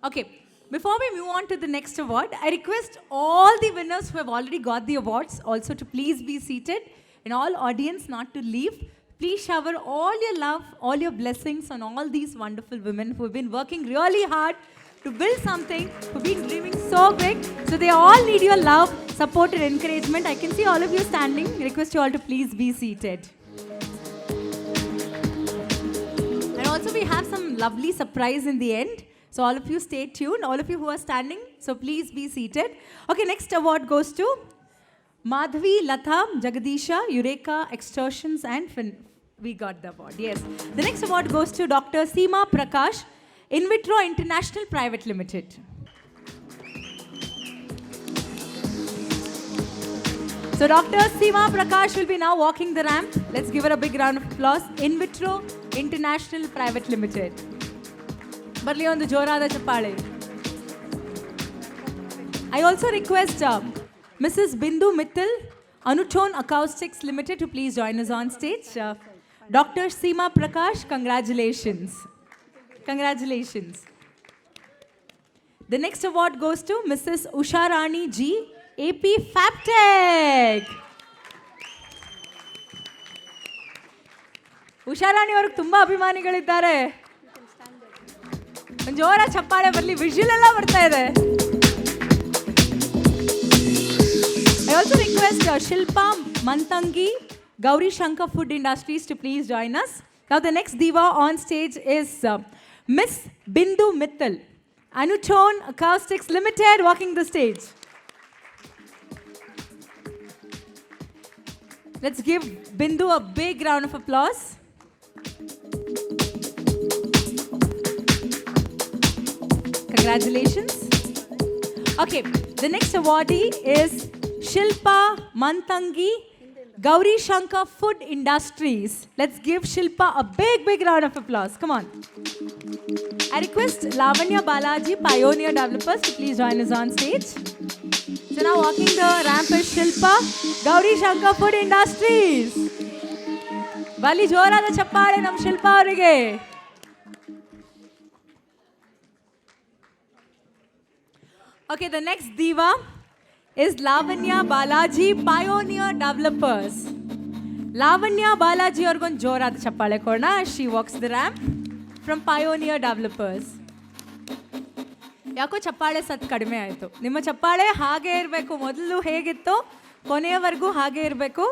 Okay, before we move on to the next award, I request all the winners who have already got the awards also to please be seated, and all audience not to leave. Please shower all your love, all your blessings on all these wonderful women who have been working really hard to build something, who have been dreaming so big. So they all need your love, support and encouragement. I can see all of you standing. I request you all to please be seated. And also we have some lovely surprise in the end. So all of you stay tuned, all of you who are standing, so please be seated. Okay, next award goes to Madhavi Lata Jagadisha Eureka Extortions and we got the award, yes. The next award goes to Dr. Seema Prakash, In Vitro International Private Limited. So Dr. Seema Prakash will be now walking the ramp. Let's give her a big round of applause. In Vitro International Private Limited. Barli ondu jorada chappale. I also request Mrs. Bindu Mittal, Anutone Acoustics Limited to please join us on stage. Dr. Seema Prakash, congratulations. Congratulations. The next award goes to Mrs. Usha Rani G, AP FabTech. Usha Rani avarge tumba abhiಮಾನಿಗಳಿದ್ದಾರೆ. ಒಂದು ಜೋರ ಚಪ್ಪಾಳೆ ಬರಲಿ, visual ಎಲ್ಲ ಬರ್ತಾ ಇದೆ. I also request Shilpa Mantangi, Gauri Shankar Food Industries to please join us. Now the next diva on stage is Miss Bindu Mittal, Anutone Acoustics Limited, walking the stage. Let's give Bindu a big round of applause. Congratulations. Okay, the next awardee is Shilpa Mantangi, Gauri Shankar Food Industries. Let's give Shilpa a big round of applause. Come on. I request Lavanya Balaji, Pioneer Developers, to please join us on stage. So now walking the ramp is Shilpa, Gauri Shankar Food Industries. Bali jorada chappale nam Shilpa avrige. Okay, the next diva is Lavanya Balaji, Pioneer Developers. Lavanya Balaji avrige jorada chappale kodna. She walks the ramp from Pioneer Developers. ಯಾಕೋ ಚಪ್ಪಾಳೆ ಸತ್ ಕಡಿಮೆ ಆಯಿತು. ನಿಮ್ಮ ಚಪ್ಪಾಳೆ ಹಾಗೆ ಇರಬೇಕು, ಮೊದಲು ಹೇಗಿತ್ತು ಕೊನೆಯವರೆಗೂ ಹಾಗೆ ಇರಬೇಕು.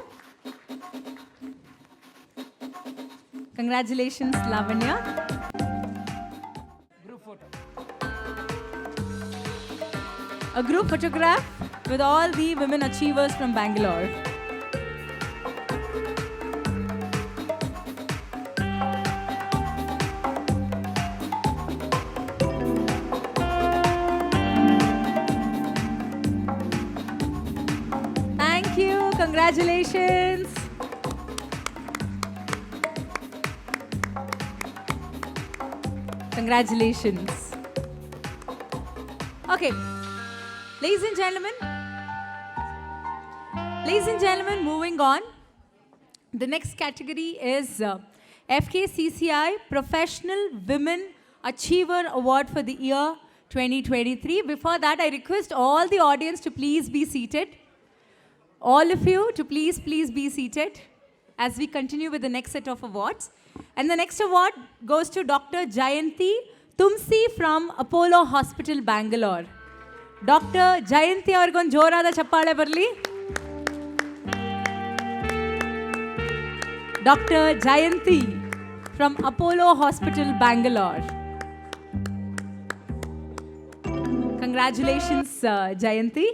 Congratulations, Lavanya. A group photograph with all the women achievers from Bangalore. Thank you. Congratulations. Congratulations. Okay. Ladies and gentlemen, moving on. The next category is FKCCI Professional Women Achiever Award for the year 2023. Before that, I request all the audience to please be seated. All of you to please be seated as we continue with the next set of awards. And the next award goes to Dr. Jayanti Tumsi from Apollo Hospital, Bangalore. Dr. Jayanti avargondu jorada chappale barli. Dr. Jayanti from Apollo Hospital, Bangalore. Congratulations, Jayanti.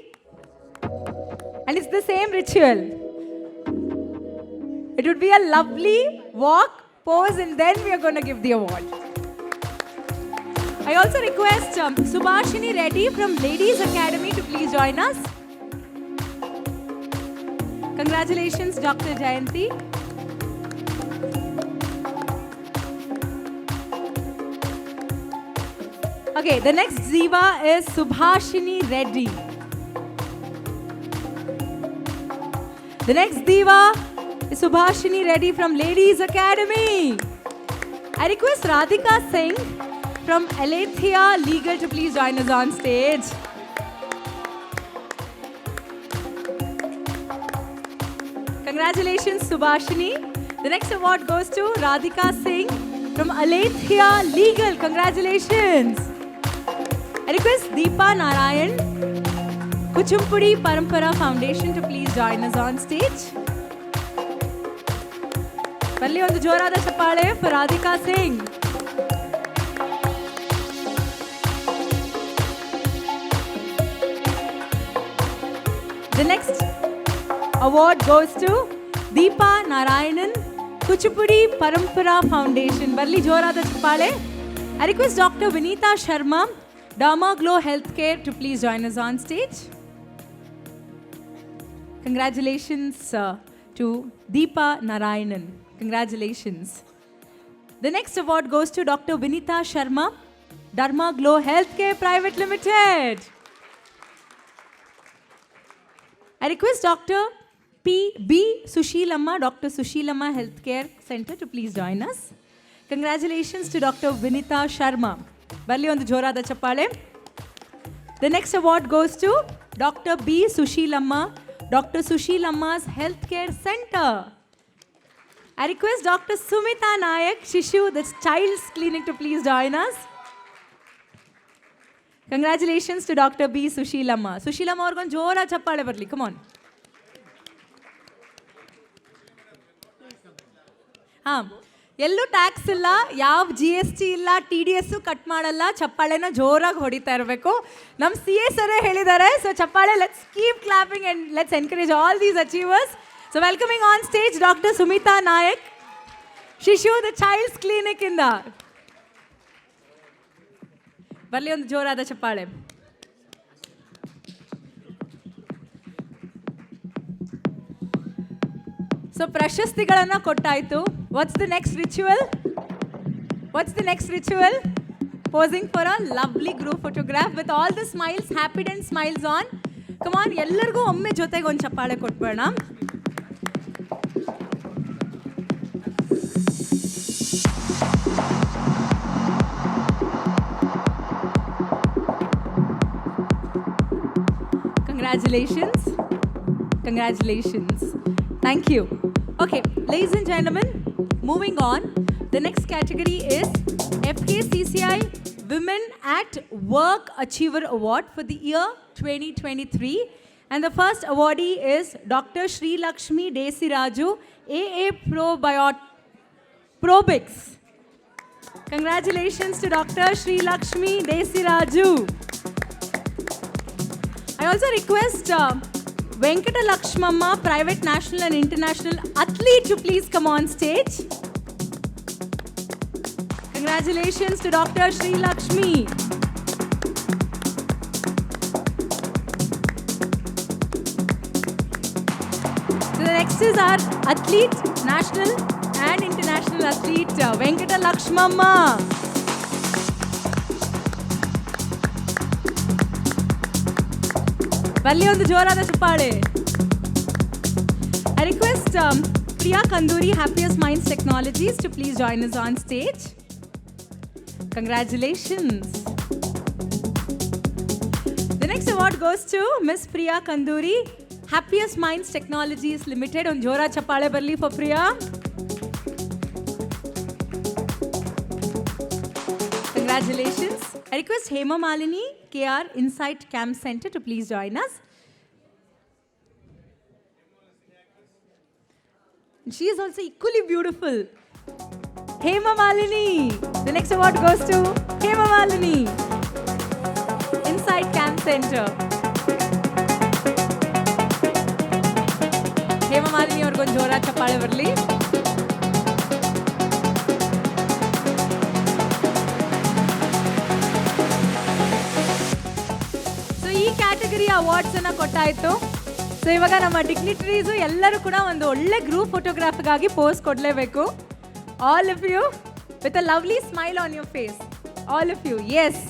And it's the same ritual. It would be a lovely walk, pose, and then we are going to give the award. I also request Subhashini Reddy from Ladies Academy to please join us. Congratulations, Dr. Jayanti. Okay, the next Ziva is Subhashini Reddy. The next Diva is Subhashini Reddy from Ladies Academy. I request Radhika Singh from Alethea Legal to please join us on stage. Congratulations, Subhashini. The next award goes to Radhika Singh from Alethea Legal. Congratulations. I request Deepa Narayan, Kuchumpudi Parampara Foundation to please join us on stage. Balli ಒಂದು ಜೋರಾದ ಚಪ್ಪಾಳೆ for Radhika Singh. The next award goes to Deepa Narayanan, Kuchipudi Parampara Foundation. Balli ಜೋರಾದ ಚಪ್ಪಾಳೆ. I request Dr. Vinita Sharma, Dharma Glow Healthcare to please join us on stage. Congratulations to Deepa Narayanan. Congratulations. The next award goes to Dr. Vinita Sharma, Dharma Glow Healthcare Private Limited. I request Dr. P.B. Sushilamma, Dr. Sushilamma Healthcare Center to please join us. Congratulations to Dr. Vinita Sharma. Balli ಒಂದು ಜೋರಾದ ಚಪ್ಪಾಳೆ. The next award goes to Dr. B. Sushilamma, Dr. Sushilamma's Healthcare Center. I request Dr. Sumita Nayak, Shishu, the Child's Clinic to please join us. Congratulations to Dr. B. Sushilamma. Sushilamma ಅವ್ರಿಗೊಂದು ಜೋರ ಚಪ್ಪಾಳೆ ಬರಲಿ. Come on. ಎಲ್ಲೂ tax ಇಲ್ಲ, ಯಾವ GST ಇಲ್ಲ, TDS cut ಮಾಡಲ್ಲ, ಚಪ್ಪಾಳೆನ ಜೋರಾಗಿ ಹೊಡಿತಾ ಇರಬೇಕು. ನಮ್ಮ CA ಸರೇ ಹೇಳಿದ್ದಾರೆ. ಸೊ ಚಪ್ಪಾಳೆ, let's keep clapping and let's encourage all these achievers. So welcoming on stage Dr. Sumita Nayak, Shishu, the Child's Clinic ಇಂದ. ಬರ್ಲಿ ಒಂದು ಜೋರಾದ ಚಪ್ಪಾಳೆ. ಸೊ ಪ್ರಶಸ್ತಿಗಳನ್ನು ಕೊಟ್ಟಾಯಿತು. What's the next ritual? What's the next ritual? Posing for a lovely group photograph with all the smiles, happy and smiles on. Come on, ಎಲ್ಲರಿಗೂ ಒಮ್ಮೆ ಜೊತೆಗೆ ಒಂದು ಚಪ್ಪಾಳೆ ಕೊಟ್ಬೇಡ. Congratulations. Congratulations. Thank you. Okay, ladies and gentlemen, moving on. The next category is FKCCI Women at Work Achiever Award for the year 2023. And the first awardee is Dr. Sri Lakshmi Desiraju, AA Probix. Congratulations to Dr. Sri Lakshmi Desiraju. I also request Venkata Lakshmamma, private national and international athlete, to please come on stage. Congratulations to Dr. Sri Lakshmi. So the next is our athlete, national and international athlete, Venkata Lakshmamma. Balli ಒಂದು ಜೋರಾದ ಚಪ್ಪಾಳೆ. I request Priya Kanduri, Happiest Minds Technologies, to please join us on stage. Congratulations. The next award goes to Miss Priya Kanduri, Happiest Minds Technologies Limited. ಒಂದು ಜೋರ ಚಪ್ಪಾಳೆ ಬರಲಿ for Priya. Congratulations. I request Hema Malini, KR Insight Camp Center, to please join us. She is also equally beautiful. Hema Malini. The next award goes to Hema Malini. Inside Camp Center. Hema Malini ಅವ್ರಿಗೊಂದು ಜೋರ ಚಪ್ಪಾಳೆ ಬರಲಿ. So ಈ category ಅವಾರ್ಡ್ಸನ್ನು ಕೊಟ್ಟಾಯಿತು. So ಇವಾಗ ನಮ್ಮ ಡಿಗ್ನಿಟರೀಸು ಎಲ್ಲರೂ ಕೂಡ ಒಂದು ಒಳ್ಳೆ ಗ್ರೂಪ್ ಫೋಟೋಗ್ರಾಫಿಗಾಗಿ ಪೋಸ್ ಕೊಡಲೇಬೇಕು. All of you with a lovely smile on your face. All of you, yes.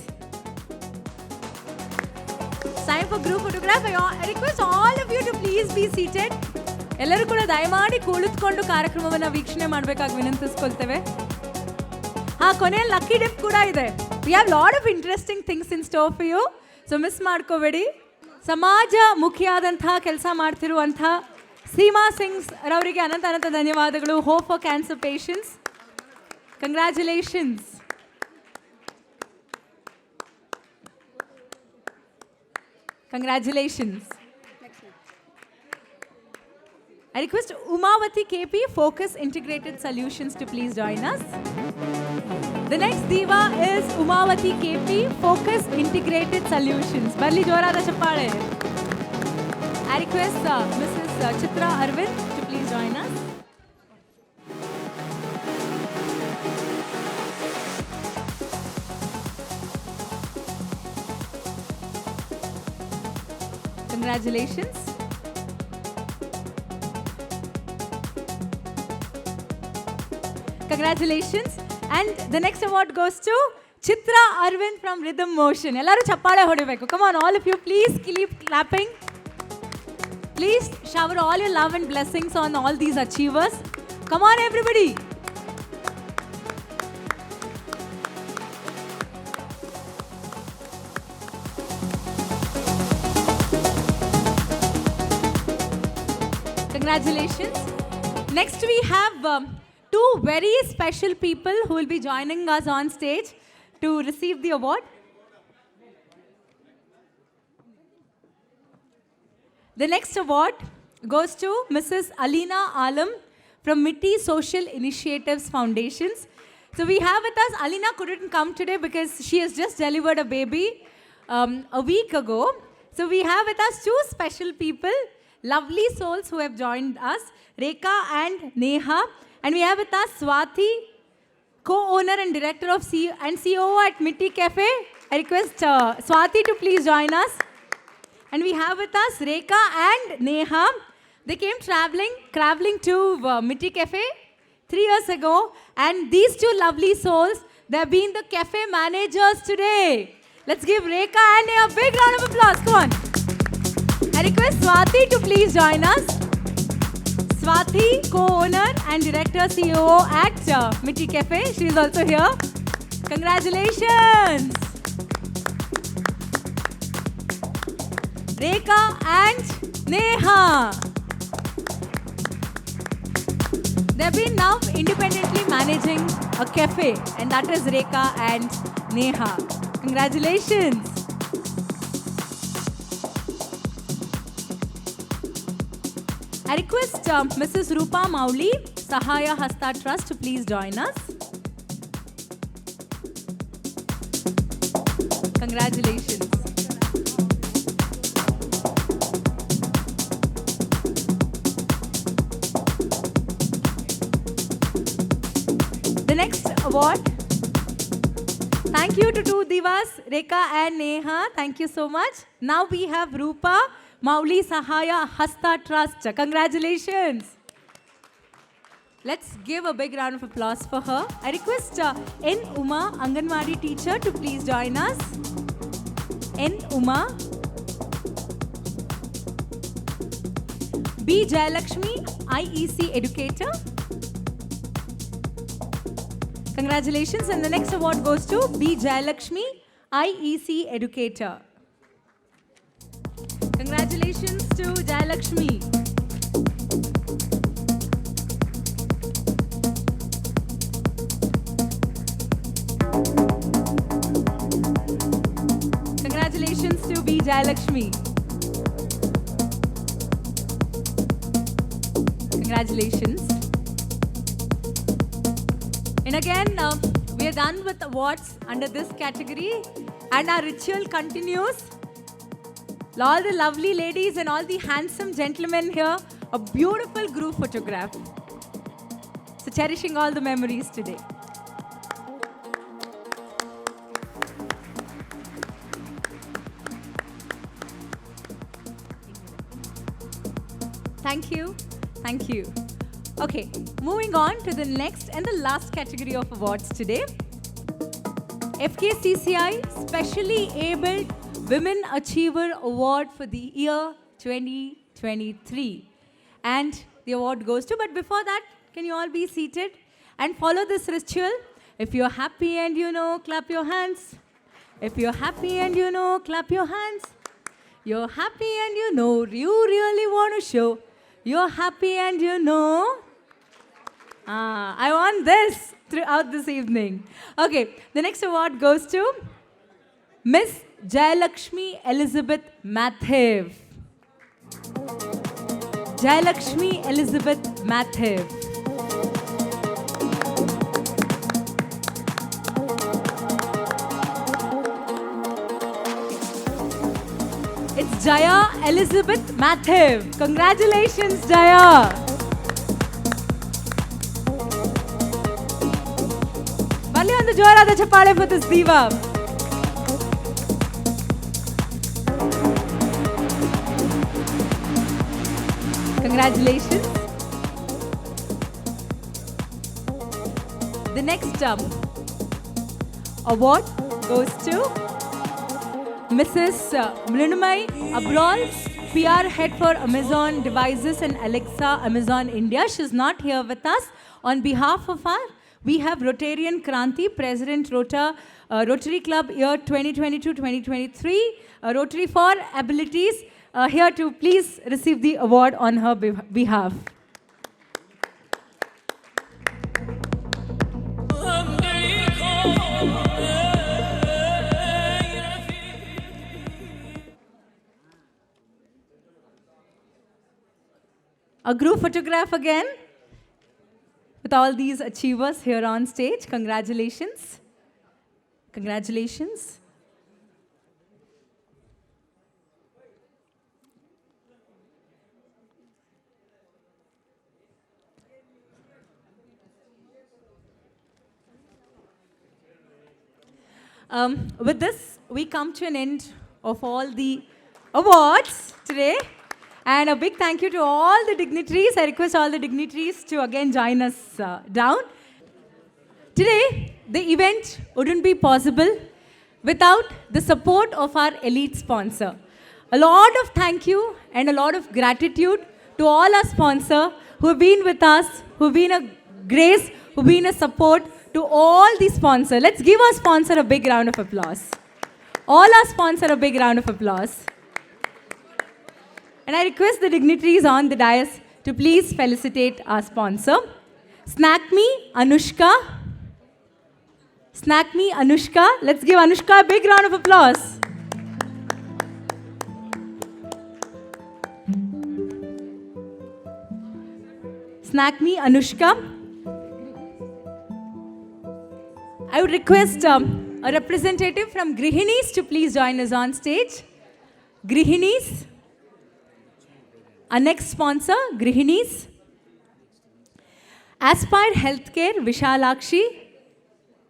Time for group photograph. I request all of you to please be seated. ಎಲ್ಲರೂ ಕೂಡ ದಯಮಾಡಿ ಕುಳಿತುಕೊಂಡು ಕಾರ್ಯಕ್ರಮವನ್ನು ವೀಕ್ಷಣೆ ಮಾಡಬೇಕಾಗಿ ವಿನಂತಿಸ್ಕೊಳ್ತೇವೆ. ಕೊನೆಯಲ್ಲಿ ಲಕ್ಕಿ ಡಿಪ್ ಕೂಡ ಇದೆ. We have lot of interesting things in store for you. So miss ಮಾಡ್ಕೋಬೇಡಿ. ಸಮಾಜ ಮುಖಿಯಾದಂತಹ ಕೆಲಸ ಮಾಡ್ತಿರುವಂಥ ಸೀಮಾ ಸಿಂಗ್ಸ್ ರವರಿಗೆ ಅನಂತ ಧನ್ಯವಾದಗಳು. Hope for cancer patients. Congratulations. Congratulations. I request Umavati KP, Focus Integrated Solutions, to please join us. The next diva is Umavati KP, Focus Integrated Solutions. Barli jorada chappale. I request Mrs. Chitra Arvind to please join us. Congratulations. Congratulations. And the next award goes to Chitra Arvind from Rhythm Motion. Ellaru chappale hodebeku. Come on, all of you, please keep clapping. Please shower all your love and blessings on all these achievers. Come on, everybody. Congratulations. Next we have two very special people who will be joining us on stage to receive the award. The next award goes to Mrs. Alina Alam from Mitti Social Initiatives Foundations. So we have with us, Alina couldn't come today because she has just delivered a baby a week ago. So we have with us two special people, lovely souls who have joined us, Rekha and Neha. And we have with us Swati, co-owner and director of and COO at Mitti Cafe. I request Swati to please join us. And we have with us Rekha and Neha. They came traveling to Mitti Cafe 3 years ago. And these two lovely souls, they have been the cafe managers today. Let's give Rekha and Neha a big round of applause. Come on. I request Swati to please join us. Swati, co-owner and director COO at Mitti Cafe. She is also here. Congratulations. Rekha and Neha. They've been now independently managing a cafe, and that is Rekha and Neha. Congratulations. I request Mrs. Rupa Mauli, Sahaya Hasta Trust, to please join us. Congratulations. The next award. Thank you to two divas, Rekha and Neha. Thank you so much. Now we have Rupa Mauli Sahaya Hasta Trust. Congratulations. Let's give a big round of applause for her. I request N. Uma, Anganwadi teacher, to please join us. N. Uma. B. Jayalakshmi, IEC educator. Congratulations. And the next award goes to B. Jayalakshmi, IEC educator. Congratulations to Jayalakshmi. Congratulations to B. Jayalakshmi. Congratulations. And again, we are done with awards under this category, and our ritual continues. All the lovely ladies and all the handsome gentlemen here, a beautiful group photograph. So cherishing all the memories today. Thank you. Thank you. Okay, moving on to the next and the last category of awards today. FKCCI Specially Abled Women Achiever Award for the year 2023. And the award goes to, but before that, can you all be seated and follow this ritual? If you're happy and you know, clap your hands. If you're happy and you know, clap your hands. You're happy and you know, you really want to show. You're happy and you know. I want this throughout this evening. Okay, the next award goes to Miss Jayalakshmi Elizabeth Matthew. Jayalakshmi Elizabeth Matthew. It's Jaya Elizabeth Matthew. Congratulations, Jaya. Bali on the Jora the Chapale for this diva. Congratulations. The next award goes to Mrs. Mrinumai Abrol, PR Head for Amazon Devices and Alexa, Amazon India. She's not here with us. On behalf of her, we have Rotarian Kranti, President Rotary Club year 2022-2023, Rotary for Abilities, here to please receive the award on her behalf. A group photograph again with all these achievers here on stage. Congratulations. Congratulations. With this, we come to an end of all the awards today. And a big thank you to all the dignitaries. I request all the dignitaries to again join us down. Today, the event wouldn't be possible without the support of our elite sponsor. A lot of thank you and a lot of gratitude to all our sponsors who have been with us, who have been a grace, who have been a support to all the sponsors. Let's give our sponsor a big round of applause. All our sponsors a big round of applause. And I request the dignitaries on the dais to please felicitate our sponsor. Snack Me Anushka. Snack Me Anushka. Let's give Anushka a big round of applause. Snack Me Anushka. I would request a representative from Grihinis to please join us on stage. Grihinis. Our next sponsor, Grihinis. Aspire Healthcare, Vishalakshi.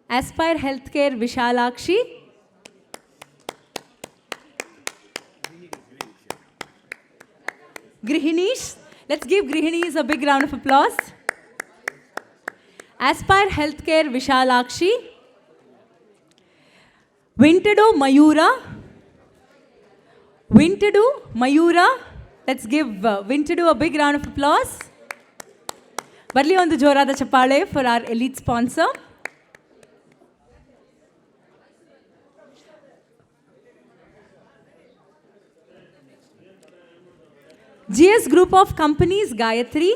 Aspire Healthcare, Vishalakshi. Grihinis. Let's give Grihinis a big round of applause. Aspire Healthcare, Vishalakshi. Wintedo Mayura. Wintedo Mayura. Let's give Wintedo a big round of applause. Barli on the Jora the Chapale for our elite sponsor. GS Group of Companies, Gayatri.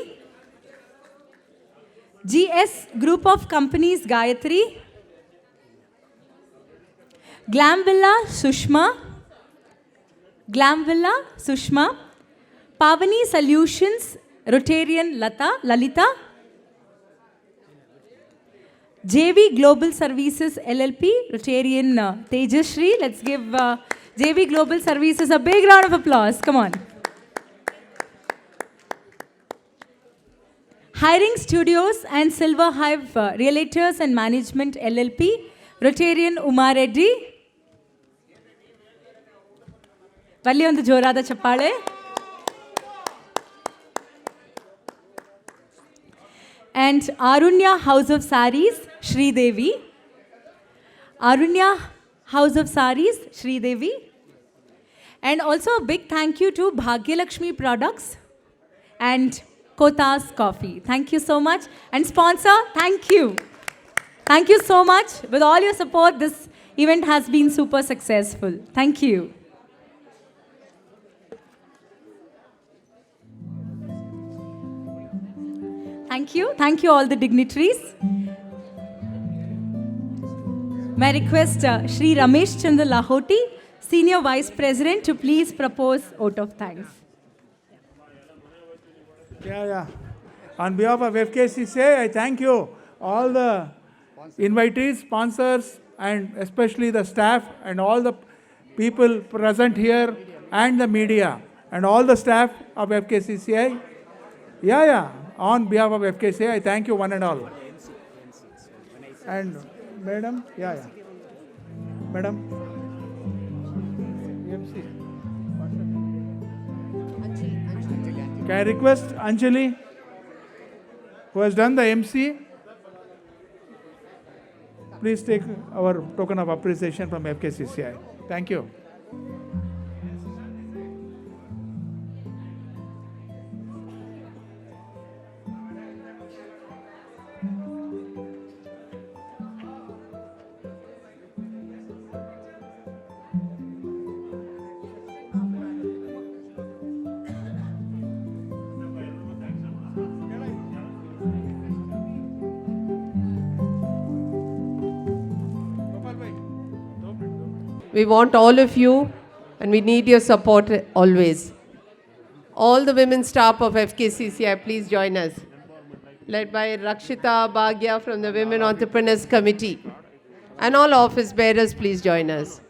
GS Group of Companies, Gayatri. Glam Villa, Sushma. Glam Villa, Sushma. Pavani Solutions, Rotarian Lalita. JV Global Services LLP, Rotarian Tejashree. Let's give JV Global Services a big round of applause. Come on. Hiring Studios and Silver Hive Realtors and Management LLP, Rotarian Uma Reddy. Valli ಒಂದು ಜೋರಾದ ಚಪ್ಪಾಳೆ. And Arunya House of Saris, Shri Devi. Arunya House of Saris, Shri Devi. And also a big thank you to Bhagyalakshmi Products and Kotas Coffee. Thank you so much. And sponsor, thank you. Thank you so much. With all your support, this event has been super successful. Thank you. Thank you. Thank you all the dignitaries. May I request Shri Ramesh Chandra Lahoti, Senior Vice President, to please propose vote of thanks. Yeah. On behalf of FKCCI, I thank you, all the invitees, sponsors, and especially the staff and all the people present here and the media and all the staff of FKCCI. Yeah. On behalf of FKCCI, I thank you one and all. And madam, madam. MC. Can I request Anjali, who has done the MC, please take our token of appreciation from FKCCI. Thank you. We want all of you, and we need your support always. All the women staff of FKCCI, please join us. Led by Rakshita Bhagya from the Women Entrepreneurs Committee. And all office bearers, please join us.